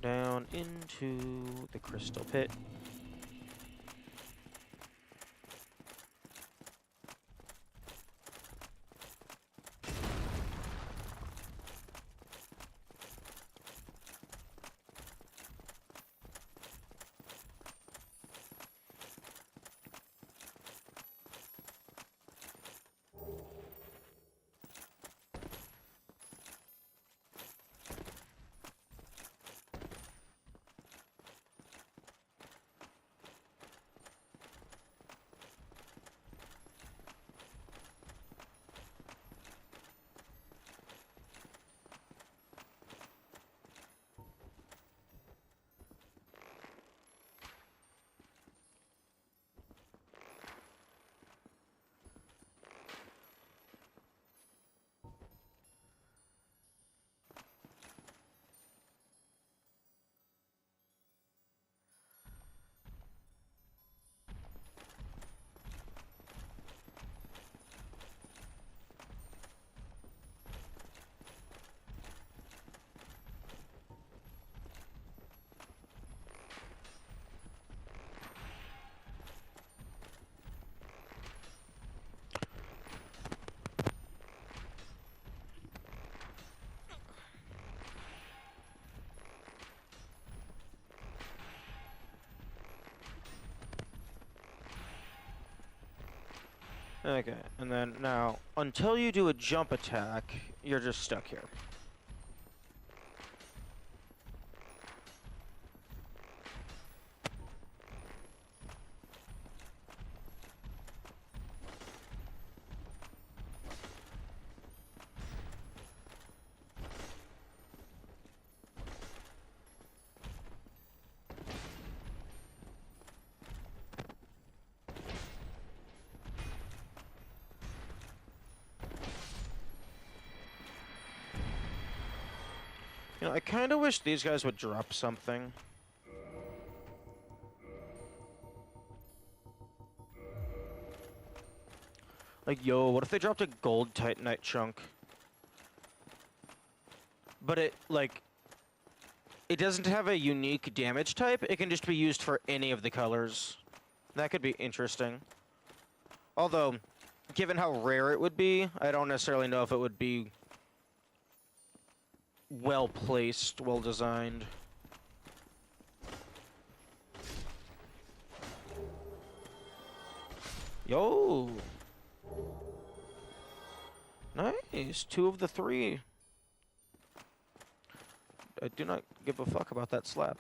Down into the crystal pit. Okay, and then now, until you do a jump attack, you're just stuck here. You know, I kind of wish these guys would drop something. Like, yo, what if they dropped a gold Titanite chunk? But it, like, it doesn't have a unique damage type. It can just be used for any of the colors. That could be interesting. Although, given how rare it would be, I don't necessarily know if it would be well placed, well designed. Yo! Nice, 2 of the 3. I do not give a fuck about that slab.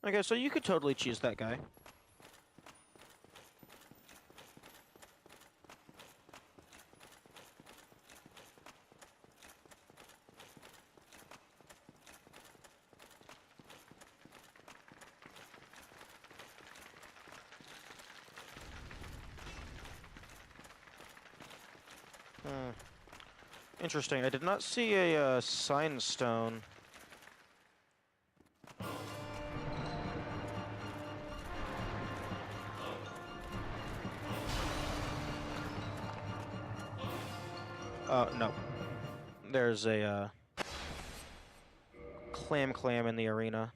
Okay, so you could totally choose that guy. Interesting. I did not see a sign stone. No. There's a clam in the arena.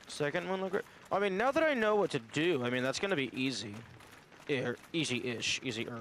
Second Moonlit Grave. I mean, now that I know what to do, I mean, that's gonna be easy. Easy-ish. Easier.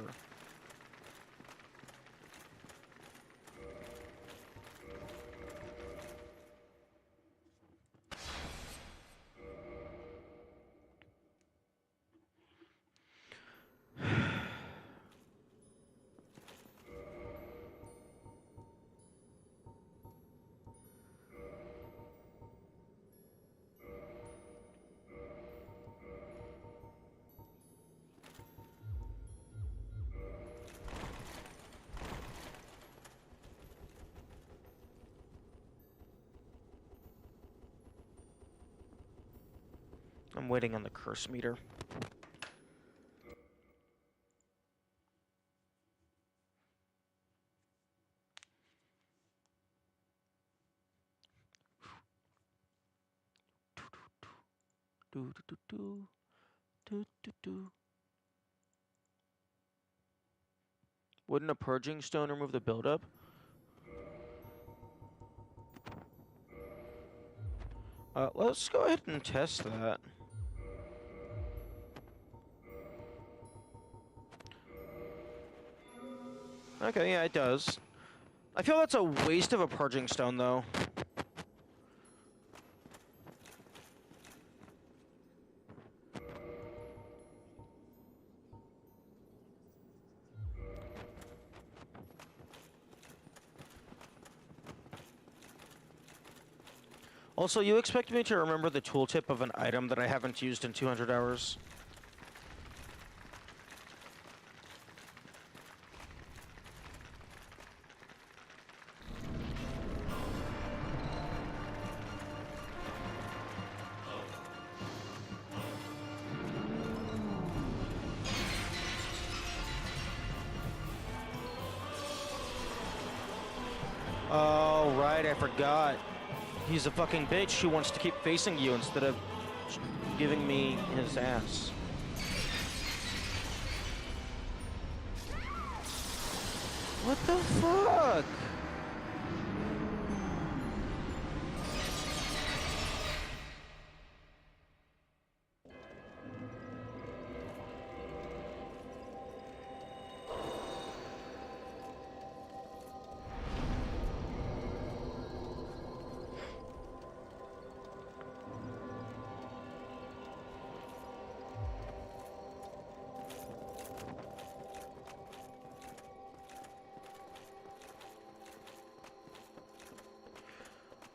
I'm waiting on the curse meter. Do do do do do do do. Wouldn't a purging stone remove the buildup? Let's go ahead and test that. Okay, yeah, it does. I feel that's a waste of a purging stone, though. Also, you expect me to remember the tooltip of an item that I haven't used in 200 hours? Oh, right, I forgot. He's a fucking bitch who wants to keep facing you instead of giving me his ass. What the fuck?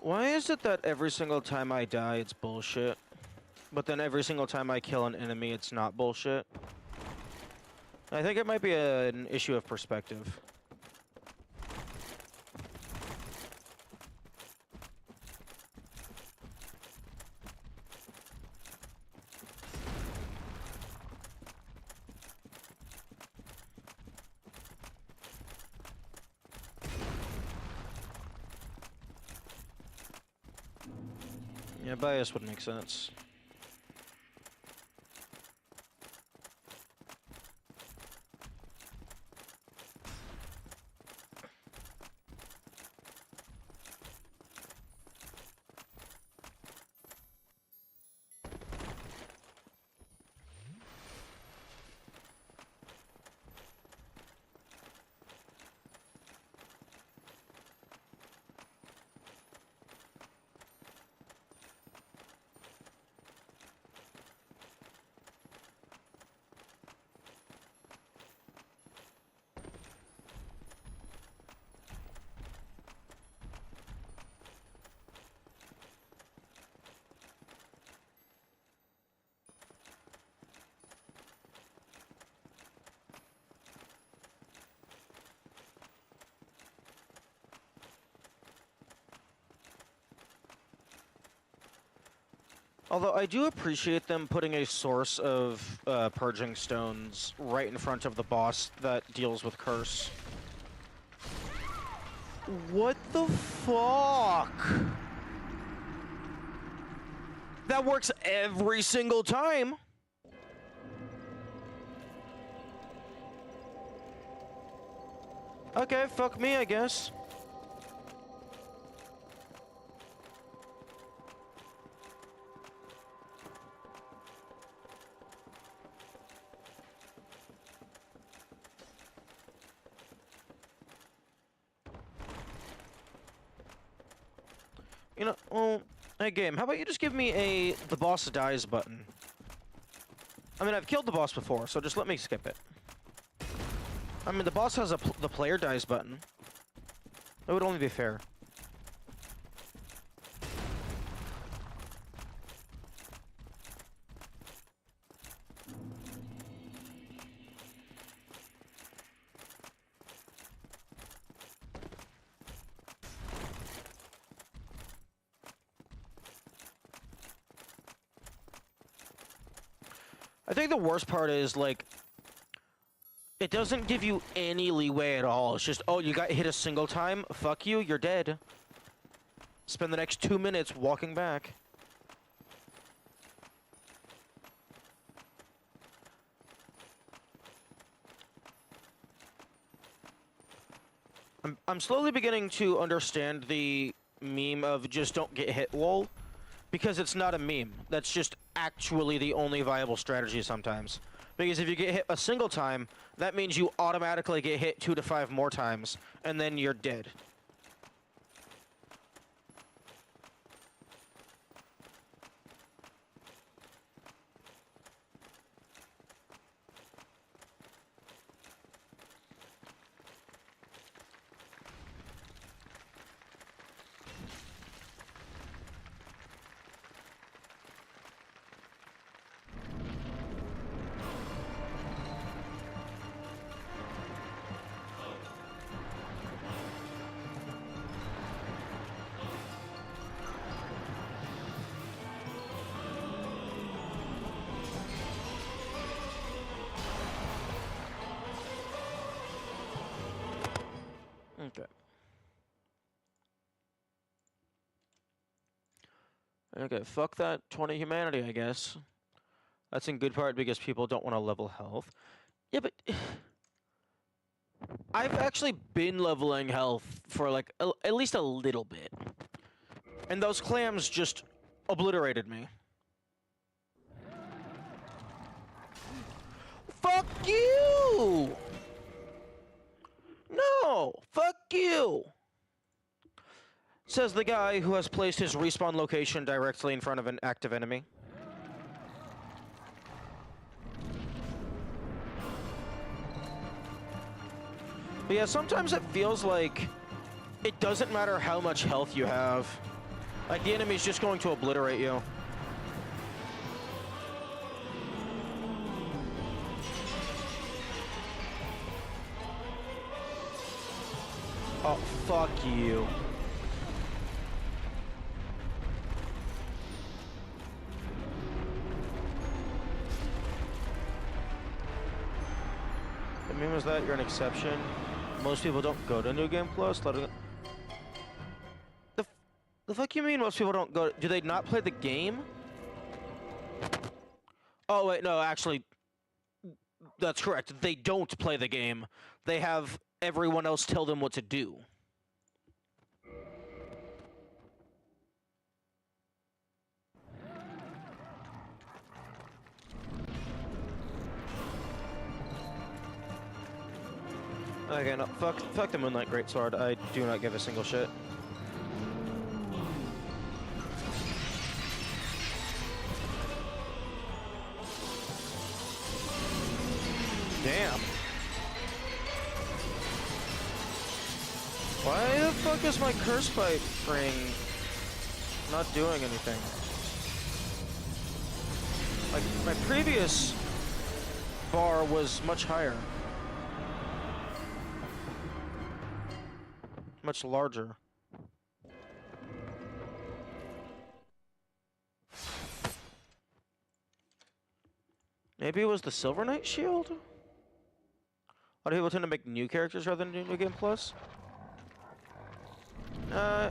Why is it that every single time I die, it's bullshit? But then every single time I kill an enemy, it's not bullshit? I think it might be an issue of perspective. Yeah, bias would make sense. Although I do appreciate them putting a source of purging stones right in front of the boss that deals with curse. What the fuck? That works every single time. Okay, fuck me, I guess. You know, well, hey game, how about you just give me the boss dies button? I mean, I've killed the boss before, so just let me skip it. I mean, the boss has the player dies button. That would only be fair. I think the worst part is, like, it doesn't give you any leeway at all. It's just, oh, you got hit a single time? Fuck you, you're dead. Spend the next 2 minutes walking back. I'm slowly beginning to understand the meme of just don't get hit lol. Because it's not a meme. That's just actually the only viable strategy sometimes. Because if you get hit a single time, that means you automatically get hit 2 to 5 more times, and then you're dead. Okay. Okay, fuck that 20 humanity, I guess. That's in good part because people don't want to level health. Yeah, but I've actually been leveling health for, like, at least a little bit. And those clams just obliterated me. Fuck you! No! Fuck you! Says the guy who has placed his respawn location directly in front of an active enemy. But yeah, sometimes it feels like it doesn't matter how much health you have. Like, the enemy's just going to obliterate you. Oh, fuck you. The meme is that you're an exception. Most people don't go to New Game Plus. The fuck you mean most people don't go? Do they not play the game? Oh wait, no, actually, that's correct. They don't play the game. They have everyone else tell them what to do. Okay, no, fuck the Moonlight Greatsword. I do not give a single shit. Damn. Why the fuck is my curse pipe ring not doing anything? Like, my previous bar was much higher. Much larger. Maybe it was the Silver Knight shield? A lot of people tend to make new characters rather than do New Game Plus. Yeah,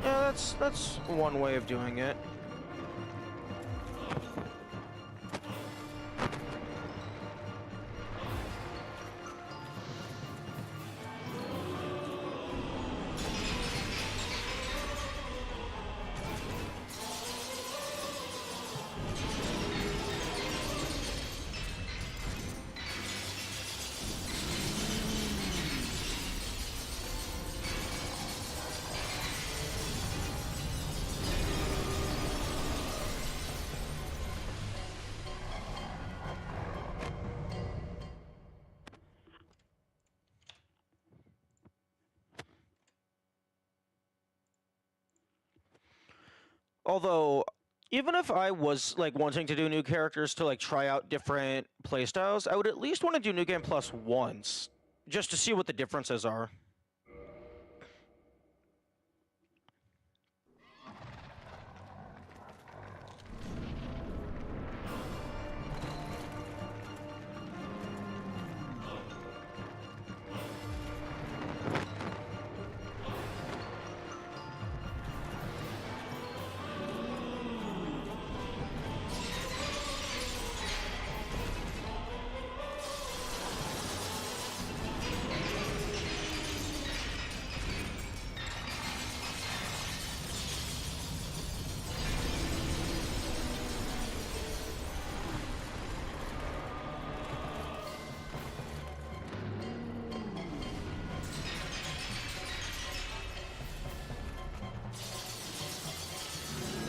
that's one way of doing it. Although, even if I was, like, wanting to do new characters to, like, try out different playstyles, I would at least want to do New Game Plus once, just to see what the differences are.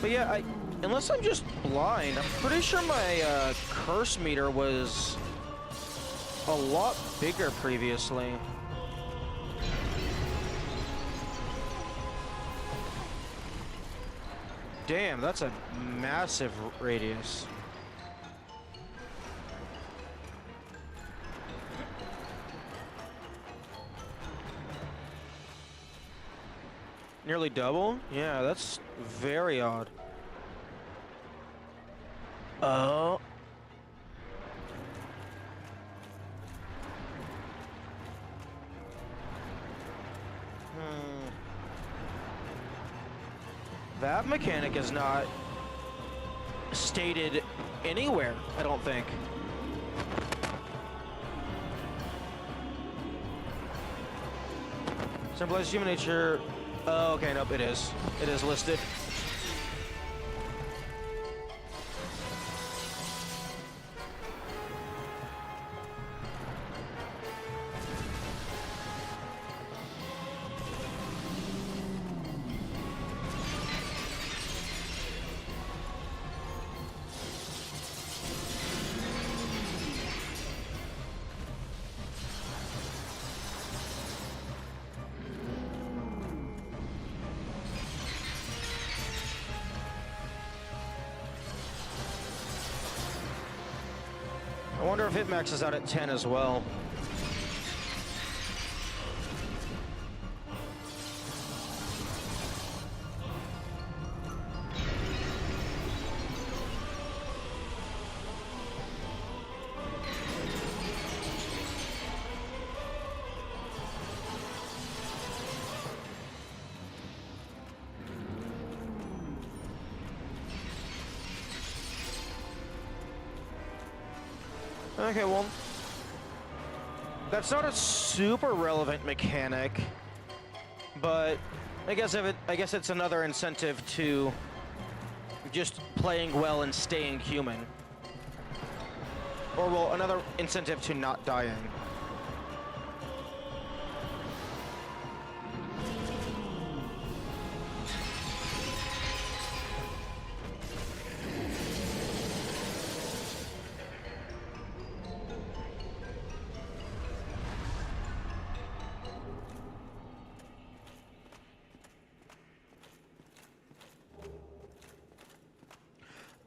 But yeah, unless I'm just blind, I'm pretty sure my curse meter was a lot bigger previously. Damn, that's a massive radius. Nearly double? Yeah, that's very odd. Oh. That mechanic is not stated anywhere, I don't think. Symbolize human nature. Oh, okay, nope, it is. It is listed. I wonder if it maxes out at 10 as well. Okay, well, that's not a super relevant mechanic, but I guess it's another incentive to just playing well and staying human. Or, well, another incentive to not dying.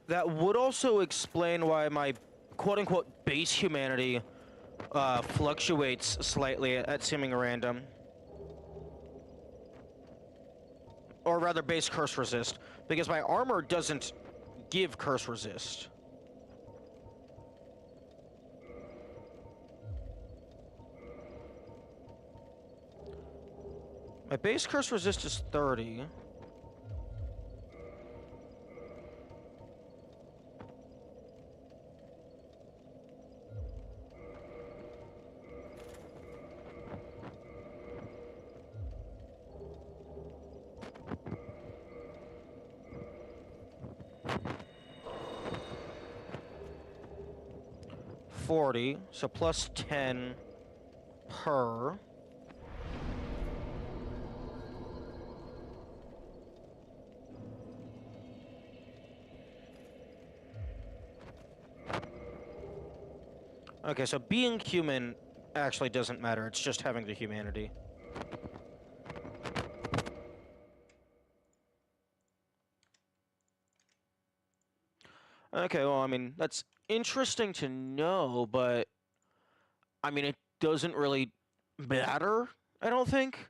That would also explain why my quote-unquote base humanity fluctuates slightly at seeming random. Or rather, base curse resist, because my armor doesn't give curse resist. My base curse resist is 30. So plus 10 per. Okay, so being human actually doesn't matter. It's just having the humanity. Okay, well, I mean, that's interesting to know, but I mean, it doesn't really matter, I don't think.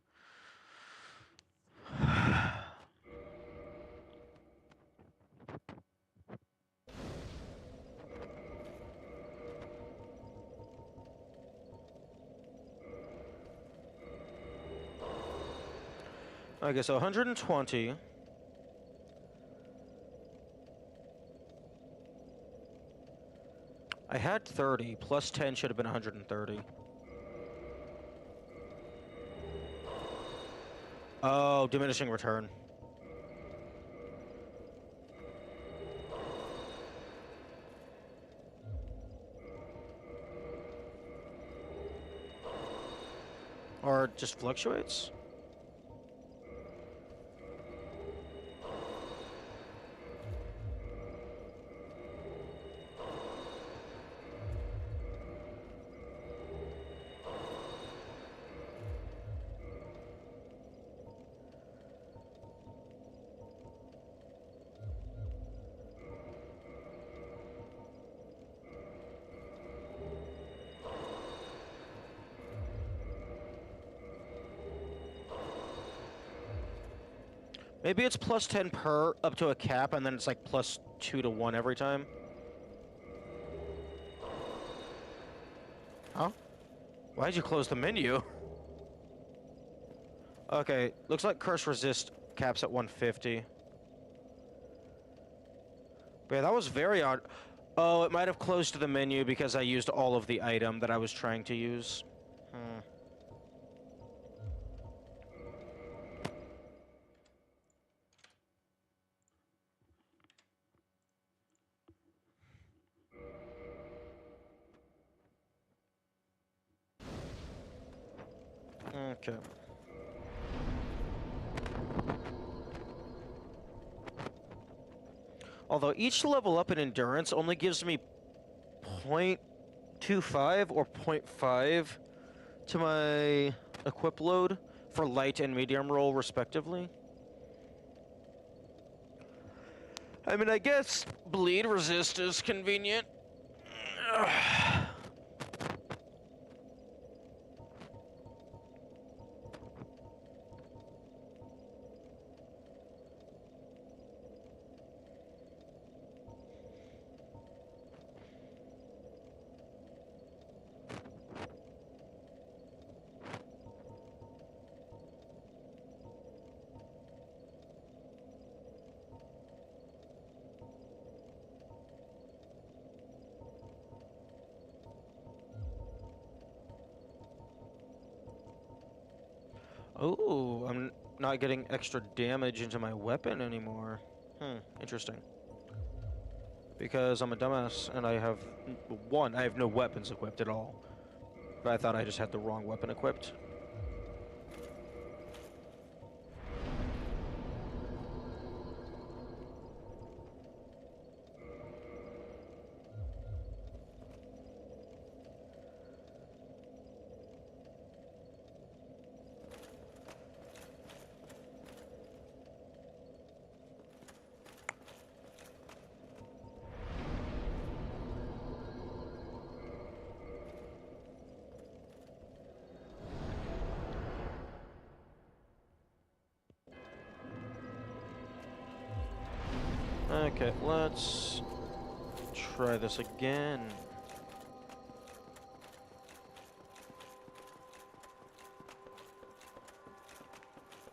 Okay, so 120. I had 30, plus 10 should have been 130. Oh, diminishing return. Or just fluctuates? Maybe it's plus 10 per up to a cap, and then it's like plus 2 to 1 every time. Huh? Why'd you close the menu? Okay, looks like curse resist caps at 150. But yeah, that was very odd. Oh, it might have closed the menu because I used all of the item that I was trying to use. Hmm. Okay. Although each level up in endurance only gives me 0.25 or 0.5 to my equip load for light and medium roll, respectively. I mean, I guess bleed resist is convenient. Oh, I'm not getting extra damage into my weapon anymore. Interesting. Because I'm a dumbass and I have I have no weapons equipped at all. But I thought I just had the wrong weapon equipped. Okay, let's try this again.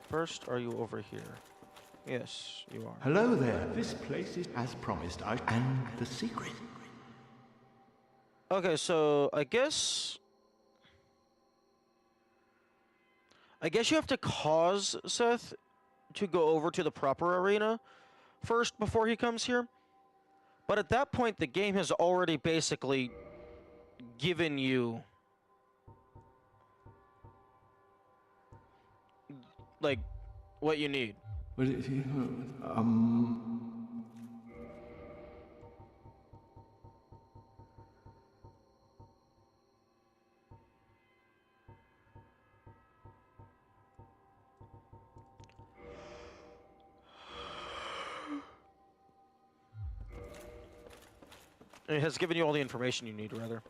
First, are you over here? Yes, you are. Hello there. This place is as promised. And the secret. Okay, so I guess you have to cause Seth to go over to the proper arena first before he comes here. But at that point, the game has already basically given you like what you need. Well, It has given you all the information you need, rather.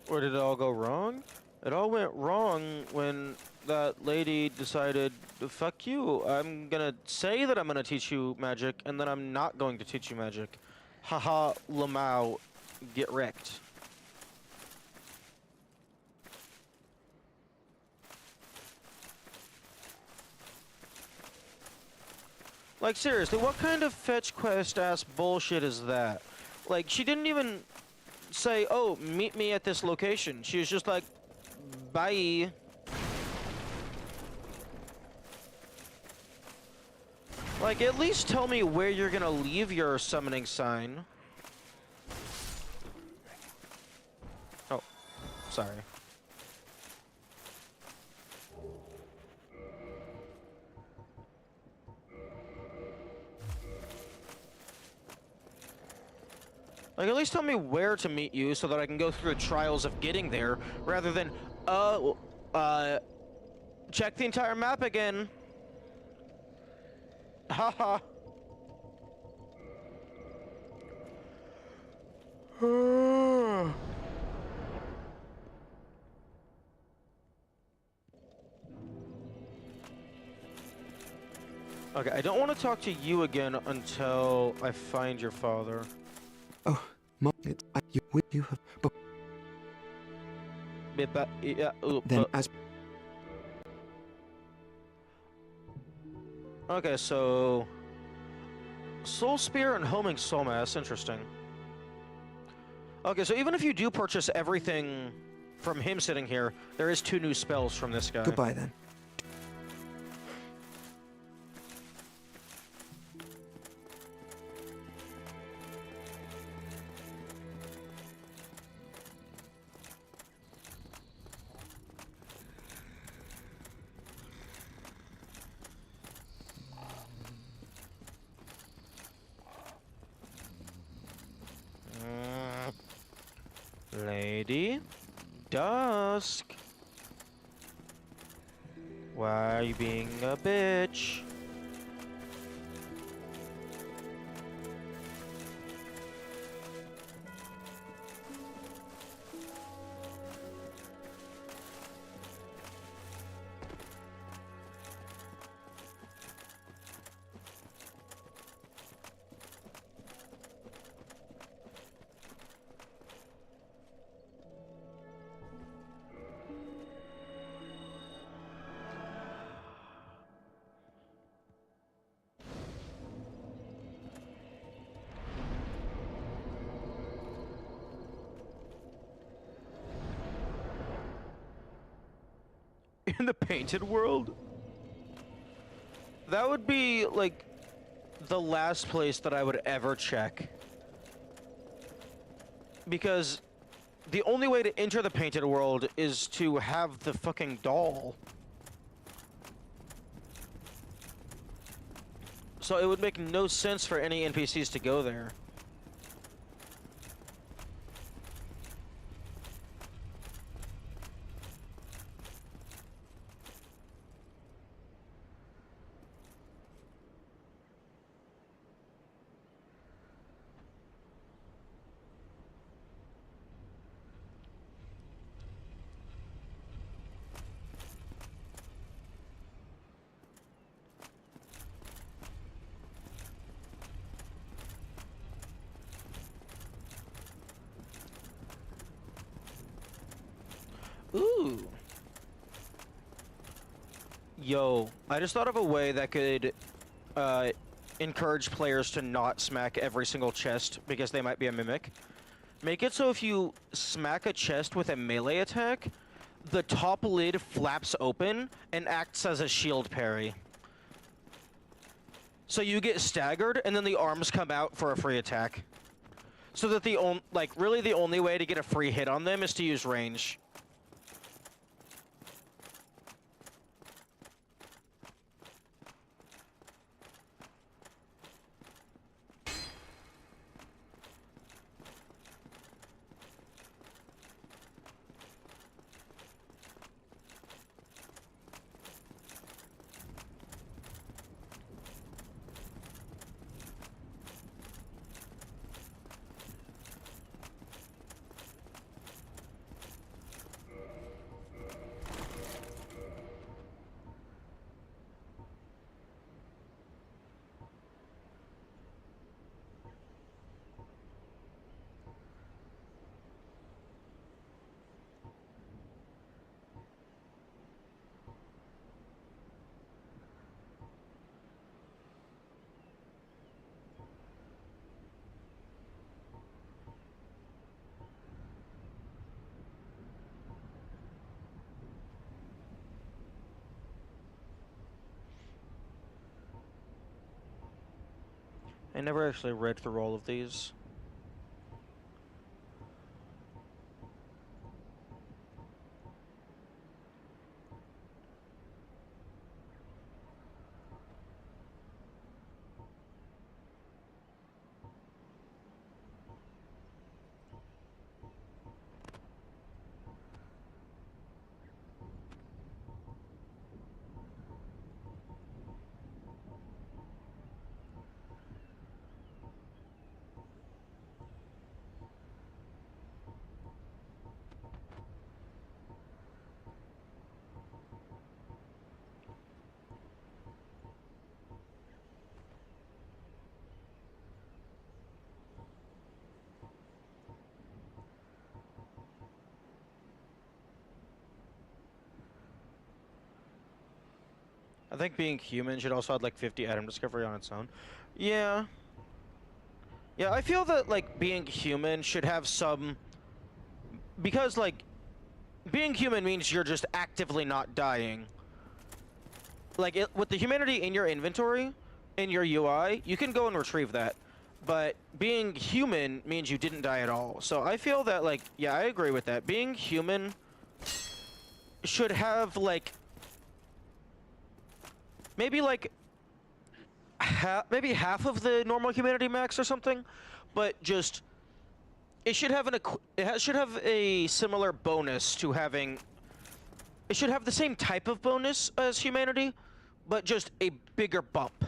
Where did it all go wrong? It all went wrong when that lady decided, fuck you, I'm gonna say that I'm gonna teach you magic, and then I'm not going to teach you magic. Haha, Lamau, get wrecked. Like, seriously, what kind of fetch quest ass bullshit is that? Like, she didn't even say, oh, meet me at this location. She was just like, bye. Like, at least tell me where you're gonna leave your summoning sign. Oh, sorry. Like, at least tell me where to meet you so that I can go through the trials of getting there, rather than, check the entire map again. Haha. Okay, I don't want to talk to you again until I find your father. Oh, Mom, you have... But then as... Okay, so... Soul Spear and Homing Soul Mass, interesting. Okay, so even if you do purchase everything from him sitting here, there is 2 new spells from this guy. Goodbye, then. Lady Dusk. Why are you being a bitch? In the painted world? That would be, like, the last place that I would ever check. Because the only way to enter the painted world is to have the fucking doll. So it would make no sense for any NPCs to go there. Ooh. Yo, I just thought of a way that could encourage players to not smack every single chest because they might be a mimic. Make it so if you smack a chest with a melee attack, the top lid flaps open and acts as a shield parry. So you get staggered and then the arms come out for a free attack. So that really the only way to get a free hit on them is to use range. I never actually read through all of these. I think being human should also have like 50 item discovery on its own. Yeah. Yeah, I feel that like being human should have some, because like being human means you're just actively not dying. Like with the humanity in your inventory, in your UI, you can go and retrieve that. But being human means you didn't die at all. So I feel that like, yeah, I agree with that. Being human should have like maybe like maybe half of the normal humanity max or something, but just it should have should have a similar bonus to having. It should have the same type of bonus as humanity, but just a bigger bump.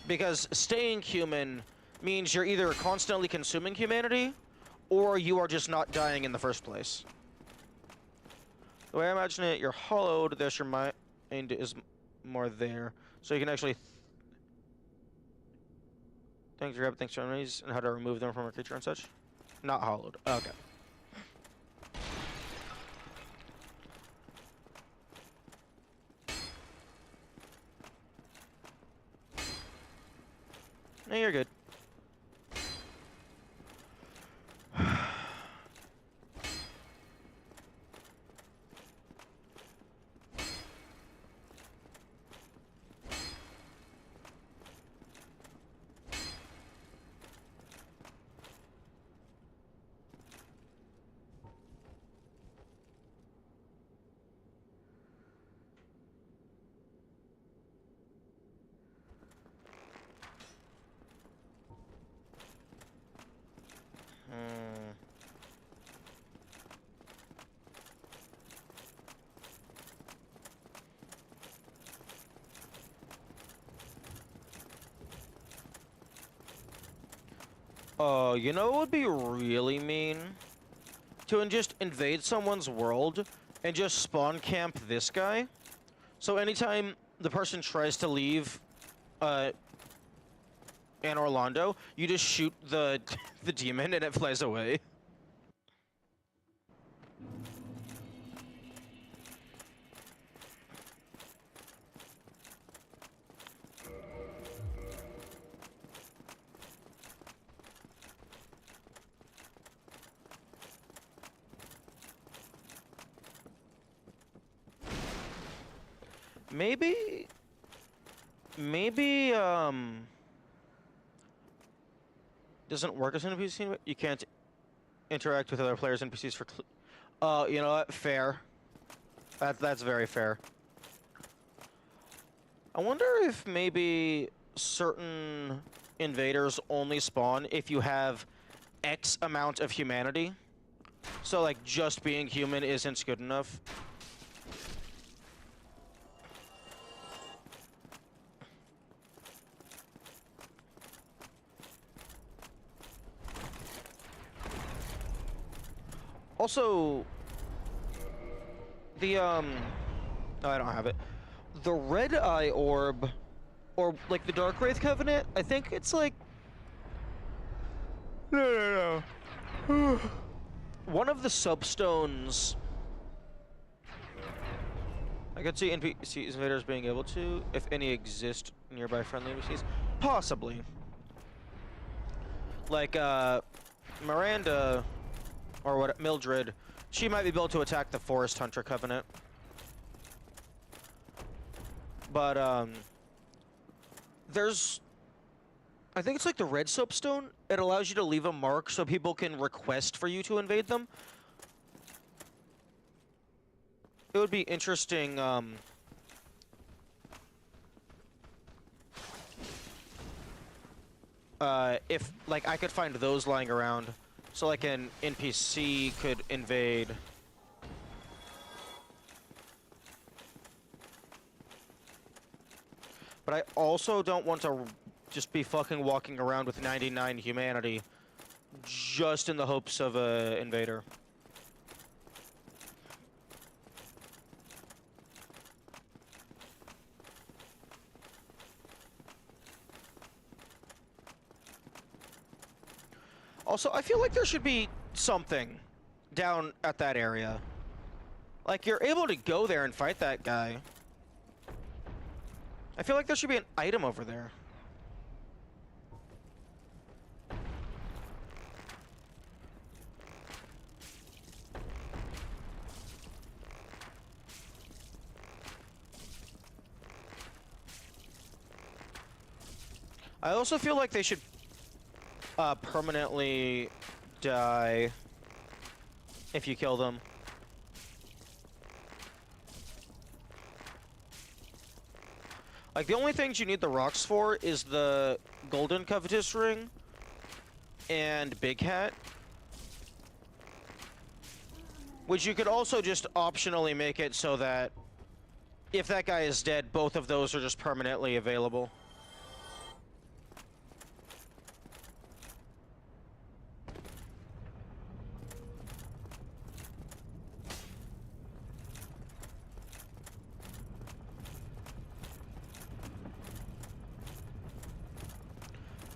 Because staying human means you're either constantly consuming humanity, or you are just not dying in the first place. The way I imagine it, you're hollowed, thus your mind is more there. So you can actually things to grab things to enemies and how to remove them from a creature and such. Not hollowed. Okay. No, you're good. You know what would be really mean? To just invade someone's world and just spawn camp this guy. So anytime the person tries to leave An Orlando, you just shoot the the demon and it flies away. Maybe, doesn't work as an NPC, but you can't interact with other players' NPCs for you know what? Fair. That's very fair. I wonder if maybe certain invaders only spawn if you have X amount of humanity. So, like, just being human isn't good enough. Also, the, no, I don't have it. The Red Eye Orb, or, like, the Dark Wraith Covenant, I think it's, like... No. One of the substones... I could see NPCs invaders being able to, if any exist nearby friendly NPCs. Possibly. Like, Miranda... Or what, Mildred, she might be able to attack the Forest Hunter Covenant. But, there's... I think it's like the Red Soapstone. It allows you to leave a mark so people can request for you to invade them. It would be interesting, if, like, I could find those lying around. So, like, an NPC could invade. But I also don't want to just be fucking walking around with 99 humanity just in the hopes of a invader. Also, I feel like there should be something down at that area. Like, you're able to go there and fight that guy. I feel like there should be an item over there. I also feel like they should permanently die if you kill them. Like, the only things you need the rocks for is the golden covetous ring, and Big Hat. Which you could also just optionally make it so that if that guy is dead, both of those are just permanently available.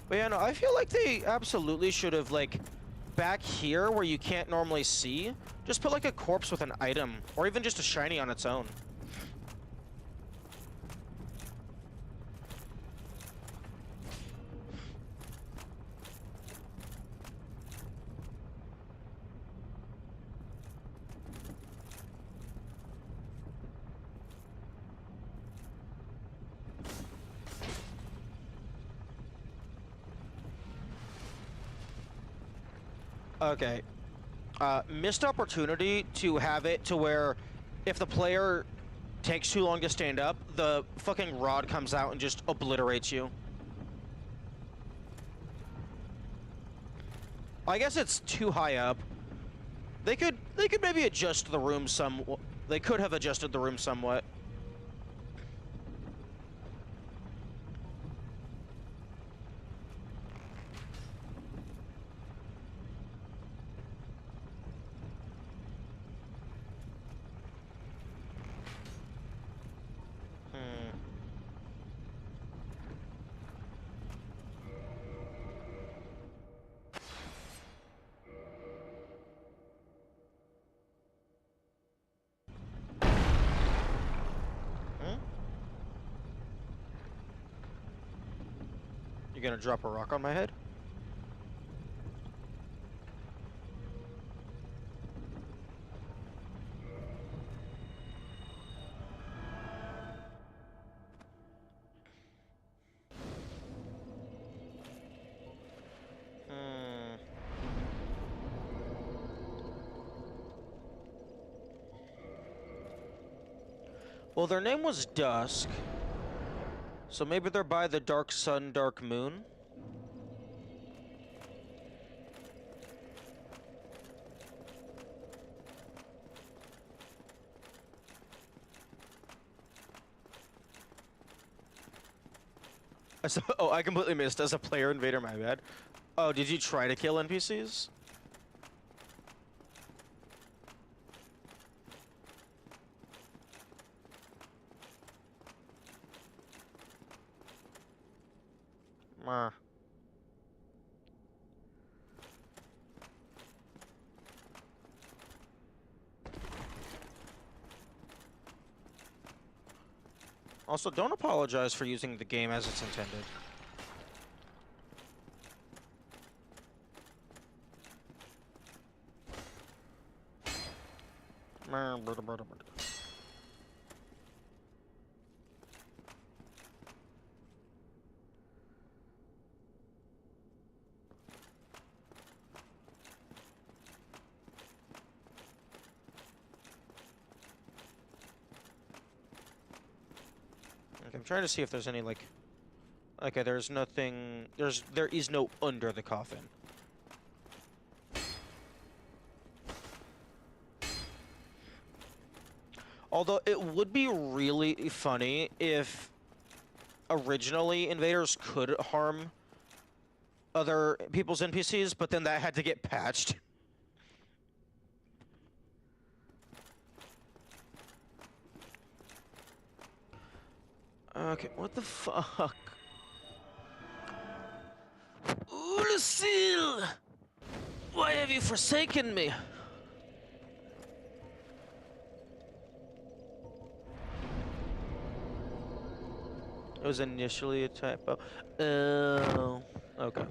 But yeah, no, I feel like they absolutely should have, like, back here where you can't normally see, just put like a corpse with an item, or even just a shiny on its own. Okay. Missed opportunity to have it to where if the player takes too long to stand up, the fucking rod comes out and just obliterates you. I guess it's too high up. They could maybe adjust the room some. They could have adjusted the room somewhat. You gonna drop a rock on my head? Well, their name was Dusk, so maybe they're by the dark sun, dark moon. Oh, I completely missed. As a player invader, my bad. Oh, did you try to kill NPCs? Meh. Also, don't apologize for using the game as it's intended. I'm trying to see if there's any, like... Okay, there's nothing... There is no under the coffin. Although, it would be really funny if originally invaders could harm other people's NPCs, but then that had to get patched. Okay, what the fuck? Ooh, Lucille! Why have you forsaken me? It was initially a typo. Oh, okay.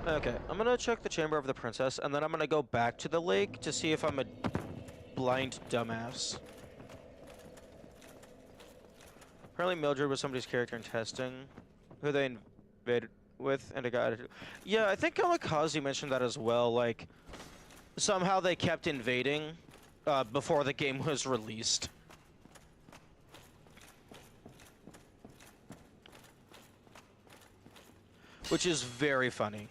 Okay, I'm gonna check the Chamber of the Princess, and then I'm gonna go back to the lake to see if I'm a blind dumbass. Apparently Mildred was somebody's character in testing. Who they invaded. with and a guide. Yeah, I think Kamikaze mentioned that as well. Like, somehow they kept invading before the game was released. Which is very funny.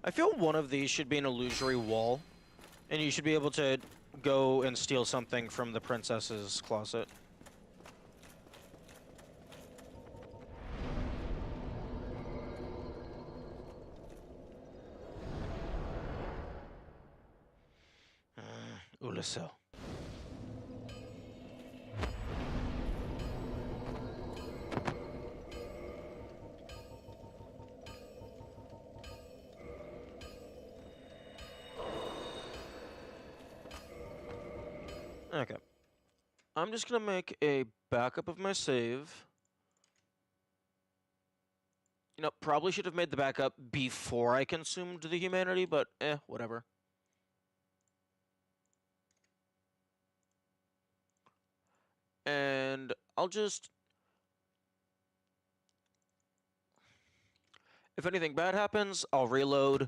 I feel one of these should be an illusory wall, and you should be able to go and steal something from the princess's closet. Ulysses. Okay. I'm just gonna make a backup of my save. You know, probably should have made the backup before I consumed the humanity, but whatever. And I'll just... If anything bad happens, I'll reload,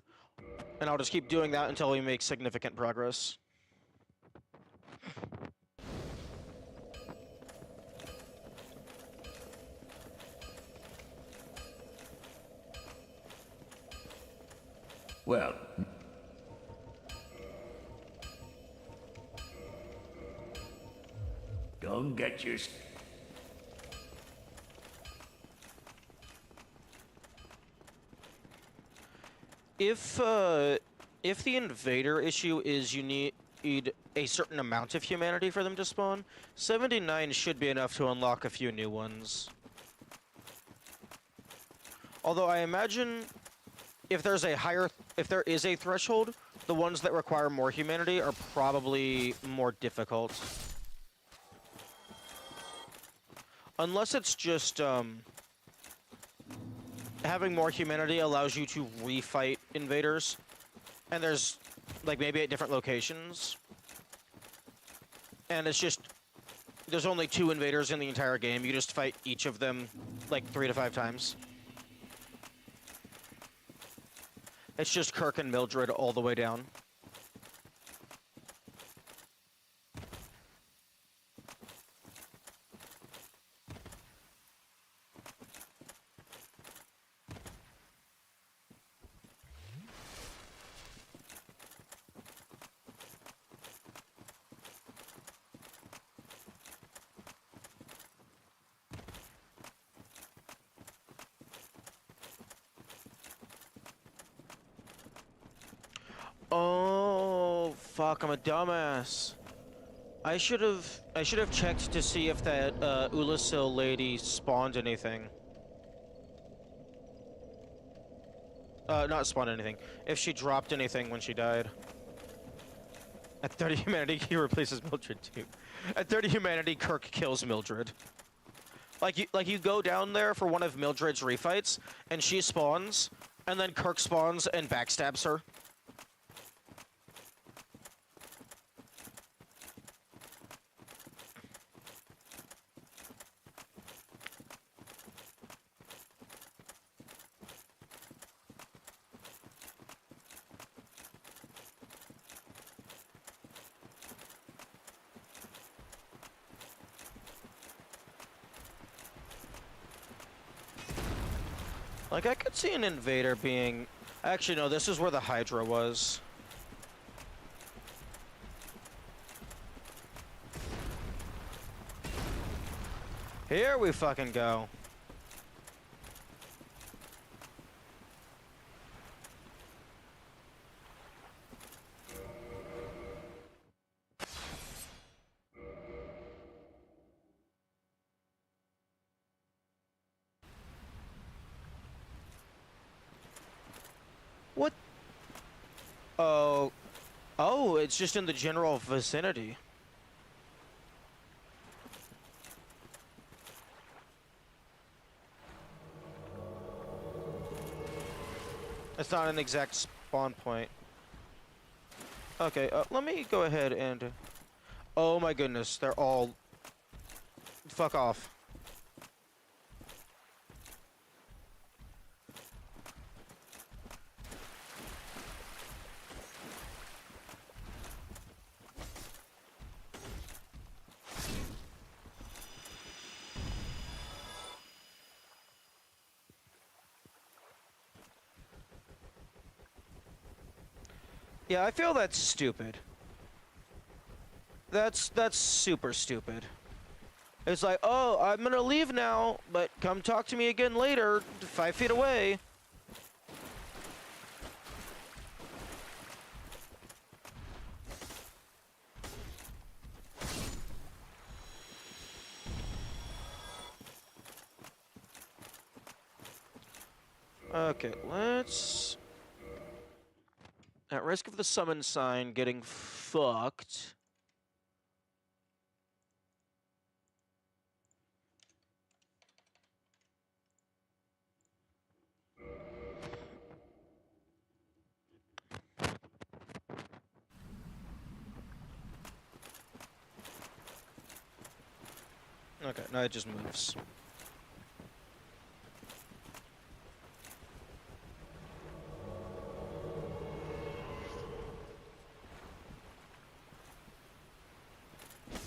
and I'll just keep doing that until we make significant progress. Well, go and get your... If the invader issue is you need a certain amount of humanity for them to spawn, 79 should be enough to unlock a few new ones. Although I imagine if there is a threshold, the ones that require more humanity are probably more difficult. Unless it's just, having more humanity allows you to refight invaders, and there's, like, maybe at different locations. And it's just, there's only 2 invaders in the entire game. You just fight each of them, like, 3 to 5 times. It's just Kirk and Mildred all the way down. Oh, fuck, I'm a dumbass. I should have checked to see if that Ulasil lady spawned anything. Not spawned anything. If she dropped anything when she died. At 30 humanity, he replaces Mildred too. At 30 humanity, Kirk kills Mildred. Like you go down there for one of Mildred's refights, and she spawns, and then Kirk spawns and backstabs her. Like, I could see an invader being... Actually, no, this is where the Hydra was. Here we fucking go. What? Oh. Oh, it's just in the general vicinity. It's not an exact spawn point. Okay, let me go ahead and... Oh my goodness, they're all... Fuck off. Yeah, I feel that's stupid. That's super stupid. It's like, oh, I'm gonna leave now, but come talk to me again later, 5 feet away. Okay, let's... At risk of the summon sign getting fucked... Okay, now it just moves.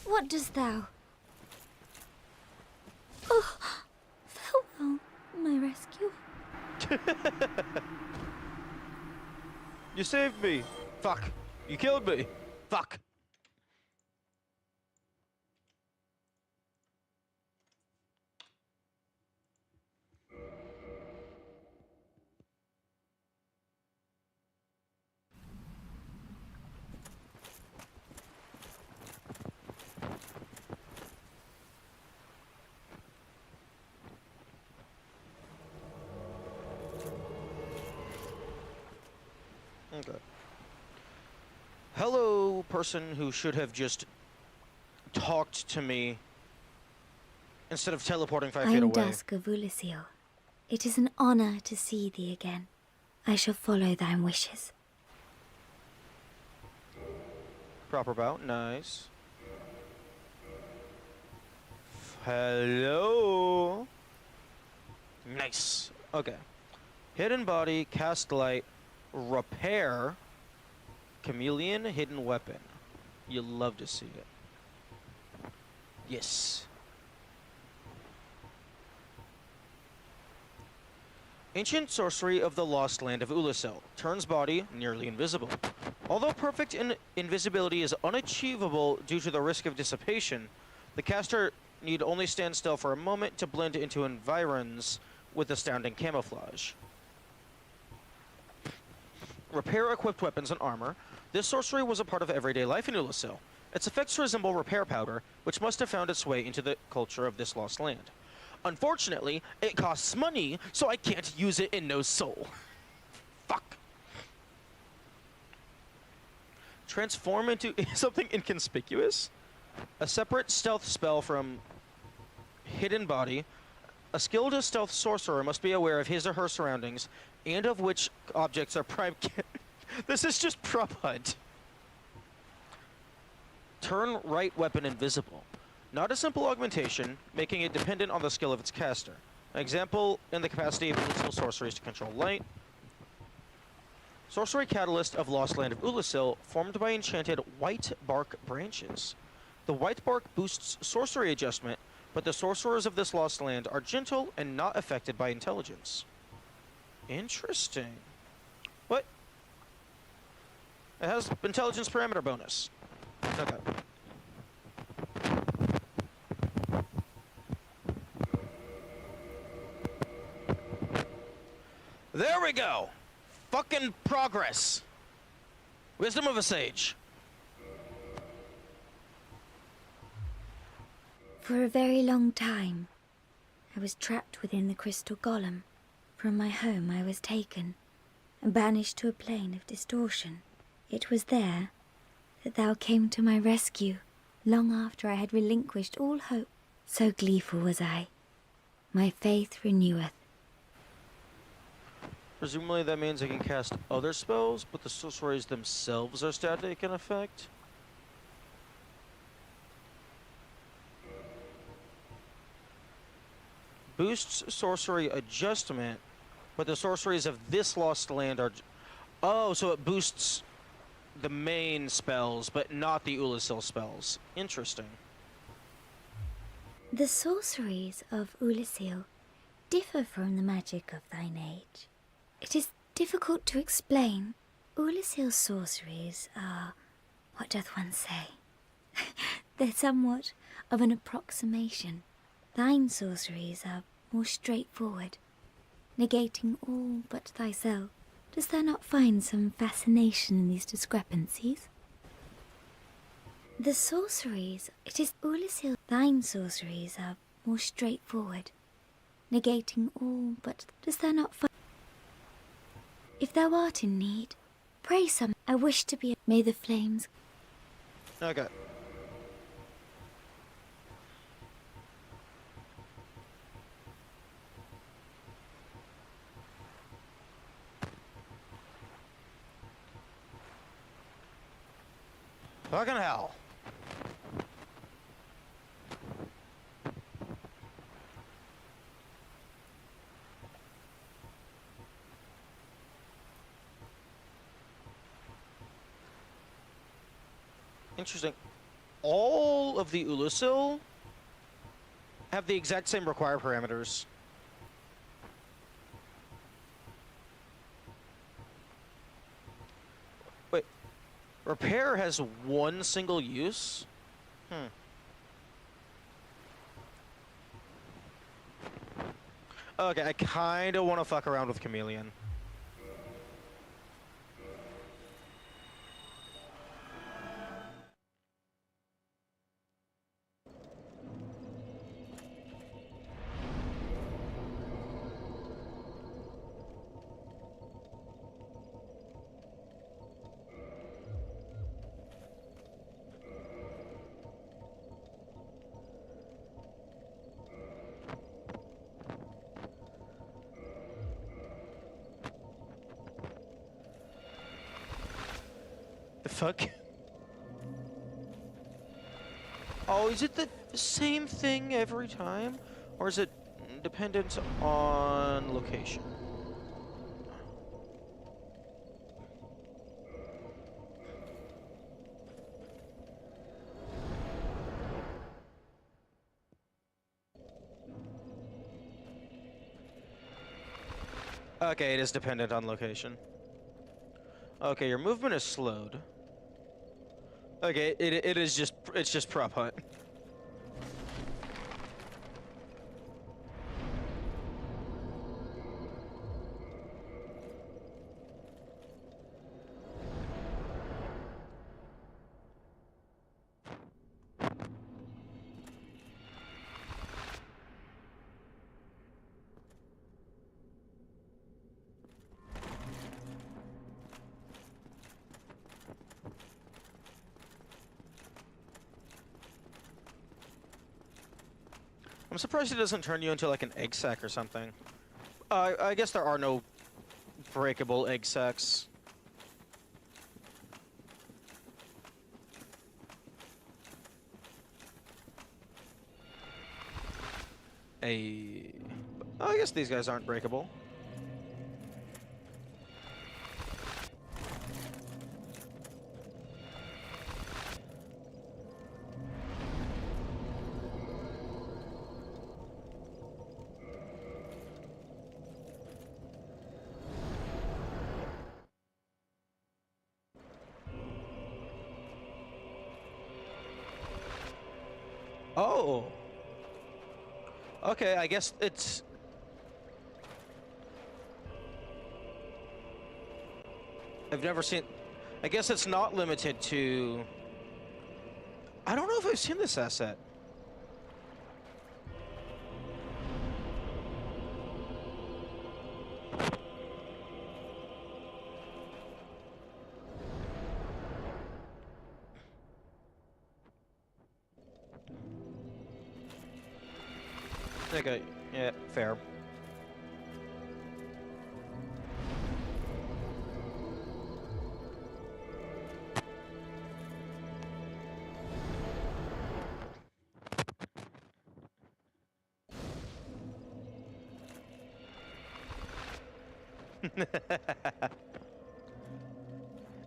What dost thou? Oh, farewell, my rescue. You saved me! Fuck! You killed me! Fuck! Okay. Hello, person who should have just talked to me instead of teleporting 5 I feet am away. Dusk of Ulisil. It is an honor to see thee again. I shall follow thy wishes. Proper bow, nice. Hello. Nice. Okay. Hidden body, cast light, repair, chameleon, hidden weapon. You love to see it. Yes. Ancient sorcery of the lost land of Ulisil. Turns body nearly invisible. Although perfect invisibility is unachievable due to the risk of dissipation, the caster need only stand still for a moment to blend into environs with astounding camouflage. Repair equipped weapons and armor. This sorcery was a part of everyday life in Ulisil. Its effects resemble repair powder, which must have found its way into the culture of this lost land. Unfortunately, it costs money, so I can't use it in No Soul. Fuck. Transform into something inconspicuous? A separate stealth spell from Hidden Body. A skilled stealth sorcerer must be aware of his or her surroundings and of which objects are prime. This is just prop hunt. Turn right weapon invisible. Not a simple augmentation, making it dependent on the skill of its caster. An example in the capacity of Ulisil sorceries to control light. Sorcery catalyst of Lost Land of Ulisil, formed by enchanted white bark branches. The white bark boosts sorcery adjustment, but the sorcerers of this lost land are gentle and not affected by intelligence. Interesting. What? It has intelligence parameter bonus. Okay. There we go! Fucking progress! Wisdom of a sage. For a very long time, I was trapped within the crystal golem. From my home I was taken and banished to a plane of distortion. It was there that thou came to my rescue, long after I had relinquished all hope. So gleeful was I. My faith reneweth. Presumably that means I can cast other spells, but the sorceries themselves are static in effect. Boosts sorcery adjustment, but the sorceries of this lost land are... Oh, so it boosts the main spells, but not the Ulasil spells. Interesting. The sorceries of Ulasil differ from the magic of thine age. It is difficult to explain. Ulasil's sorceries are, what doth one say? They're somewhat of an approximation. Thine sorceries are more straightforward, negating all but thyself. Dost thou not find some fascination in these discrepancies? The sorceries, it is Ulasil. Thine sorceries are more straightforward, negating all but... Dost thou not find... If thou art in need, pray some. I wish to be... May the flames... Okay. Fucking hell. Interesting. All of the Ulasil have the exact same required parameters. Wait. Repair has one single use? Okay, I kinda wanna fuck around with Chameleon. The fuck? Oh, is it the same thing every time? Or is it dependent on location? Okay, it is dependent on location. Okay, your movement is slowed. Okay, it's just prop hunt. I'm surprised it doesn't turn you into like an egg sac or something. I guess there are no breakable egg sacs. I guess these guys aren't breakable. Oh. Okay, I guess it's... I've never seen... I guess it's not limited to... I don't know if I've seen this asset. Okay, yeah, fair. It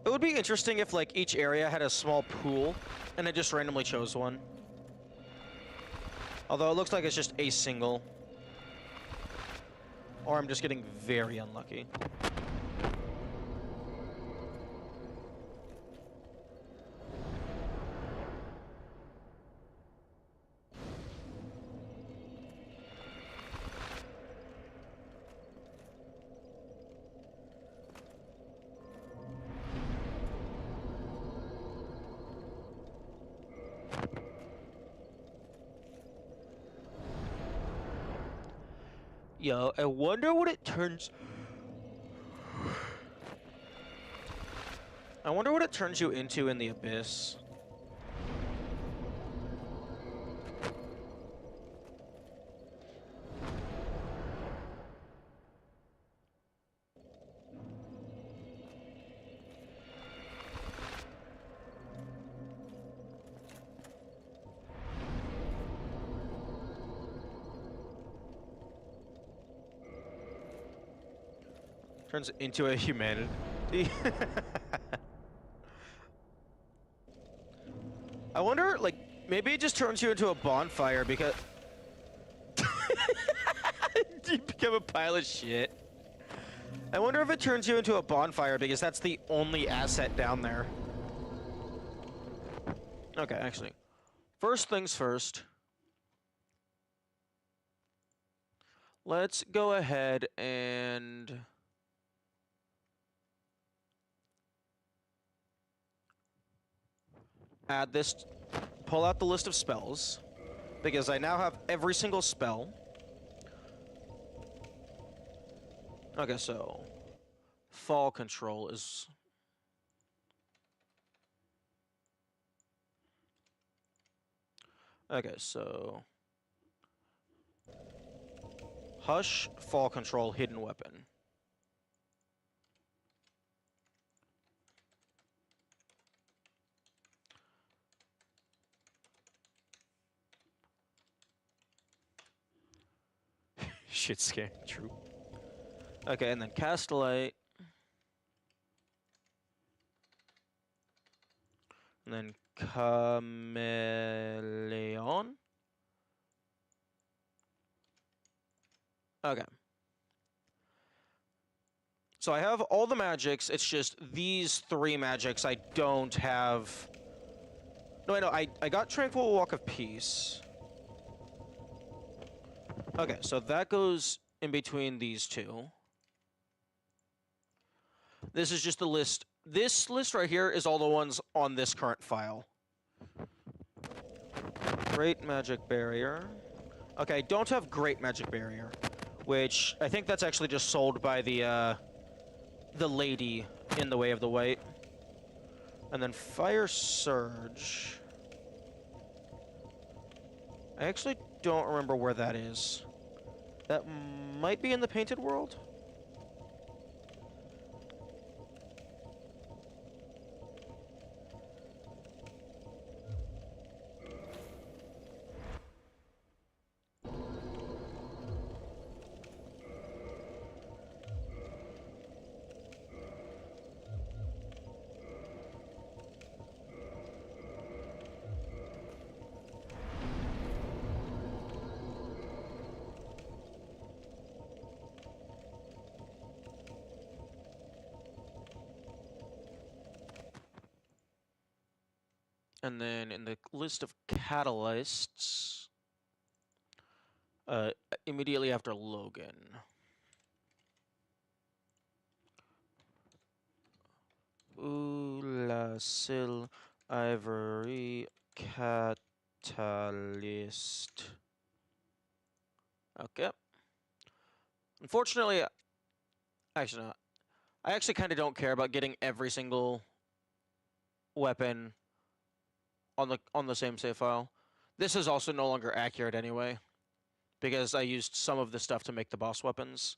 would be interesting if, like, each area had a small pool, and it just randomly chose one. Although it looks like it's just a single. Or I'm just getting very unlucky. Yo, I wonder what it turns... I wonder what it turns you into in the Abyss. Turns into a humanity. I wonder, like, maybe it just turns you into a bonfire because... You become a pile of shit. I wonder if it turns you into a bonfire because that's the only asset down there. Okay, actually. First things first. Let's go ahead and... add this, pull out the list of spells, because I now have every single spell. Okay, so fall control is... Okay, so hush, fall control, hidden weapon. Shit scan, true. Okay, and then cast light. And then chameleon. Okay. So I have all the magics, it's just these three magics I don't have. No, I got Tranquil Walk of Peace. Okay, so that goes in between these two. This is just the list. This list right here is all the ones on this current file. Great Magic Barrier. Okay, I don't have Great Magic Barrier, which I think that's actually just sold by the lady in the Way of the White. And then Fire Surge. I actually don't remember where that is. That might be in the Painted World? And then in the list of catalysts, immediately after Logan. Ulasil Ivory Catalyst. Okay. Unfortunately, actually not. I actually kind of don't care about getting every single weapon on the same save file. This is also no longer accurate anyway, because I used some of the stuff to make the boss weapons.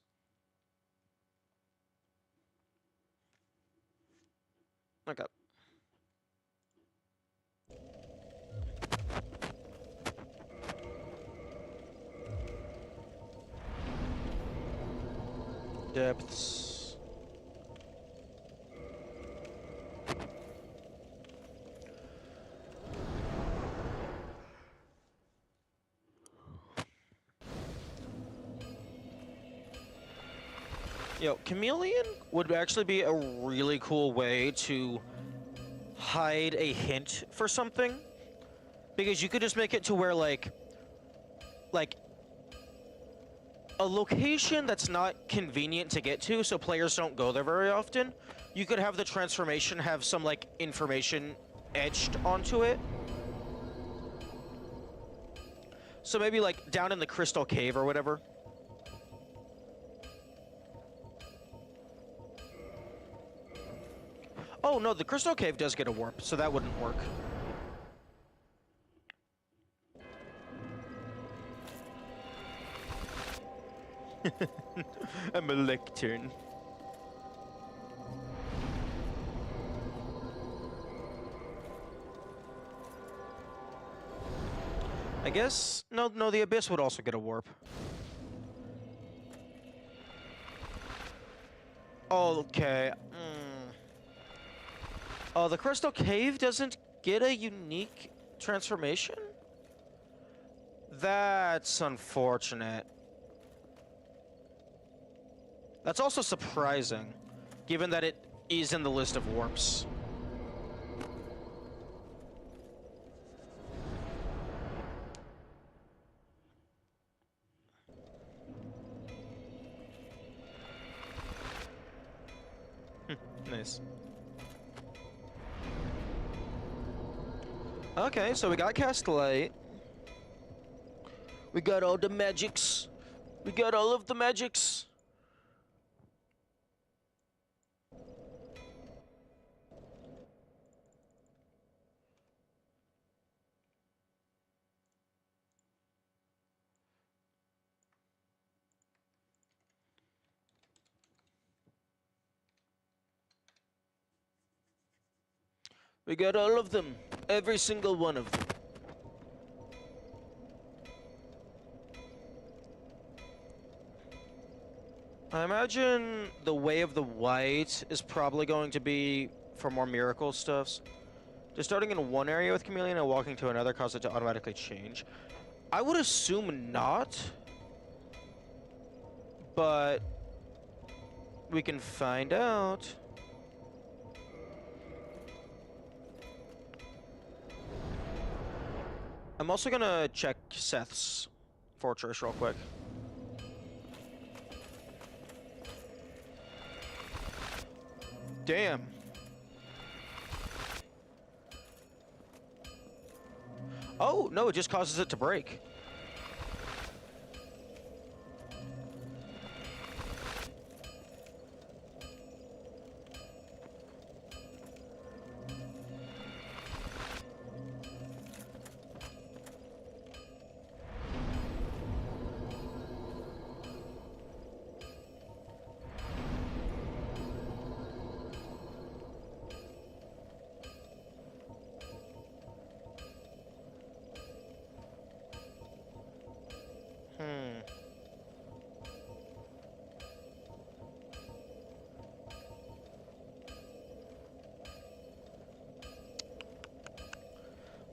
Okay. Depths. Yo, Chameleon would actually be a really cool way to hide a hint for something. Because you could just make it to where, like a location that's not convenient to get to, so players don't go there very often, you could have the transformation have some, like, information etched onto it. So maybe, like, down in the Crystal Cave or whatever. Oh, no, the Crystal Cave does get a warp, so that wouldn't work. I'm a lectern. I guess... No, the Abyss would also get a warp. Okay. Oh, the Crystal Cave doesn't get a unique transformation? That's unfortunate. That's also surprising, given that it is in the list of warps. Nice. Okay, so we got Cast Light. We got all the magics. We got all of the magics. We got all of them. Every single one of them. I imagine the Way of the White is probably going to be for more miracle stuffs. Just starting in one area with Chameleon and walking to another cause it to automatically change. I would assume not. But we can find out. I'm also gonna check Seth's fortress real quick. Damn. Oh, no, it just causes it to break.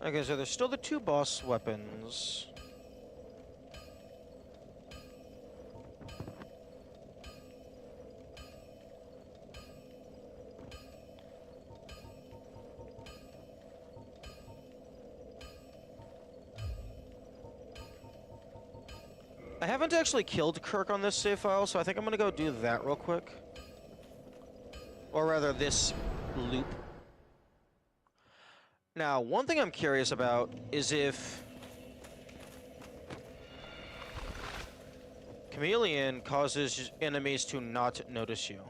Okay, so there's still the two boss weapons. I haven't actually killed Kirk on this save file, so I think I'm gonna go do that real quick. Or rather, this loop. Now, one thing I'm curious about is if Chameleon causes enemies to not notice you.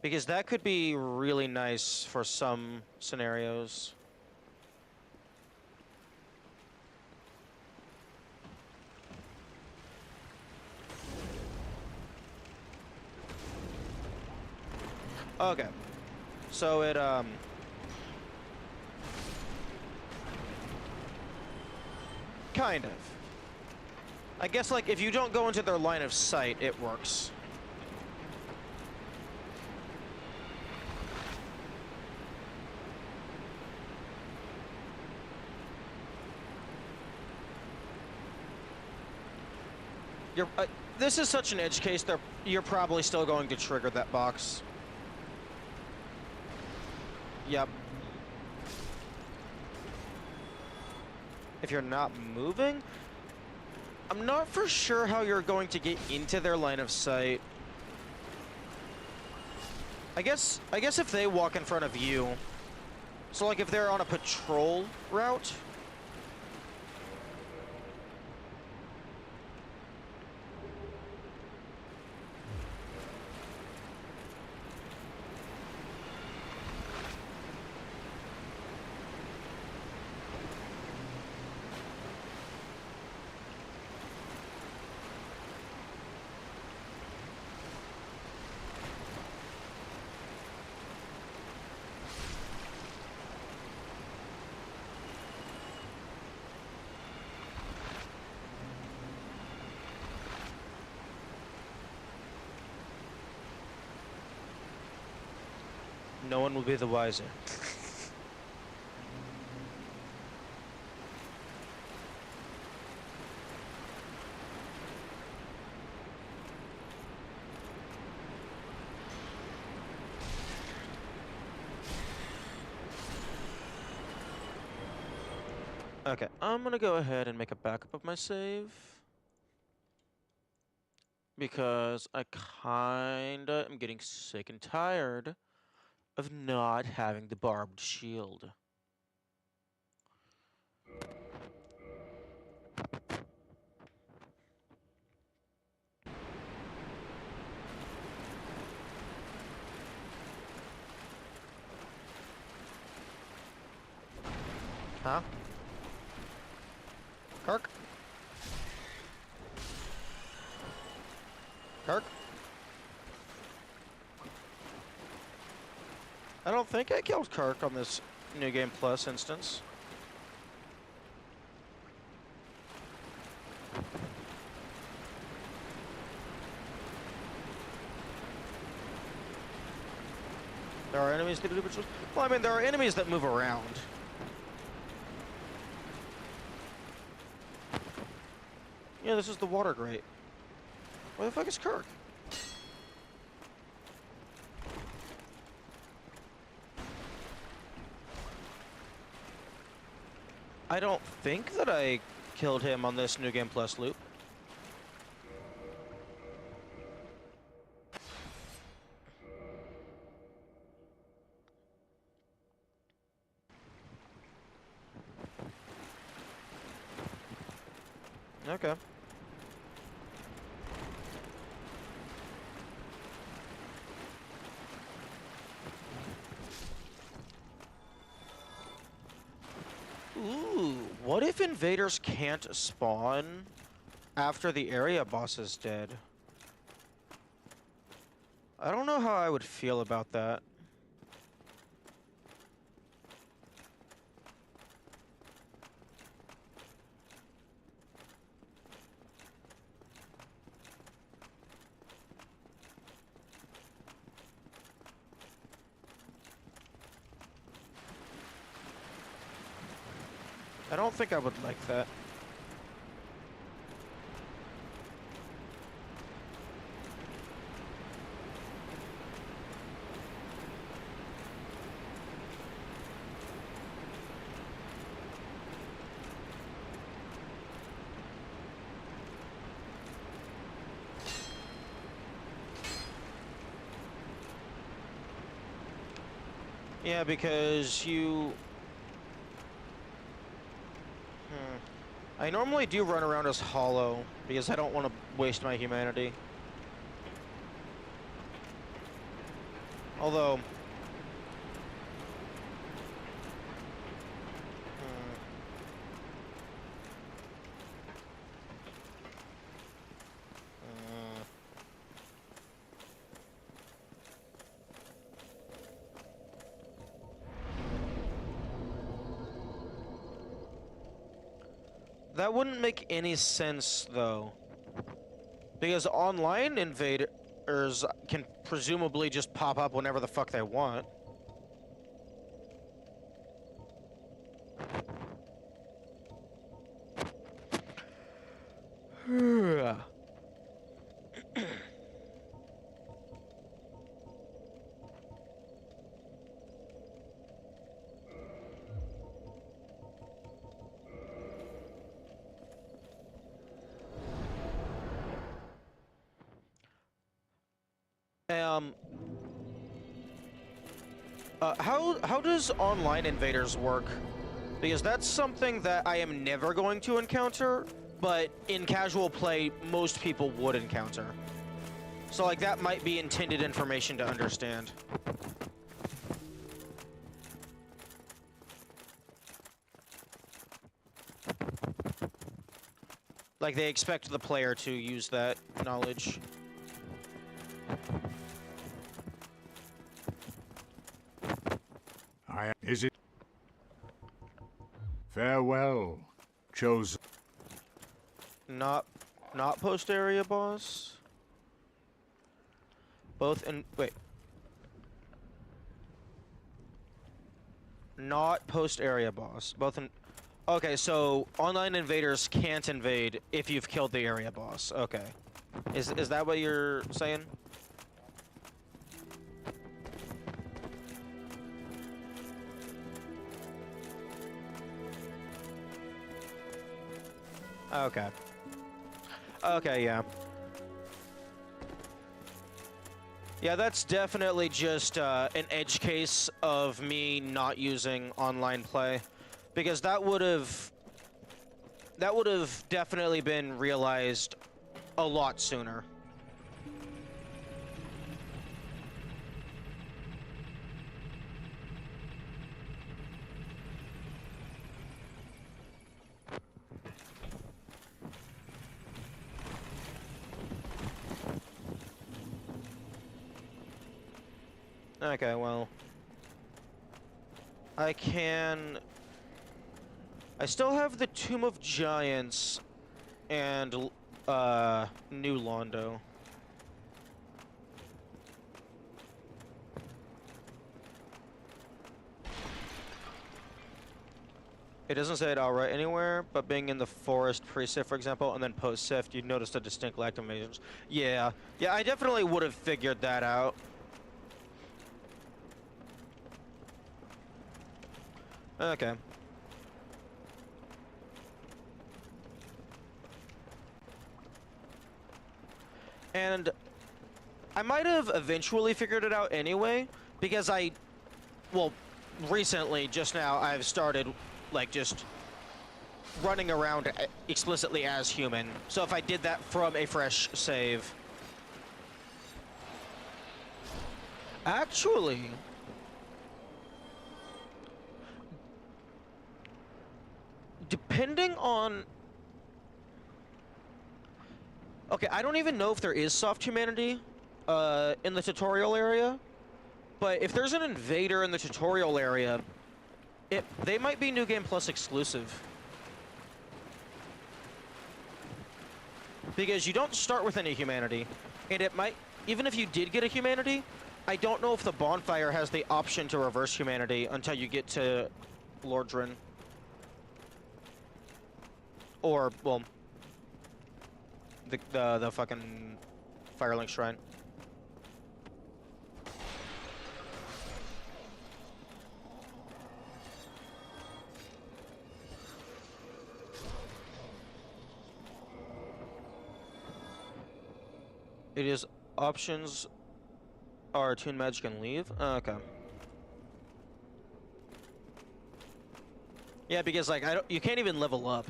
Because that could be really nice for some scenarios. Okay. So it, kind of. I guess, like, if you don't go into their line of sight, it works. You're. This is such an edge case. You're probably still going to trigger that box. Yep. If you're not moving, I'm not for sure how you're going to get into their line of sight. I guess if they walk in front of you, so like if they're on a patrol route. No one will be the wiser. Okay, I'm gonna go ahead and make a backup of my save. Because I kinda am getting sick and tired of not having the barbed shield. Huh? Kirk? Kirk? I don't think I killed Kirk on this New Game Plus instance. There are enemies that do patrols. Well, I mean, there are enemies that move around. Yeah, this is the water grate. Where the fuck is Kirk? I don't think that I killed him on this New Game Plus loop. Okay. Ooh, what if invaders can't spawn after the area boss is dead? I don't know how I would feel about that. I don't think I would like that. Yeah, because you... I normally do run around as hollow, because I don't want to waste my humanity. Although... That wouldn't make any sense, though. Because online invaders can presumably just pop up whenever the fuck they want. How does online invaders work? Because that's something that I am never going to encounter, but in casual play, most people would encounter. So, like, that might be intended information to understand. Like, they expect the player to use that knowledge. Is it? Farewell, chosen. Not post area boss. Both in wait. Not post area boss. Both in. Okay, so online invaders can't invade if you've killed the area boss. Okay, is that what you're saying? Okay. Okay, yeah. Yeah, that's definitely just an edge case of me not using online play, because that would have definitely been realized a lot sooner. Okay, well, I still have the Tomb of Giants and New Londo. It doesn't say it outright anywhere, but being in the forest pre-sift, for example, and then post-sift, you'd notice a distinct lack of invasions. Yeah, I definitely would have figured that out. Okay. And I might have eventually figured it out anyway, because well, recently, just now, I've started, like, just running around explicitly as human. So if I did that from a fresh save... Actually... Depending on... Okay, I don't even know if there is soft humanity in the tutorial area, but if there's an invader in the tutorial area, they might be New Game Plus exclusive. Because you don't start with any humanity, and it might... Even if you did get a humanity, I don't know if the bonfire has the option to reverse humanity until you get to Lordran. Or, well, the fucking Firelink Shrine. It is options are tune magic and leave? Okay. Yeah, because, like, you can't even level up.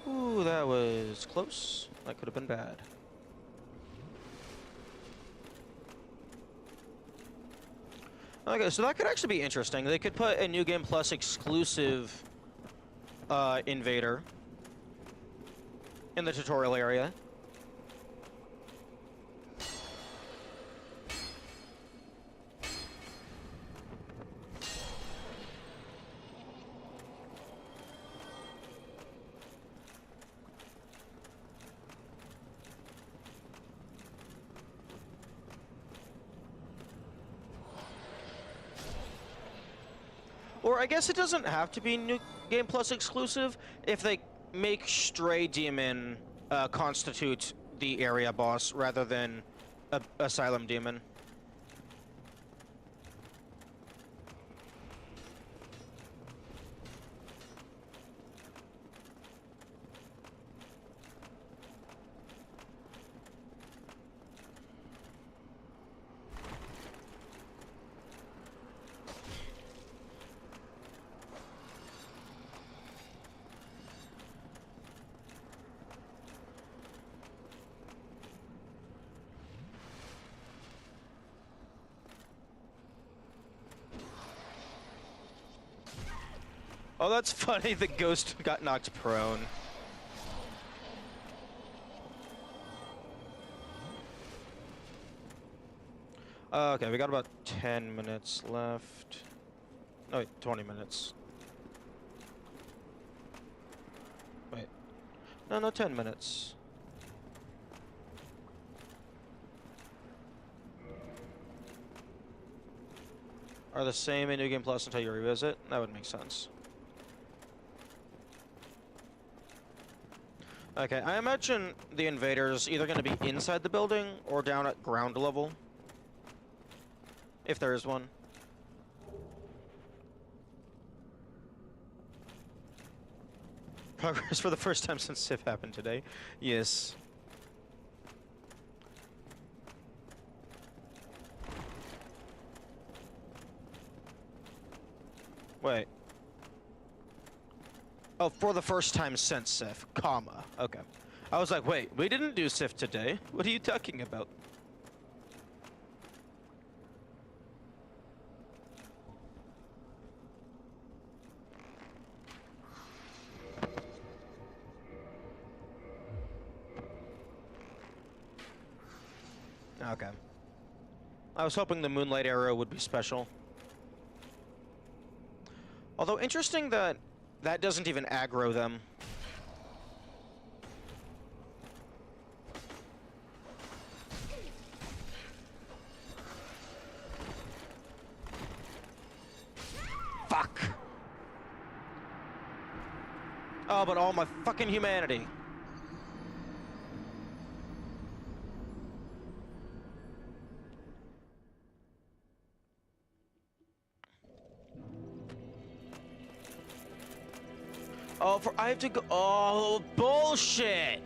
Ooh, that was close. That could have been bad. Okay, so that could actually be interesting. They could put a New Game Plus exclusive invader in the tutorial area. Or I guess it doesn't have to be New Game Plus exclusive if they make Stray Demon constitute the area boss rather than Asylum Demon. Oh, that's funny. The ghost got knocked prone. Okay, we got about 10 minutes left. No, wait, 20 minutes. Wait. No, 10 minutes. Are the same in New Game Plus until you revisit? That would make sense. Okay, I imagine the invaders either going to be inside the building or down at ground level. If there is one. Progress for the first time since Civ happened today. Yes. Wait. Oh, for the first time since Civ, comma. Okay. I was like, wait, we didn't do Civ today. What are you talking about? Okay. I was hoping the Moonlight Arrow would be special. Although interesting that that doesn't even aggro them. Fuck! Oh, but all my fucking humanity. Oh, I have to go. Oh, bullshit!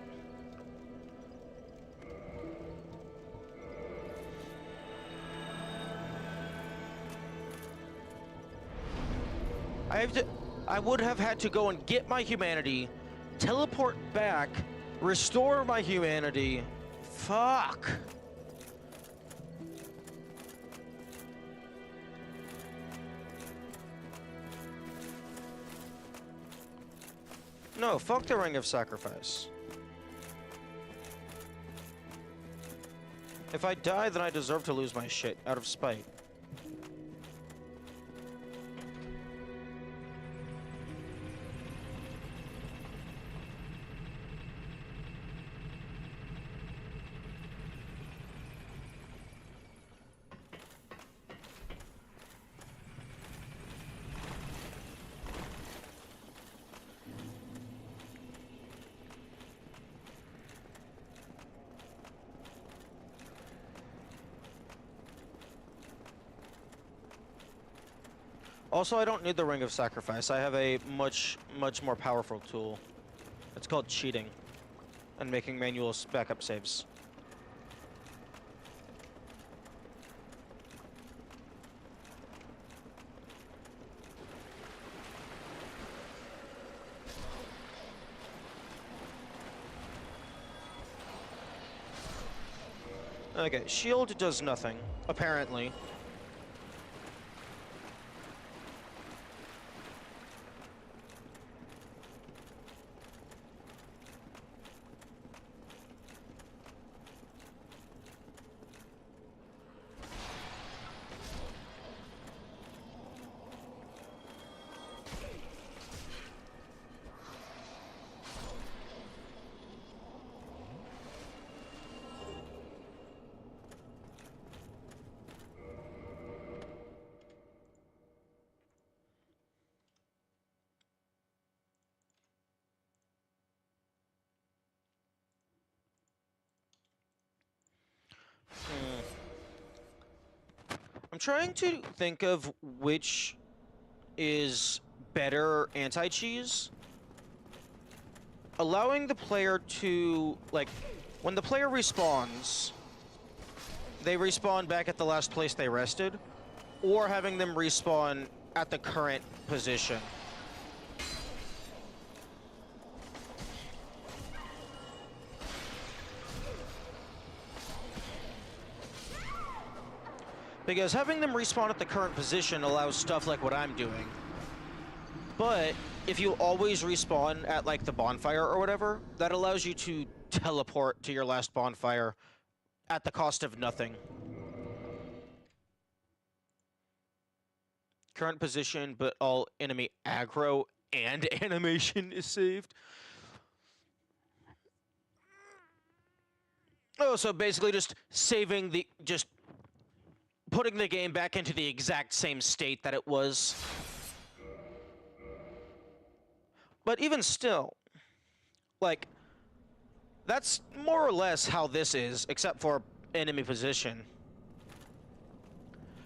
I would have had to go and get my humanity, teleport back, restore my humanity. Fuck. No, fuck the Ring of Sacrifice. If I die, then I deserve to lose my shit out of spite. Also, I don't need the Ring of Sacrifice. I have a much more powerful tool. It's called cheating and making manual backup saves. Okay, shield does nothing, apparently. I'm trying to think of which is better anti-cheese. Allowing the player to, like, when the player respawns, they respawn back at the last place they rested, or having them respawn at the current position. Because having them respawn at the current position allows stuff like what I'm doing. But if you always respawn at, like, the bonfire or whatever, that allows you to teleport to your last bonfire at the cost of nothing. Current position, but all enemy aggro and animation is saved. Oh, so basically just saving the... just putting the game back into the exact same state that it was. But even still, like, that's more or less how this is, except for enemy position.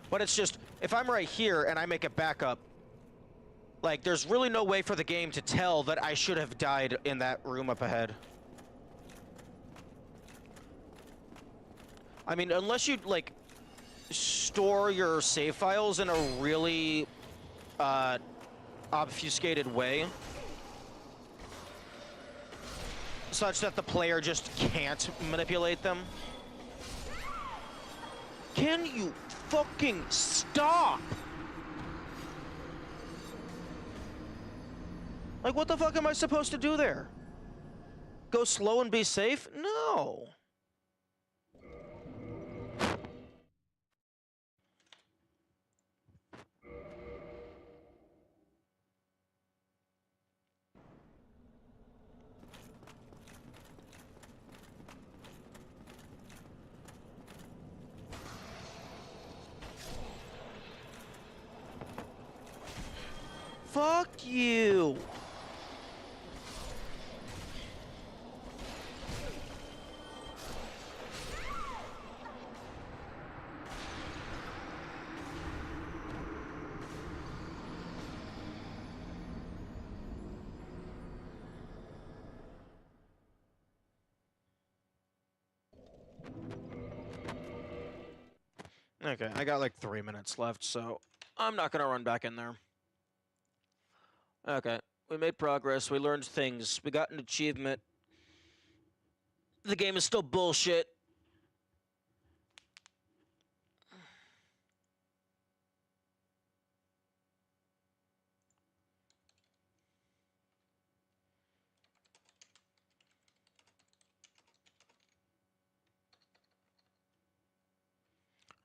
But it's just, if I'm right here and I make a backup, like, there's really no way for the game to tell that I should have died in that room up ahead. I mean, unless you, like, store your save files in a really obfuscated way, such that the player just can't manipulate them. Can you fucking stop? Like, what the fuck am I supposed to do there? Go slow and be safe? No. Fuck you. Okay, I got like 3 minutes left, so I'm not gonna run back in there. Okay, we made progress, we learned things, we got an achievement. The game is still bullshit.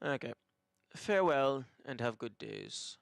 Okay, farewell and have good days.